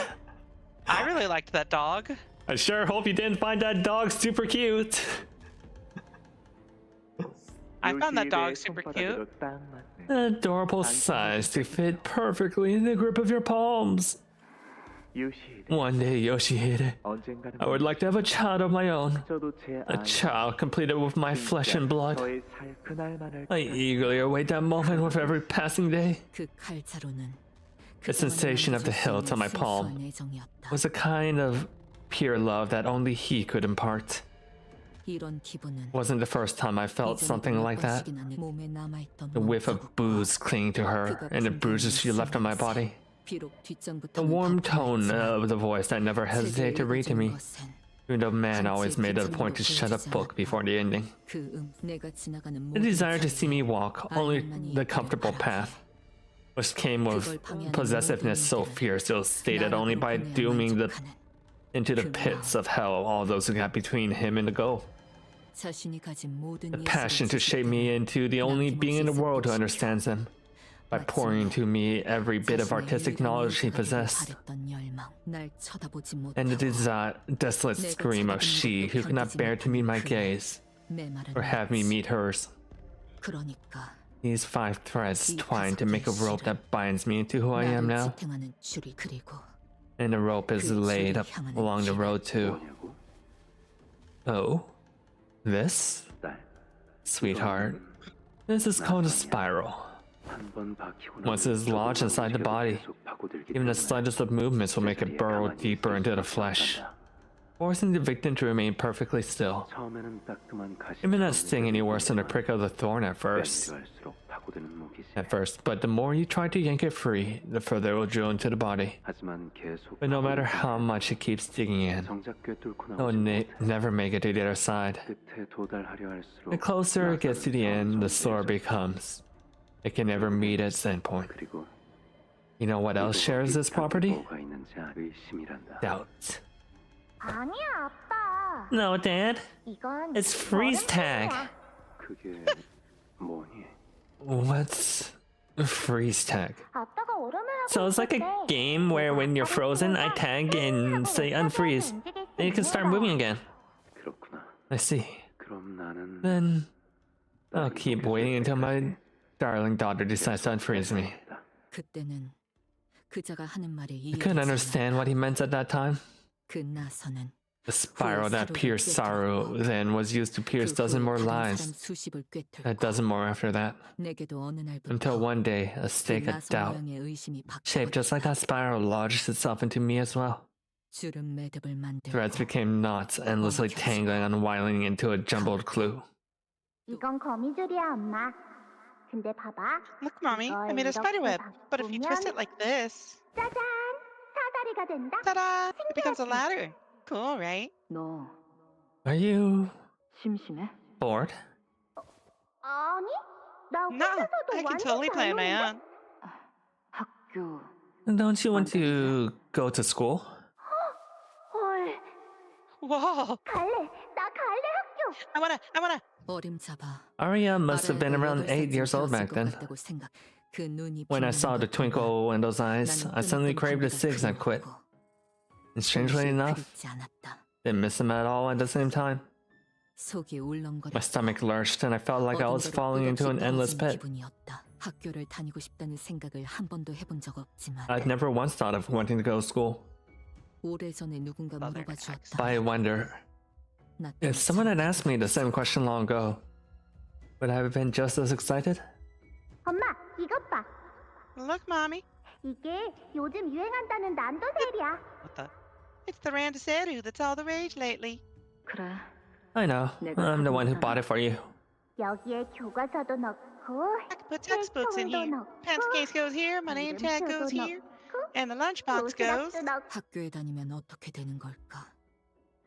I really liked that dog. I sure hope you didn't find that dog super cute. I found that dog super cute. 딱 맞네. An adorable size to fit perfectly in the grip of your palms. 요시히데 One day, Yoshihide, 언젠가는 I would like to have a child of my own. 저도 제 A child completed with my flesh and blood. 저의 살 그날만을 I eagerly await that moment with every passing day. 그 칼자루는 The sensation of the hilt on my palm was a kind of pure love that only he could impart. 이런 기분은 Wasn't the first time I felt something like that. 몸에 남아있던 The whiff of booze clinging to her and the bruises she left on my body. 비록 뒷장부터 The warm tone of the voice that never hesitated to read to me. Even though man always made it a point to shut a book before the ending. The desire to see me walk only the comfortable path, which came with possessiveness so fierce it was stated only by dooming into the pits of hell all those who got between him and the goal. The passion to shape me into the only being in the world who understands him, by pouring into me every bit of artistic knowledge he possessed, and the desolate scream of she who could not bear to meet my gaze, or have me meet hers. These 5 threads twine to make a rope that binds me into who I am now, and the rope is laid up along the road too. 뭐냐고? Oh? This? 딸. Sweetheart, this is called a spiral. Once it is lodged inside the body, even the slightest of movements will make it burrow deeper into the flesh, forcing the victim to remain perfectly still. It may not sting any worse than the prick of the thorn at first, but the more you try to yank it free, the further it will drill into the body. But no matter how much it keeps digging in, it will never make it to the other side. The closer it gets to the end, the slower it becomes. It can never meet its endpoint. You know what else shares this property? Doubt. 아니야, 아빠. No, Dad. 이건 It's freeze tag. What's a freeze tag? 아빠가 얼음을 하고 So it's like a 있을 때 game where when you're frozen, I tag and say unfreeze. Then you can start moving again. I see. Then I'll keep waiting until my darling daughter decides to unfreeze me. 그때는 그자가 하는 말에 I couldn't understand what he meant at that time. 그 나서는 The spiral that pierced Saru then was used to pierce dozen more lives, 수십을 a dozen more after that, 내게도 어느 날부터 until one day a stake of doubt, shaped just like that spiral, lodged itself into me as well. 주름 매듭을 만들고 Threads became knots, endlessly tangling, unwinding into a jumbled clue. 이건 거미줄이야, 엄마. 근데 봐봐. Look, Mommy, I made a spider web. But if you twist it like this, 짜잔! 사다리가 된다. ta-da! It becomes a ladder. Cool, right? 너 Are you 심심해? bored? 아니, 나 No, 혼자서도 I can 완전 totally 잘 play on my 노는데? own. 학교 Don't you want to go to school? 헐, Whoa! 갈래. 나 갈래, 학교. I wanna. 어림잡아. Arya must have been around 8 years old back then. When I saw the twinkle in those eyes, I suddenly craved a cigs and quit. And strangely enough, didn't miss him at all at the same time. My stomach lurched and I felt like I was falling into an endless pit. 학교를 다니고 싶다는 생각을 한 번도 해본 적 없지만 I'd never once thought of wanting to go to school. 오래전에 누군가 물어봐 주었다. But I wonder, if someone had asked me the same question long ago, would I have been just as excited? 엄마, 이것 봐. Look, Mommy. 이게 요즘 유행한다는 난도셀이야. What the? It's the Randaseru that's all the rage lately. 그래. I know, I'm the one who bought it for you. 여기에 교과서도 넣고, I can put textbooks in here. 넣고, Pencil case goes here, my name tag goes here, and the lunchbox goes. 도시락도 넣고. 학교에 다니면 어떻게 되는 걸까?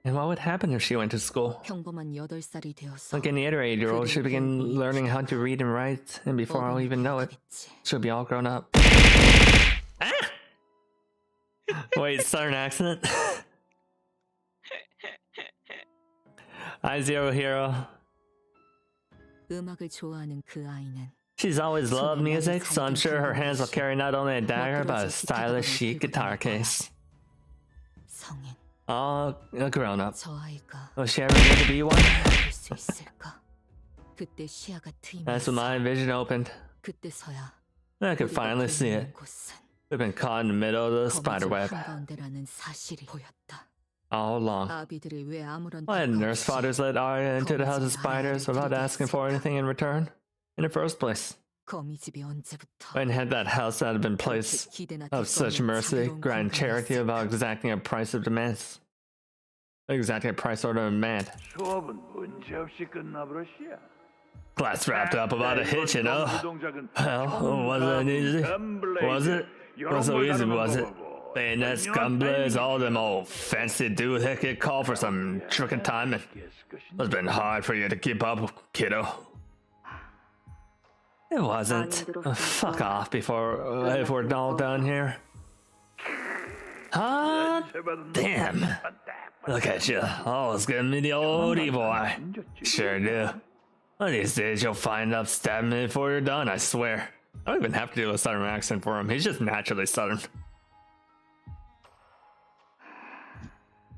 And what would happen if she went to school? 평범한 8살이 되어서 Like any other 8-year-old, she'd begin learning how to read and write, and before I'll even know it, she'll be all grown up. Ah! Wait, southern accent? I-Zero Hero. 음악을 좋아하는 그 아이는 She's always loved music, so I'm sure her hands will carry not only a dagger, but a stylish, chic guitar case. 성인. All a grown-up. 저 아이가 Will she ever get to be one? 할 수 있을까? 그때 시야가 That's when my 트이면서 vision opened. 그때서야 I could finally see it. 곳은 We've been caught in the middle of the spider web 한가운데라는 사실이 보였다. all along. 아비들이 왜 아무런 Why had 대가 nurse 없이 fathers let Arya into the house of spiders without asking for anything in return? In the first place, 거미집이 언제부터 when had that house that had been placed 기대나 of such mercy, grand charity about exacting a price of demands? Exacting a price order of demand. 수업은 문제없이 끝나버렸시야. Class wrapped up about a hitch, you know? Well, wasn't it easy? Was it? Was so easy, was it? Bayonets, gunblades, all them old fancy dudes that get called for some trick and timing. It's been hard for you to keep up, kiddo. It wasn't. Fuck off before if we're all done here. Ah, damn. Look at you, always giving me the old evil eye. Sure do. One of these days you'll find up stabbing me before you're done, I swear. I don't even have to do a southern accent for him, he's just naturally southern.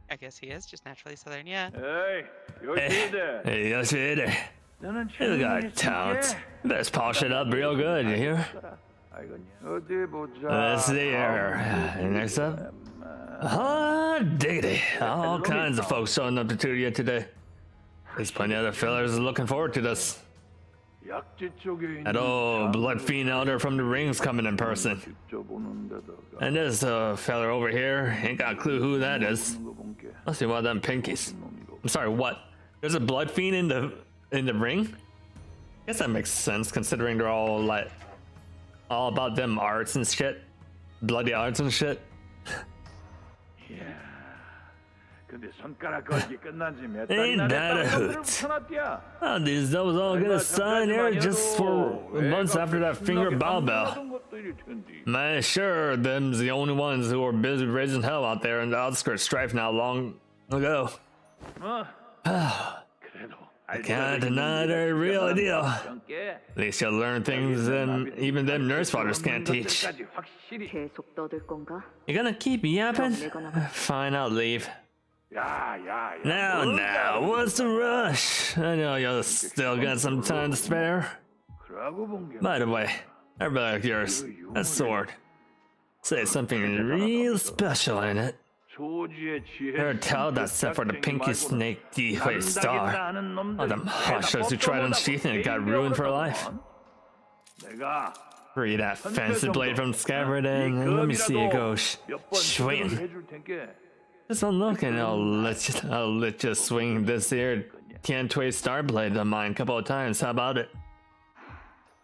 I guess he is just naturally southern, yeah. 에이, 여기 there. Hey, yes, you there. 너는 You got talent. You better polish it up real good, you hear? 어디 보자. Let's see here. Next up. Diggity. All kinds of folks showing up to Tudia today. There's plenty of other fellers looking forward to this. 약지 쪽에 있는 That old blood fiend elder from the rings coming in person. 직접 오는 데다가 And this fella over here ain't got a clue who that is. Must be one of them pinkies. I'm sorry, what? There's a blood fiend in the ring? Guess that makes sense considering they're all like all about them arts and shit. Bloody arts and shit. 근데 손가락 걸기 끝난 지몇 Ain't 달이나 that a 됐다고 hoot? 붙여놨디야. Oh, these that was all gonna sign here just for months after that finger bow bell. Man, sure, them's the only ones who were busy raising hell out there in the outskirts strife now long ago. I can't deny they're a real deal. At least you'll learn things them even them nurse fathers can't teach. 계속 떠들 건가? You gonna keep yapping? Fine, I'll leave. Now, what's the rush? I know you'll still got some time to spare. By the way, I really like yours. That sword. Say something real special in it. Never tell that's set for the pinky snake D-Way star. All them hushers who tried unsheathing it got ruined for life. Free that fancy blade from the scabbard and let me see you go swing. Just one look and I'll let you swing this here Tian-Tui star blade of mine a couple of times. How about it?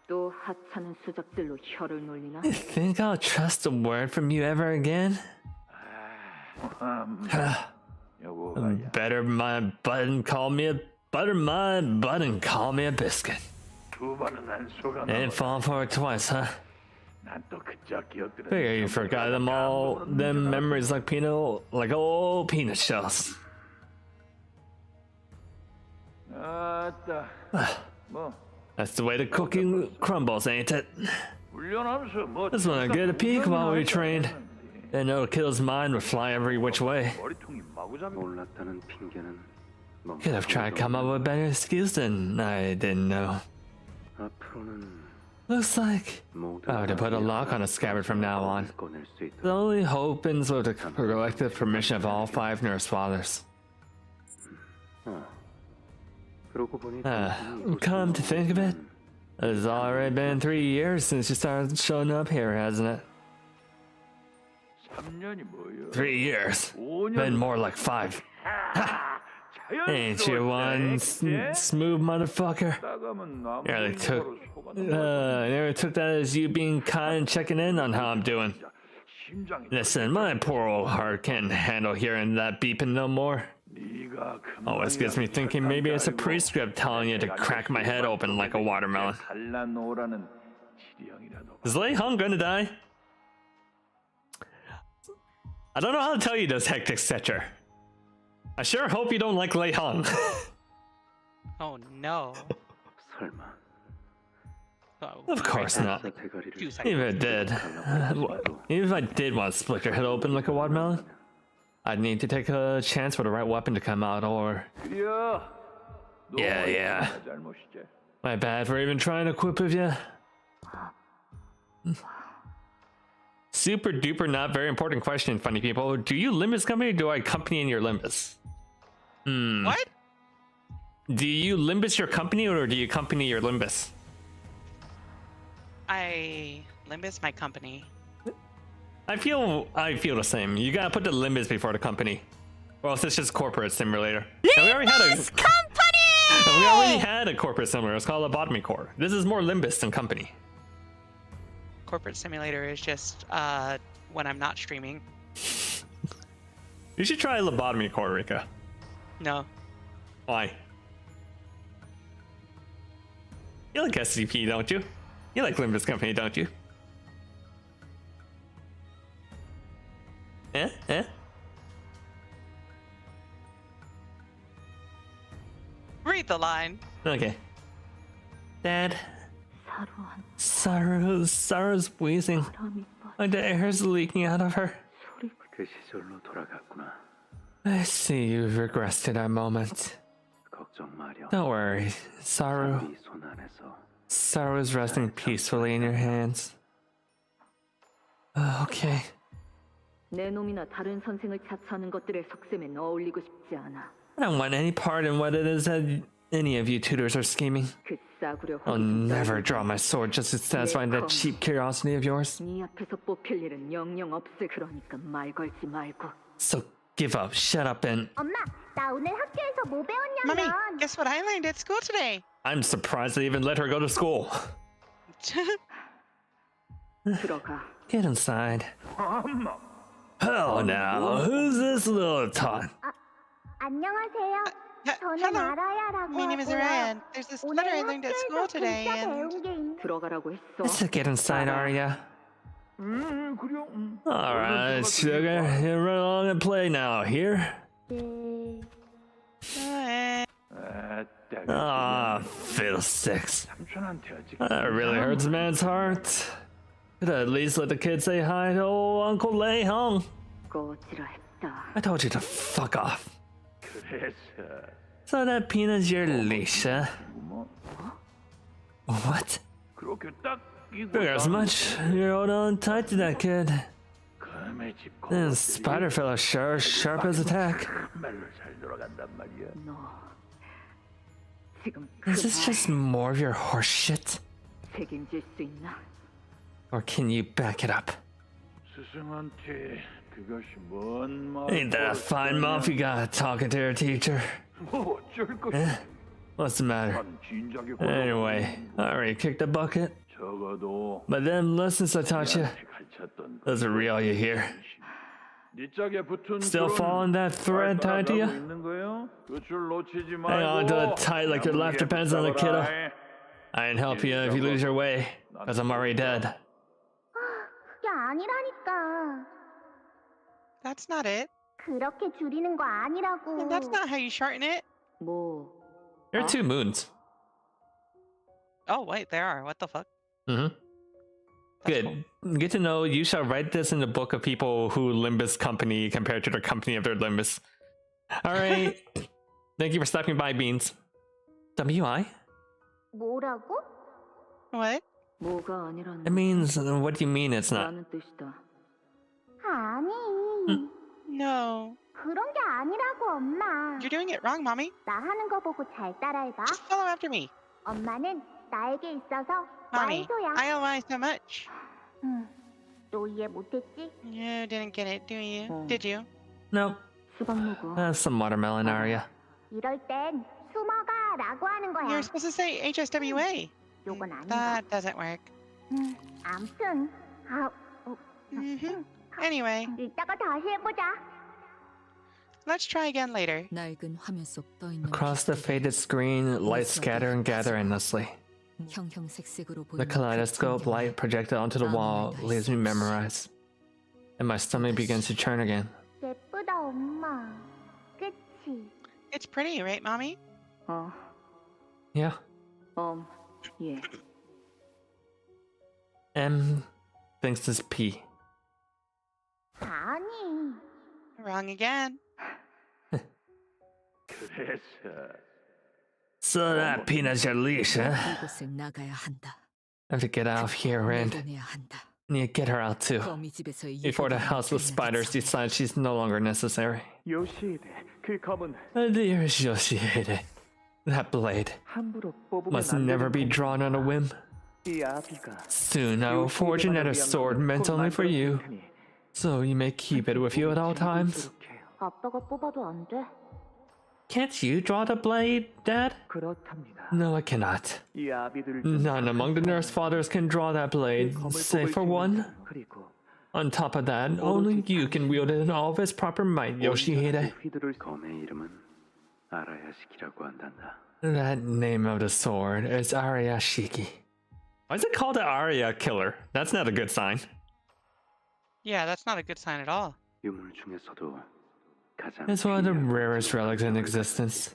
또 하찮은 수작들로 혀를 놀리나? You think I'll trust a word from you ever again? Better my button call me a biscuit. Ain't falling for it twice, huh? Figure you forgot them memories like old peanut shells. That's the way the cookie crumbles, ain't it? Just wanna get a peek while we trained. Then no kill's mind would fly every which way. Could have tried to come up with a better excuse than I didn't know. Looks like I to put a lock on a scabbard from now on. The only hope ends with the collective permission of all 5 nurse fathers. Come to think of it, it's already been 3 years since you started showing up here, hasn't it? 3 years. Been more like 5. Ha! Ain't you one smooth motherfucker? Nearly took that as you being kind and checking in on how I'm doing. Listen, my poor old heart can't handle hearing that beeping no more. Always gets me thinking maybe it's a prescript telling you to crack my head open like a watermelon. Is Lei Hong gonna die? I don't know how to tell you this, Hectic Setcher. I sure hope you don't like Lei Hong. Oh no. Oh, Of course not. Even if it did. Even if I did want to split your head open like a watermelon, I'd need to take a chance for the right weapon to come out, or... Yeah. My bad for even trying to quip with you. Super duper not very important question, funny people. Do you Limbus Company or do I company in your Limbus? What? Do you Limbus your company or do you company your Limbus? I Limbus my company. I feel the same. You gotta put the Limbus before the company. Or else it's just corporate simulator. And we already had a corporate simulator. It's called Lobotomy Core. This is more Limbus than company. Corporate simulator is just when I'm not streaming. You should try Lobotomy Core, Rika. No. Why? You like SCP, don't you? You like Limbus Company, don't you? Eh? Read the line. Okay. Dad. Sarah's wheezing. Like the air's leaking out of her. I see you've regressed to that moment. Don't worry, Saru's resting peacefully in your hands. Okay. 내 놈이나 다른 선생을 자처하는 것들의 속셈에 어울리고 싶지 않아. I don't want any part in what it is that any of you tutors are scheming. 그 싸구려 I'll never draw my sword just to satisfy that cheap curiosity of yours. 네 앞에서 뽑힐 일은 영영 없을 그러니까 말 걸지 말고. So give up, shut up, and 엄마, 나 오늘 학교에서 뭐 Mommy, 배웠냐면 guess what I learned at school today? I'm surprised they even let her go to school. 들어가. Get inside. Hell now, who's this little tot? 안녕하세요. 저는 Hello. 아라야라고 My name is 하고요. Ryan. There's this letter I 오늘 learned at school 학교에서 today, 진짜 and 배운 게 있는 들어가라고 했어. Let's get inside, Arya. Alright, sugar, you run along and play now. Here? Ah, fiddlesticks. That really hurts a man's heart. Could at least let the kid say hi to old Uncle Lei Hong. 꺼지라 했다. I told you to fuck off. So that peanut's your leash, huh? What? Figure as much. You're holding on tight to that kid. That spider fella sure sharp as a tack. 너 지금 Is this just more of your horse shit? 책임질 수 있나? Or can you back it up? Ain't that a fine mouth you got talking to your teacher? Eh? What's the matter? Anyway, I already kicked the bucket. But them lessons I taught you, those are real, you hear? Still following that thread tied to you? Hang on to it tight like your life depends on the kiddo. I ain't help you if you lose your way, cause I'm already dead. 그게 아니라니까. that's not it. 그렇게 줄이는 거 아니라고. That's not how you shorten it. 뭐 There are two moons. Oh, wait, there are. What the fuck? Mm-hmm. That's Good. Good to know. You shall write this in the book of people who Limbus Company compared to the company of their Limbus. All right. Thank you for stopping by, Beans. WI? 뭐라고? Cool. What? 뭐가 아니라는 It means, what do you mean it's not? 라는 뜻이다. 아니. No. 그런 게 아니라고, 엄마. You're doing it wrong, Mommy. 나 하는 거 보고 잘 따라해봐. Just follow after me. 엄마는 나에게 있어서 Mommy, 완소야. I owe I so much. 또 이해 못했지? You didn't get it, do you? Oh. Did you? Nope. 수박 먹어. That's some watermelon, Arya. 이럴 땐 숨어가 라고 하는 거야. You're supposed to say HSWA. 요건 아닌가? That doesn't work. 암튼 Mm-hmm. Anyway, 이따가 다시 해보자. let's try again later. 낡은 화면 속 떠 있는 Across the faded screen, light scatter and gather endlessly. 형형색색으로 The 보이는 kaleidoscope light projected onto the wall leaves me memorized. And my stomach begins to churn again. 예쁘다, 엄마. 그치? It's pretty, right, Mommy? 어, Yeah. 예. M thinks it's P. 아니. Wrong again. So that peanut's your leash, huh? 이곳을 나가야 한다. I have to get out of here, Rand. 내보내야 한다. And you get her out too. 거미 집에서 Before the house with spiders decides she's no longer necessary. Dearest Yoshihide, that blade must never be drawn on a whim. Soon I will forge another sword meant only for you, so you may keep it with you at all times. 아빠가 뽑아도 안 돼? Can't you draw the blade, Dad? No, I cannot. None among the nurse fathers can draw that blade, save for one. On top of that, only you can wield it in all of its proper might, Yoshihide. 검의 이름은 아라야시키라고 한단다. That name of the sword is Ariyashiki. Why is it called the Arya Killer? That's not a good sign. Yeah, that's not a good sign at all. 유물 중에서도 가장 It's one of the 귀한 rarest relics in existence.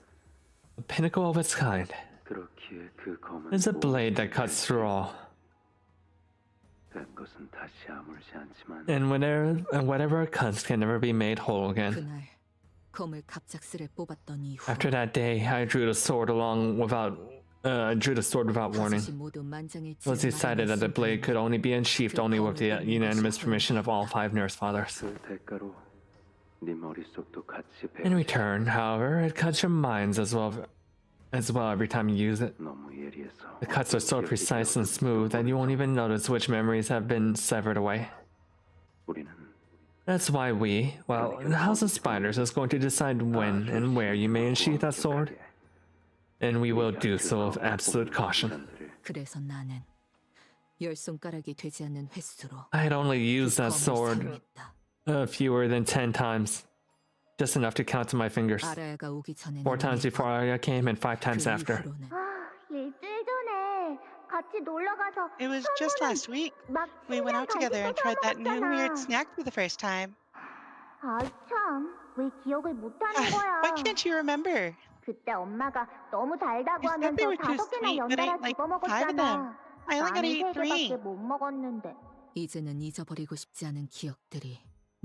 A pinnacle of its kind. 그렇기에 그 검은 It's a blade that cuts through all. 된 것은 다시 아물지 않지만 And whatever it cuts can never be made whole again. 그날 검을 갑작스레 뽑았던 이후 After that day, I drew the sword without warning. 다섯이 모두 만장일치를 It was decided that the blade could only be unsheathed only with the unanimous permission of all 5 nurse fathers. 그 대가로 네 머릿속도 같이 In return, however, it cuts your minds as well. as well every time you use it. 너무 예리해서 The cuts are so precise and smooth that you won't even notice which memories have been severed away. 우리는 That's why the House of Spiders is going to decide when and where you may unsheath that sword, and we will do so with absolute caution. 그래서 나는 열 손가락이 되지 않는 횟수로 I had only used that 검을 sword 사용했다. fewer than 10 times, just enough to count to my fingers. 아라야가 오기 전에 4 times before Arya came and 5 times 그 after. 이후로는 일주일 전에 같이 놀러 가서 It was just last week. 막 We went out together and tried that new weird snack for the first time. 아이 참, 왜 기억을 못하는 거야? Why can't you remember? 그때 엄마가 너무 달다고 You said they 하면서 were too 5개나 sweet, but I 연달아 ate like 집어 5 of them. 먹었잖아. I only got to 나는 eat 3. 3개밖에 못 먹었는데. 이제는 잊어버리고 싶지 않은 기억들이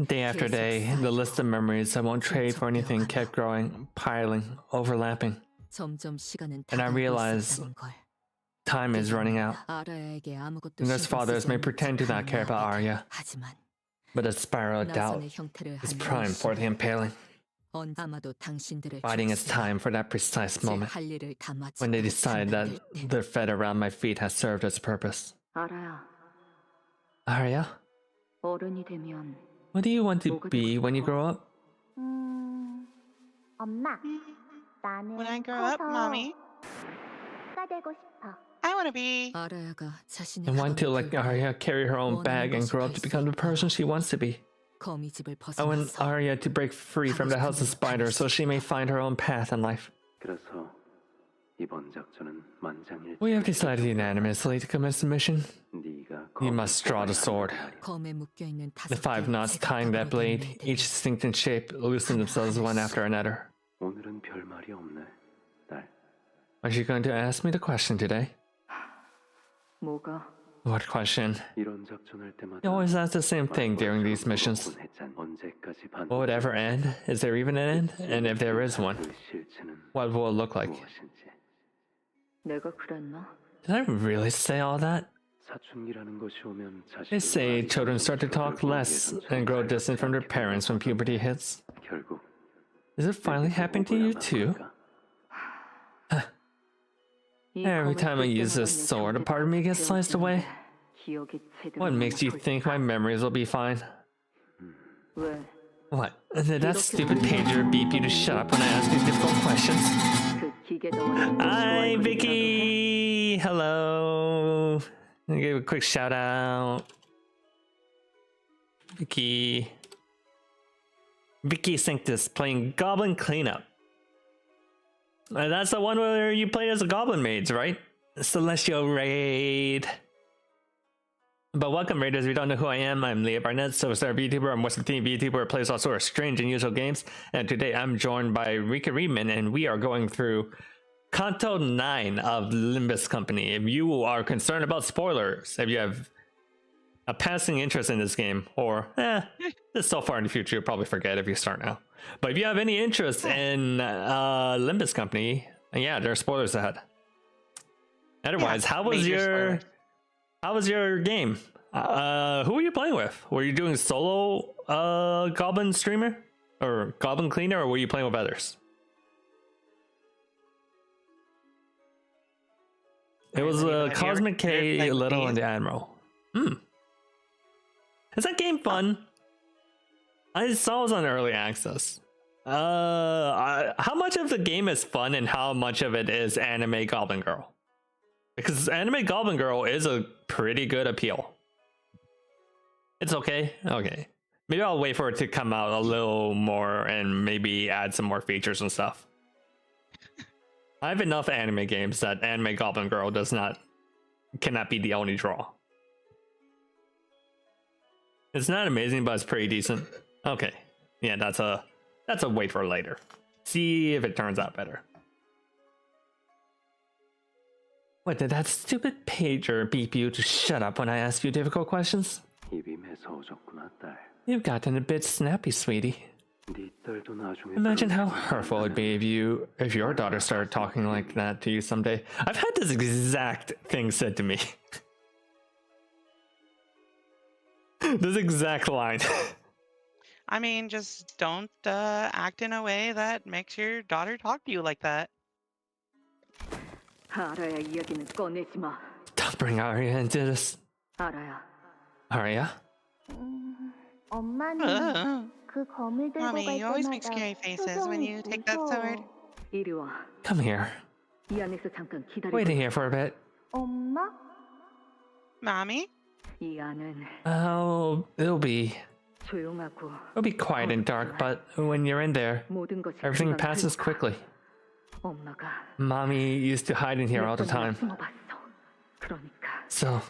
Day after day, the list of memories I won't trade for anything kept growing, piling, overlapping. 점점 시간은 And I 다가오고 realize 있었다는 걸. time is running out. 아라야에게 아무것도 And those 신경 fathers 쓰지 may 않는 pretend to not care about 척하는 Arya, 하지만 but a spiral of doubt 나선의 형태를 is 한 prime for the impaling, 아마도 당신들의 biding its 족쇄, time for that precise 제 moment 할 일을 다 마치고 when they decide that 잠들 때 the fed around my feet has served its purpose. 알아야. Arya, 어른이 되면 what do you want to be when you grow up? 엄마, 나는 When I grow up, 커서 Mommy, 가 되고 싶어. I want to be. 아라야가 자신의 I want to, 가방을 like 들고 Arya, carry her own bag and grow up to become the person she wants to be. 거미집을 I want 벗어나서 Arya to break free from the House of Spiders so she may find her own path in life. 그래서 이번 작전은 만장일치. We have decided unanimously to commence the mission. 네가 You must draw the sword. 검에 묶여있는 The 5 knots tying that blade, each distinct in shape, loosen themselves one after another. 오늘은 별 말이 없네, 딸. Are you going to ask me the question today? 뭐가 What question? 이런 작전할 때마다 You always ask the same thing during these missions. 언제까지 Will it ever end? Is there even an end? And if there is one, 그 실체는 what will it look like? 무엇인지. 내가 그랬나? Did I really say all that? 사춘기라는 것이 오면 They say children start to talk less and grow distant from their parents when puberty hits. 결국 Is it finally happening to you too? 이 Every 검을 time I 쓸 use this 때마다 내 sword, a 경계가 part of me gets sliced away. 기억이 제대로 What makes you 남고 think 있다. my memories will be fine? 왜? What? Did that stupid pager beep you to shut up when I ask you difficult questions? 그 기계 덩어리를 Hi, 좋아할 거라도 해. Vicky! Hello! I'll give a quick shout out. Vicky. Vicky Sanctus playing Goblin Cleanup. That's the one where you play as a Goblin Maids, right? Celestial Raid. But welcome, Raiders. If you don't know who I am, I'm Leah Barnett, Silver VTuber. I'm Western Team VTuber who plays all sorts of strange and unusual games. And today I'm joined by Rika Reedman, and we are going through Canto 9 of Limbus Company. If you are concerned about spoilers, if you have a passing interest in this game, or this so far in the future, you'll probably forget if you start now. But if you have any interest in Limbus Company, yeah, there are spoilers ahead. Otherwise, how was your game? Who were you playing with? Were you doing solo Goblin streamer or Goblin cleaner, or were you playing with others? It was Cosmic K, Little, and the Admiral. Is that game fun? I saw it was on early access. How much of the game is fun and how much of it is anime Goblin Girl? Because anime Goblin Girl is a pretty good appeal. It's okay? Okay. Maybe I'll wait for it to come out a little more and maybe add some more features and stuff. I have enough anime games that anime Goblin Girl cannot be the only draw. It's not amazing, but it's pretty decent. Okay. Yeah, that's a wait for later. See if it turns out better. What, did that stupid pager beep you to shut up when I ask you difficult questions? 입이 매서워졌구나, 딸. You've gotten a bit snappy, sweetie. 네 딸도 나중에 Imagine how hurtful it'd be if your daughter started talking like that to you someday. I've had this exact thing said to me. This exact line. I mean, just don't act in a way that makes your daughter talk to you like that. 알아야 이야기는 꺼내지 마. Don't bring Arya into this. 알아야. Arya? 엄마는 그 검을 들고 Mommy, 갈 you always make 때마다 scary faces when you take that sword. 이리 와. Come here. 이 안에서 잠깐 기다리고. Wait in here for a bit. 엄마? Mommy? 이 안은 Oh, 조용하고 it'll be quiet and dark, but when you're in there, 모든 것이 everything 금방 passes 흘러가. quickly. 엄마가 Mommy used to hide in here all the 몇 time. 번이나 숨어봤어. 그러니까 So,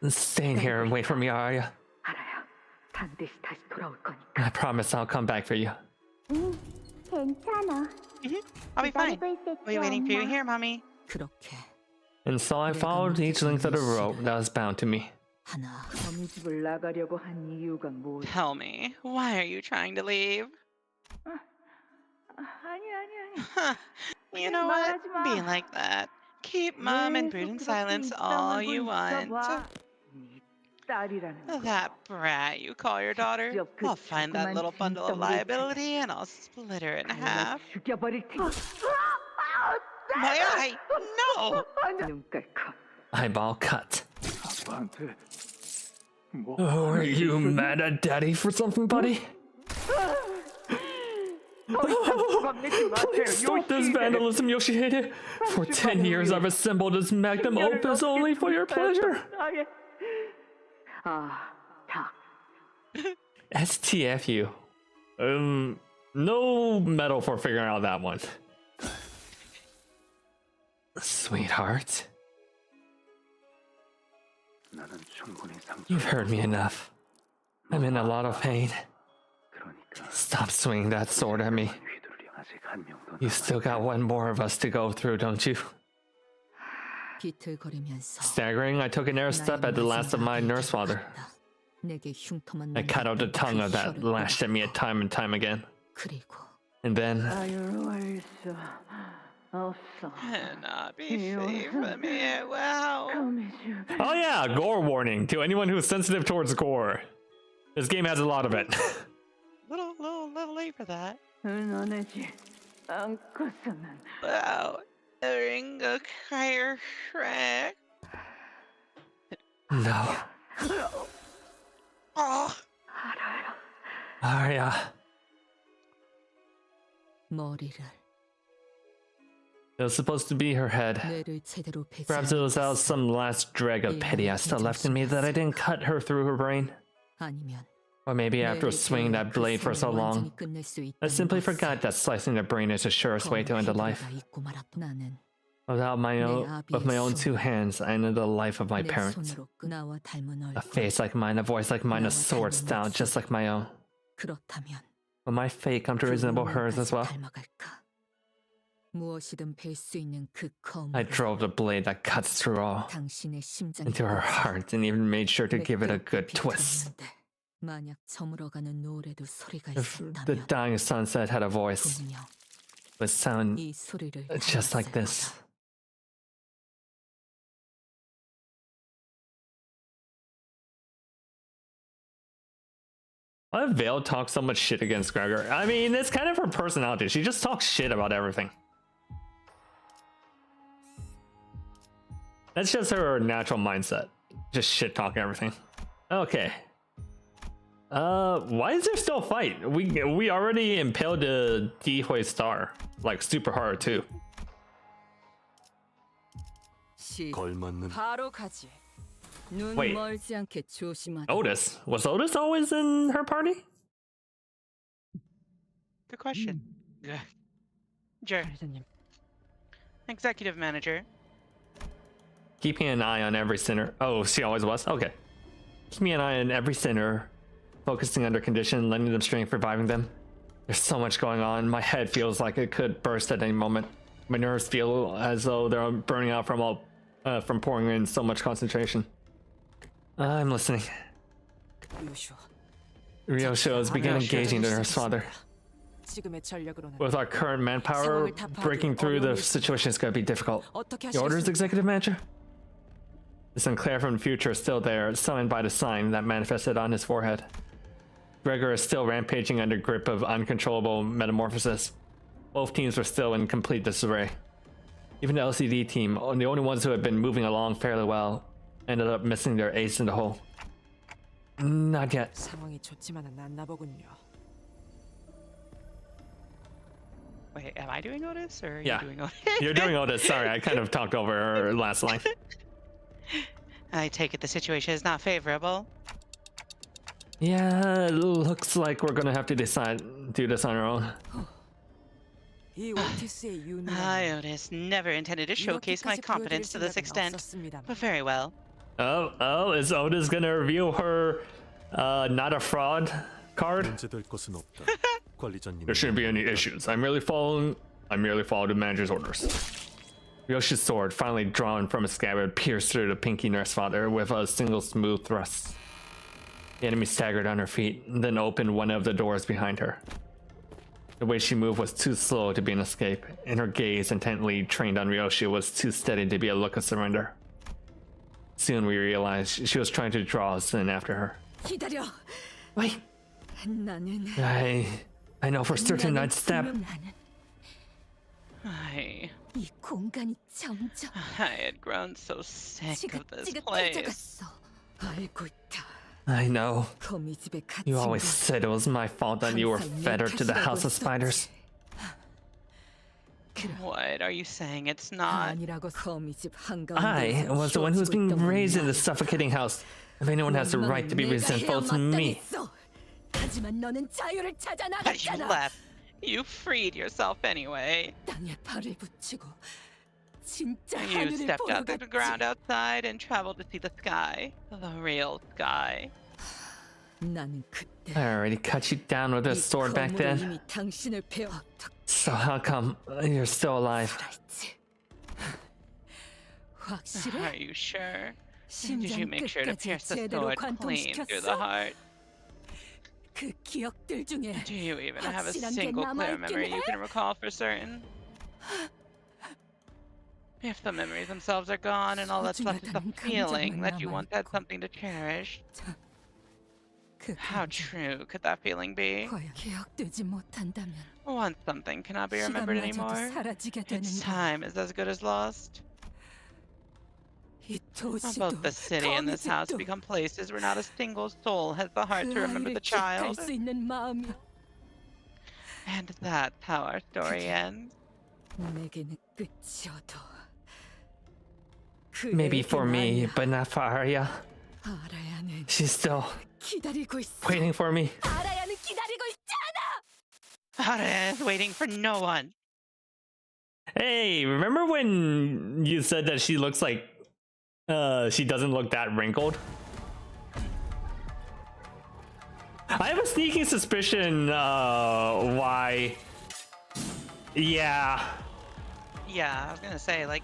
stay in here and wait for me, Arya. 알아야. 반드시 다시 돌아올 거니까. I promise I'll come back for you. 응, 괜찮아. I'll be fine. 기다리고 있을게, We'll be waiting for you 엄마. here, Mommy. 그렇게 And so I followed each length of the rope that was bound to me. 하나 어미 집을 나가려고 한 이유가 뭐야? Tell me, why are you trying to leave? 아니. Huh. You know what? 말하지 마. Be like that. Keep mum in brood and silence all you want. 네 딸이라는 That brat you call your daughter? I'll find that little bundle of liability and I'll split her in half. 죽여버릴 테니. My eye! No! 눈 깔고. Eyeball cut. 아빠한테 뭐 Oh, are you mad at Daddy for something, buddy? Please stop this vandalism, Yoshihide. For 10 years, I've assembled this magnum opus only for your pleasure. 다. STFU. No medal for figuring out that one. Sweetheart, 나는 충분히 you've heard me enough. I'm in a lot of pain. 그러니까 Stop swinging that sword at me. 휘두르려 아직 한 명도 You still got one more of us to go through, don't you? 비틀거리면서 Staggering, I took an air step at the last of my nurse father. 내게 흉터만 I cut out the tongue of that lashed at me time and time again. 그리고 And then, 자유로울 수 없어. Cannot be free from me. Wow. oh yeah, gore warning to anyone who's sensitive towards gore. This game has a lot of it. Little late for that. 너네지 않고서는. Wow. The ring of Kyre Shrek. No. Oh. Arya. 머리를 It was supposed to be her head. 뇌를 제대로 배치. Perhaps it was out some last dreg of pity I still left in me that I didn't cut her through her brain. 아니면 Or maybe after swinging that blade for so long, I simply forgot that slicing the brain is the surest way to end a life. 나는 With my own two hands, I ended the life of my 내 parents. 손으로 나와 닮은 A 얼굴. face like mine, a voice like mine, a sword style just like my own. 그렇다면 Will my fate come to resemble hers as well? 닮아갈까? 무엇이든 뵐 수 있는 그 검. I drove the blade that cuts through all 당신의 심장에 into her heart and even made sure to give it a good twist. 만약 저물어가는 노래도 소리가 If the 있었다면 dying sunset had a voice, 분명 it would sound 이 소리를 just like 들었을 this. 거다. Why did Vale talk so much shit against Gregor? I mean, it's kind of her personality. She just talks shit about everything. That's just her natural mindset. Just shit talking everything. Okay. Why is there still a fight? We already impaled the Dihoi star, like super hard too. 걸맞는 바로 가지. 눈 Wait. 멀지 않게 조심하라. Otis? Was Otis always in her party? Good question. Sure. Executive manager. Keeping an eye on every sinner. Oh, she always was? Okay. Keeping an eye on every sinner. Focusing under condition, lending them strength, reviving them. There's so much going on. My head feels like it could burst at any moment. My nerves feel as though they're burning out from pouring in so much concentration. I'm listening. Ryosho has begun engaging the nurse father. With our current manpower, breaking through the situation is going to be difficult. Your orders, executive manager? This enclave from the future is still there, summoned by the sign that manifested on his forehead. Gregor is still rampaging under grip of uncontrollable metamorphosis. Both teams were still in complete disarray. Even the LCD team, the only ones who had been moving along fairly well, ended up missing their ace in the hole. Not yet. 상황이 좋지만은 않나 보군요. Wait, am I doing Otis or are Yeah. you doing Otis? You're doing Otis. Sorry, I kind of talked over her last line. I take it the situation is not favorable. Yeah, it looks like we're gonna have to do this on our own. 이 오티스의 유능함은 I, Otis, never intended to showcase my 이렇게까지 competence to 보여드릴 this 생각은 extent, 없었습니다만. but very well. Oh, is Otis gonna reveal her not a fraud card? 문제될 것은 없다. 관리자님. There shouldn't be any issues. I merely follow the manager's orders. Yoshi's sword, finally drawn from its scabbard, pierced through the pinky nurse father with a single smooth thrust. The enemy staggered on her feet, then opened one of the doors behind her. The way she moved was too slow to be an escape, and her gaze, intently trained on Ryoshi, was too steady to be a look of surrender. Soon we realized she was trying to draw us in after her. 기다려. Wait, 나는 I know for certain I'd step. 나는 이 공간이 점점 I had grown so sick of this 지긋지긋해져 place. 갔어. 알고 있다. I know. 거미 집에 갇힌 You always 건 said it was my fault that you were 항상 내 fettered to the 탓이라고 House of 했었지. Spiders. What are you saying? It's not. 아니라고 거미 집 I 한가운데 was the one who's being raised in the suffocating house. If anyone has the right to be resentful, it's me. 하지만 너는 자유를 찾아 But you 나갔잖아. left. You freed yourself anyway. 땅에 발을 붙이고 진짜 You 하늘을 stepped 보러 out to the ground 갔지. outside and traveled to see the sky. The real sky. 나는 그때 I already cut you down with a 이 sword back 거물이 then. 이미 당신을 배워 So how come you're still alive? 살아있지. Are 확실해? you sure? Did you 심장 make sure to 끝까지 pierce the 제대로 sword clean through the 관통시켰어? heart? 그 기억들 중에 Do you even have a 확실한 게 single clear 남아있긴 memory you 해? can recall for certain? If the memories themselves are gone and all that's left is the 소중하다는 feeling that you 감정만 once had 남아있고. something to cherish, 그 how 감정 true could that feeling be? 과연 기억되지 못한다면 Once something cannot be remembered 시간마저도 anymore, 사라지게 되는 its 거야. time is as good as lost. 이 도시도 Both the city and this house 거미집도 become places where not a single soul has the heart 그 to remember 아이를 the 기억할 child. 수 있는 마음이 And that's how our story ends. 내게는 끝이어도 Maybe for me, 아니야. but not for Arya. 알아야는 She's still 기다리고 있어. waiting for me. 알아야는 기다리고 있잖아. Hara is waiting for no one. Hey, remember when you said that she looks like she doesn't look that wrinkled? I have a sneaking suspicion why. Yeah. Yeah, I was gonna say, like,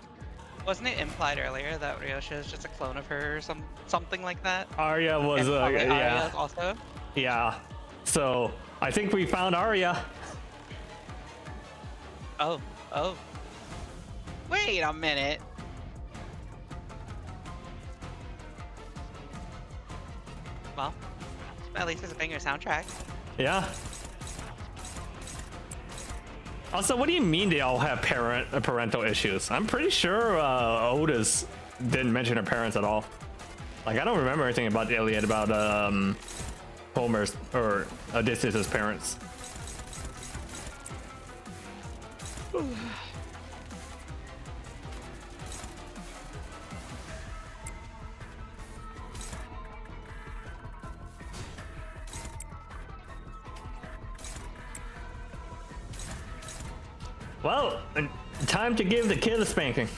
wasn't it implied earlier that Ryosha is just a clone of her or something like that? Arya was And probably Arya yeah. also. Yeah. So I think we found Arya. Oh. Wait a minute. Well, at least it's a banger soundtrack. Yeah. Also, what do you mean they all have parental issues? I'm pretty sure Otis didn't mention her parents at all. Like, I don't remember anything about Iliad about Homer's or Odysseus' parents. Well, time to give the kid a spanking.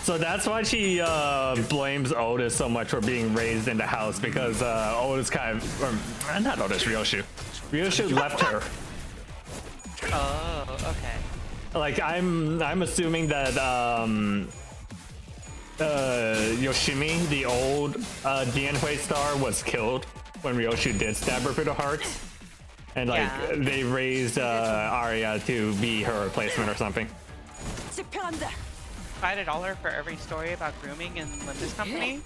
So that's why she blames Otis so much for being raised in the house, because Otis kind of, or, not Otis, Ryoshu. Ryoshu left her. Oh, okay. Like, I'm assuming that Yoshimi, the old Dianhui star, was killed when Ryoshu did stab her through the heart, and like Yeah. they raised Arya to be her replacement or something. 집행한다. If I had $1 for every story about grooming in Limbus Company,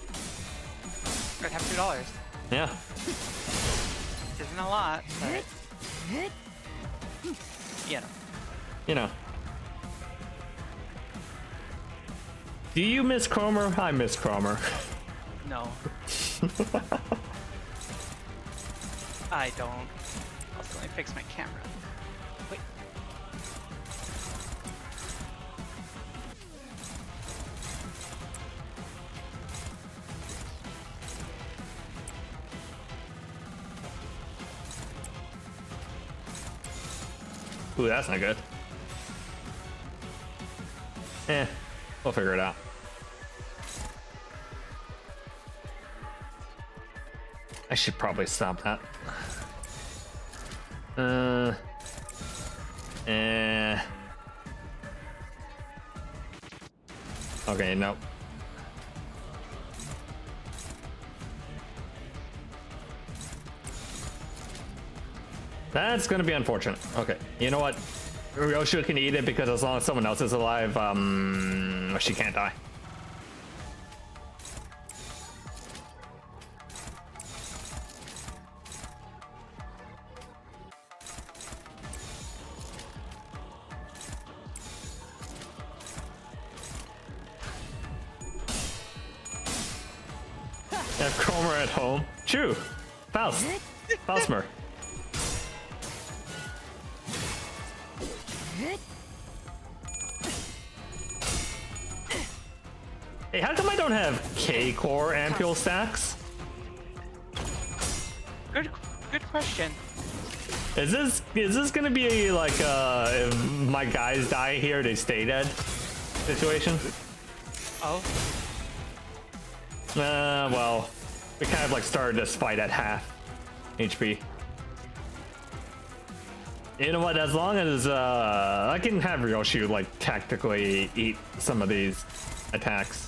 I'd have $2. Yeah. Isn't a lot, but you know. You know. Do you miss Cromer? I miss Cromer. No. I don't. Also, let me fix my camera. Wait. Ooh, that's not good. We'll figure it out. I should probably stop that. Okay, nope. That's gonna be unfortunate. Okay, you know what? Ryoshu can eat it because as long as someone else is alive, she can't die. Have Cromer at home. True. Faust. Faustmer. Hey, how come I don't have K-core ampule stacks? Good question. Is this gonna be like if my guys die here, they stay dead situation? Oh. Well, we kind of like started this fight at half HP. You know what? As long as I can have Ryoshu like tactically eat some of these attacks.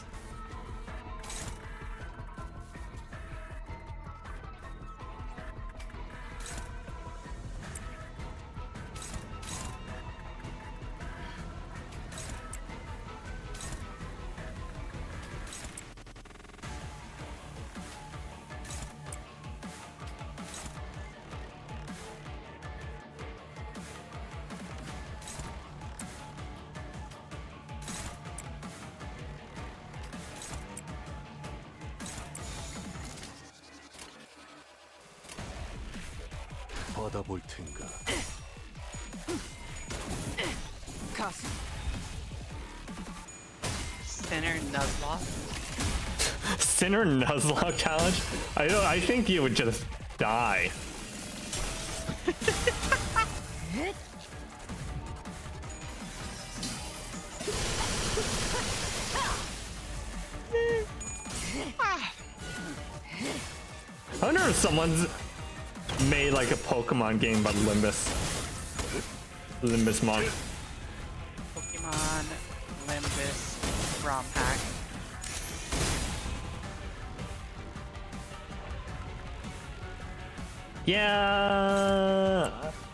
받아볼 텐가. 가슴. Sinner Nuzlocke. Sinner Nuzlocke challenge? I think you would just die. I wonder if someone's made like a Pokemon game about Limbus Monk. Pokemon Limbus ROM hack. Yeah.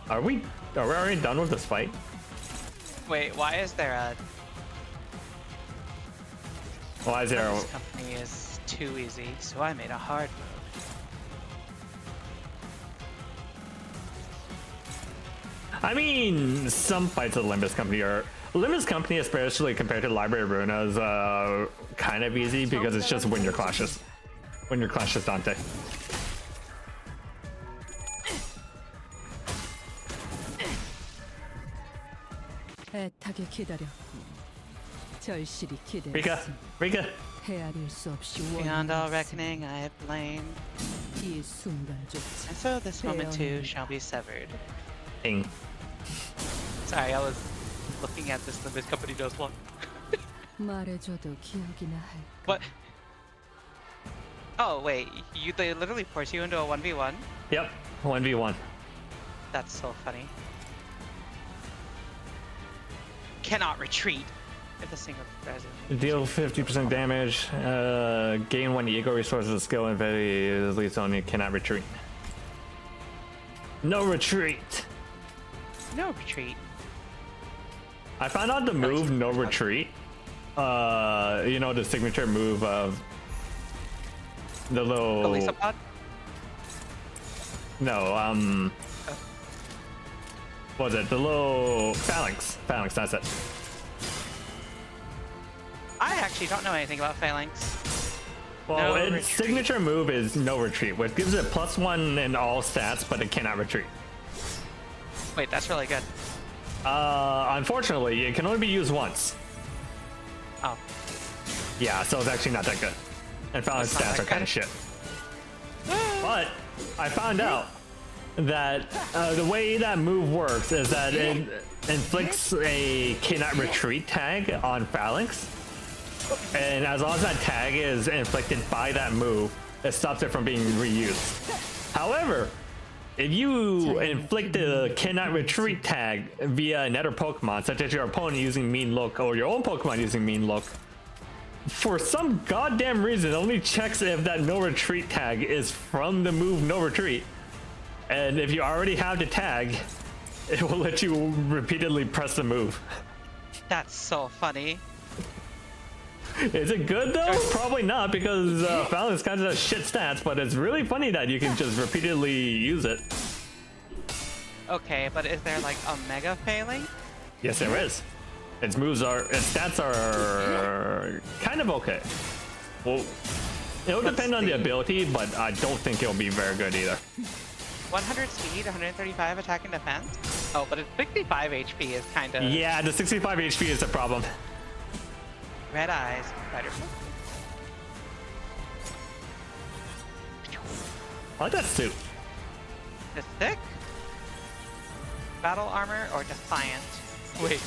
Are we already done with this fight? Wait, why is there a Why is there a... This company is too easy, so I made a hard mode. I mean, some fights of Limbus Company are... Limbus Company, especially compared to Library of Runa, is kind of easy because it's just when your clashes. When your clashes Dante. 애타게 기다렸고 절실히 Rika, 기대했음. Rika. 헤아릴 수 없이 Beyond all 원하는 reckoning, I have blamed, 이 순간조차 and so this moment too shall be severed. Ding. Sorry, I was looking at this Limbus Company Nuzlocke. 말해줘도 기억이나 할까. What? Oh wait, they literally force you into a 1v1? Yep, 1v1. That's so funny. Cannot retreat if the single resident. Deal 50% damage, gain 1 ego resources, skill and ability is least only cannot retreat. No retreat! No retreat. I found out the move no retreat you know, the signature move of the little. Elisa pod? No, what was it? The little phalanx. Phalanx, that's it. I actually don't know anything about phalanx. Well, No its retreat. signature move is no retreat, which gives it +1 in all stats, but it cannot retreat. Wait, that's really good. Unfortunately, it can only be used once. Oh, Yeah, so it's actually not that good. And phalanx It's not stats that are kind of good? shit. But I found out that the way that move works is that it inflicts a cannot retreat tag on phalanx, and as long as that tag is inflicted by that move, it stops it from being reused. However, if you inflict the cannot retreat tag via another Pokemon, such as your opponent using Mean Look or your own Pokemon using Mean Look, for some goddamn reason, it only checks if that no retreat tag is from the move no retreat. And if you already have the tag, it will let you repeatedly press the move. that's so funny. Is it good though? Probably not, because Phalanx kind of shit stats, but it's really funny that you can just repeatedly use it. Okay, but is there like a mega failing? Yes, there is. Its stats are kind of okay. Well, it'll depend on the ability, but I don't think it'll be very good either. 100 speed, 135 attack and defense. Oh, but it's 65 HP is kind of. Yeah, the 65 HP is the problem. Red eyes, spider. I like that suit. It's thick. Battle armor or defiant? Wait.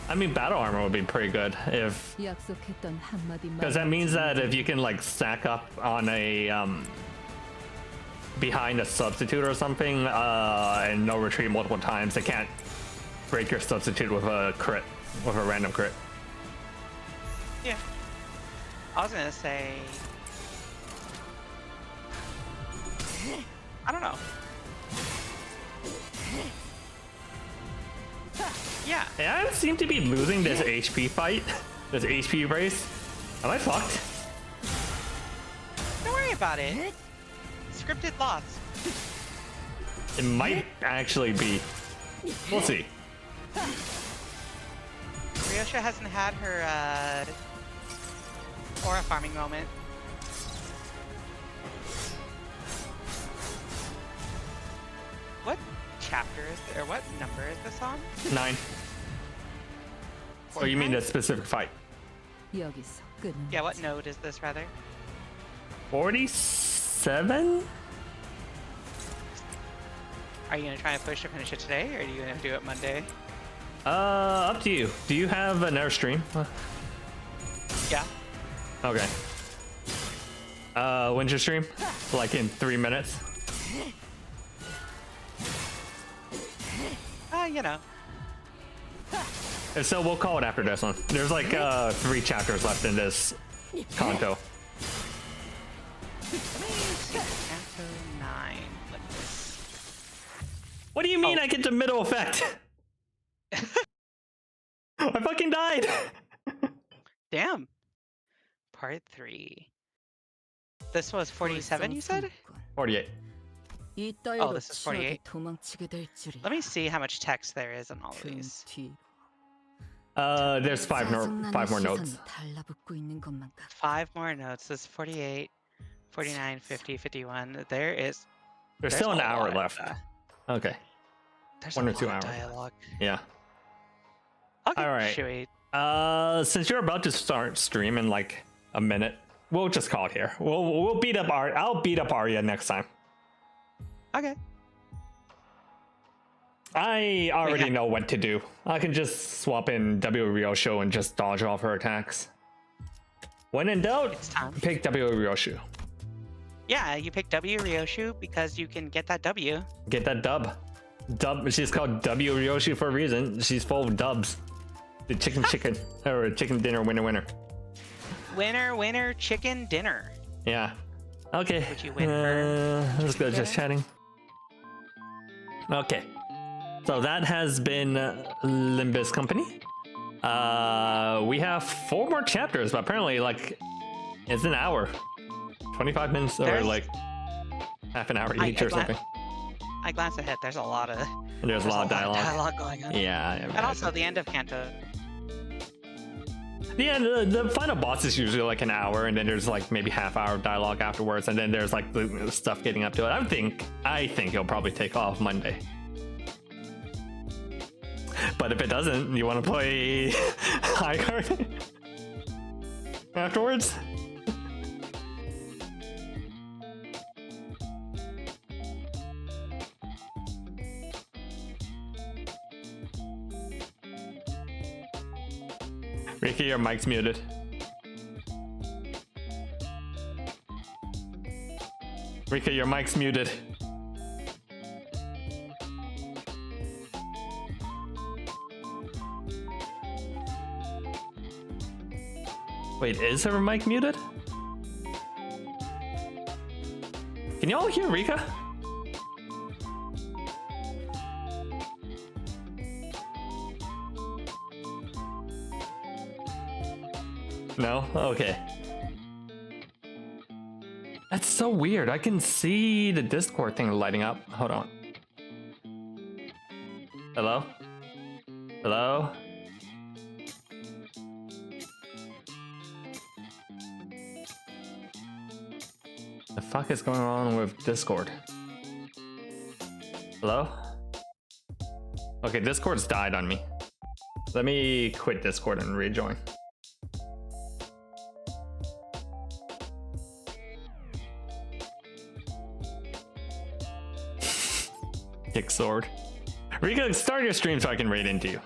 I mean, battle armor would be pretty good if, 약속했던 한마디 because that means that if you can like stack up on a behind a substitute or something and no retreat multiple times, they can't break your substitute with a crit, with a random crit. Yeah. I was gonna say. I don't know. Yeah. Hey, I seem to be losing this HP fight, this HP race. Am I fucked? Don't worry about it. Scripted loss. It might actually be. We'll see. Ryosha hasn't had her aura farming moment. What chapter is or what number is this on? 9. Or you mean the specific fight? 여기서 끊는 Yeah, what node is this rather? 47? Are you gonna try and push to finish it today, or are you gonna do it Monday? Up to you. Do you have an airstream? Yeah. Okay. When's your stream? Like in 3 minutes? You know. If so, we'll call it after this one. There's like 3 chapters left in this Kanto. Canto 9. What do you mean I get the middle effect? I fucking died! Damn. Part 3. This was 47, you said? 48. 이 Oh, 따위로 this is 치열하게 48. 도망치게 될 줄이야. Let me see how much text there is on all of 등 these. 뒤로. There's 5 more notes. 시선이 달라붙고 있는 것만 같아. 5 more notes. This is 48, 49, 50, 51. There's There's still an a hour lot, left. Okay. There's 1 a or 2 lot of hours. dialogue. Yeah. Okay, All right. should we? Since you're about to start stream in like a minute, we'll just call it here. We'll beat up Arya. I'll beat up Arya next time. Okay. I already know what to do. I can just swap in W Ryosho and just dodge off her attacks. When in doubt, It's time. pick W Ryosho. Yeah, you pick W Ryoshu because you can get that W. Get that dub. She's called W Ryoshu for a reason. She's full of dubs. The chicken or chicken dinner winner. Winner, chicken dinner. Yeah. Okay. Would you win her Let's go chicken just chatting. Okay. So that has been Limbus Company. We have 4 more chapters, but apparently, like, it's an hour, 25 minutes, or like half an hour each or something. I glanced ahead. There's a lot of There's a lot of dialogue. going on. Yeah, And also the end of Canto. Yeah, the final boss is usually like an hour, and then there's like maybe half-hour of dialogue afterwards, and then there's like the stuff getting up to it. I think he'll probably take off Monday. But if it doesn't, you want to play High Guard afterwards? Ricky, your mic's muted. Rika, your mic's muted. Wait, is her mic muted? Can y'all hear Rika? No? Okay. That's so weird. I can see the Discord thing lighting up. Hold on. Hello? Hello? The fuck is going on with Discord? Hello? Okay, Discord's died on me. Let me quit Discord and rejoin. Kick sword. Rika, start your stream so I can raid into you.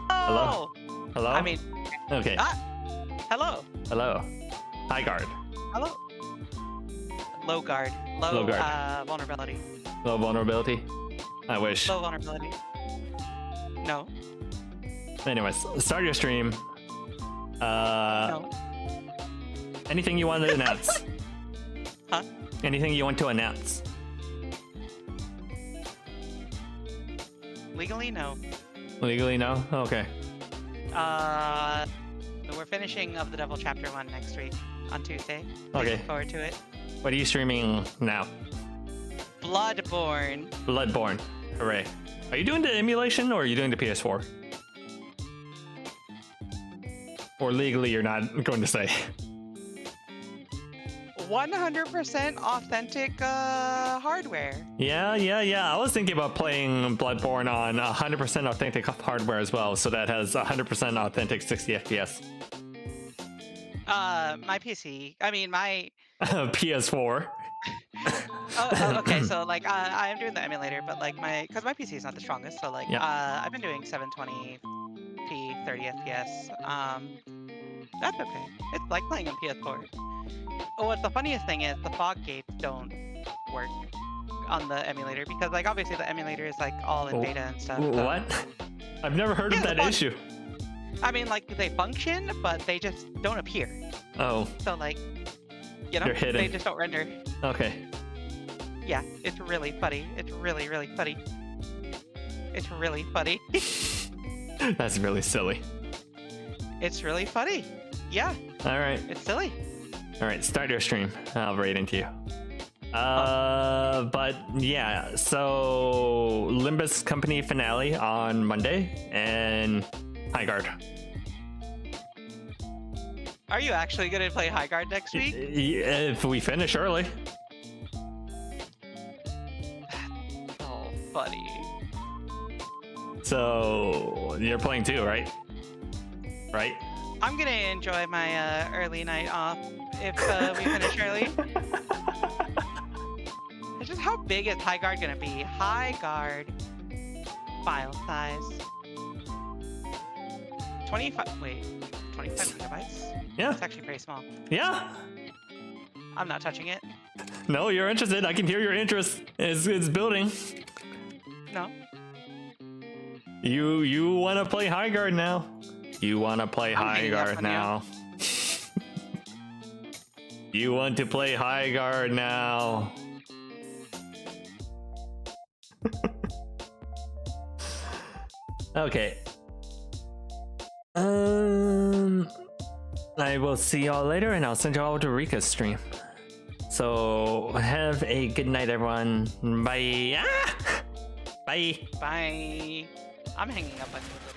Hello? Hello? I mean... Okay. Hello. Hello. High guard. Hello. Low guard. Low guard. Vulnerability. Low vulnerability? I wish. Low vulnerability. No. Anyways, start your stream. No. Anything you want to announce? Huh? Anything you want to announce? Legally, no. Legally, no? Okay. We're finishing Of the Devil Chapter 1 next week on Tuesday. Okay. Looking forward to it. What are you streaming now? Bloodborne. Bloodborne. Hooray. Are you doing the emulation or are you doing the PS4? Or legally you're not going to say? 100% authentic hardware. Yeah. I was thinking about playing Bloodborne on 100% authentic hardware as well, so that has 100% authentic 60 FPS. My PC. I mean, my PS4. okay. So like, I am doing the emulator, but like because my PC is not the strongest, so like, I've been doing 720p 30 FPS. That's okay. It's like playing on PS4. Oh, what the funniest thing is, the fog gates don't work on the emulator because, like, obviously the emulator is like all in beta and stuff. What? I've never heard of that issue. I mean, like, they function, but they just don't appear. Oh. So, like, you know, they're hidden. they just don't render. Okay. Yeah, it's really funny. It's really, really funny. It's really funny. That's really silly. It's really funny. Yeah. All right. It's silly. All right, start your stream. I'll raid into you. But yeah, so Limbus Company finale on Monday and High Guard. Are you actually going to play High Guard next week? If we finish early. Oh, funny. So you're playing too, right? Right? I'm gonna enjoy my early night off if we finish early. It's just how big is High Guard gonna be? High Guard file size 25. Wait, 25 gigabytes? Yeah. It's actually pretty small. Yeah. I'm not touching it. No, you're interested. I can hear your interest. It's building. No. You want to play High Guard now? You want to play High Guard now? You want to play High Guard now? Okay. I will see y'all later, and I'll send y'all to Rika's stream. So have a good night, everyone. Bye. Ah! Bye. Bye. I'm hanging up on you.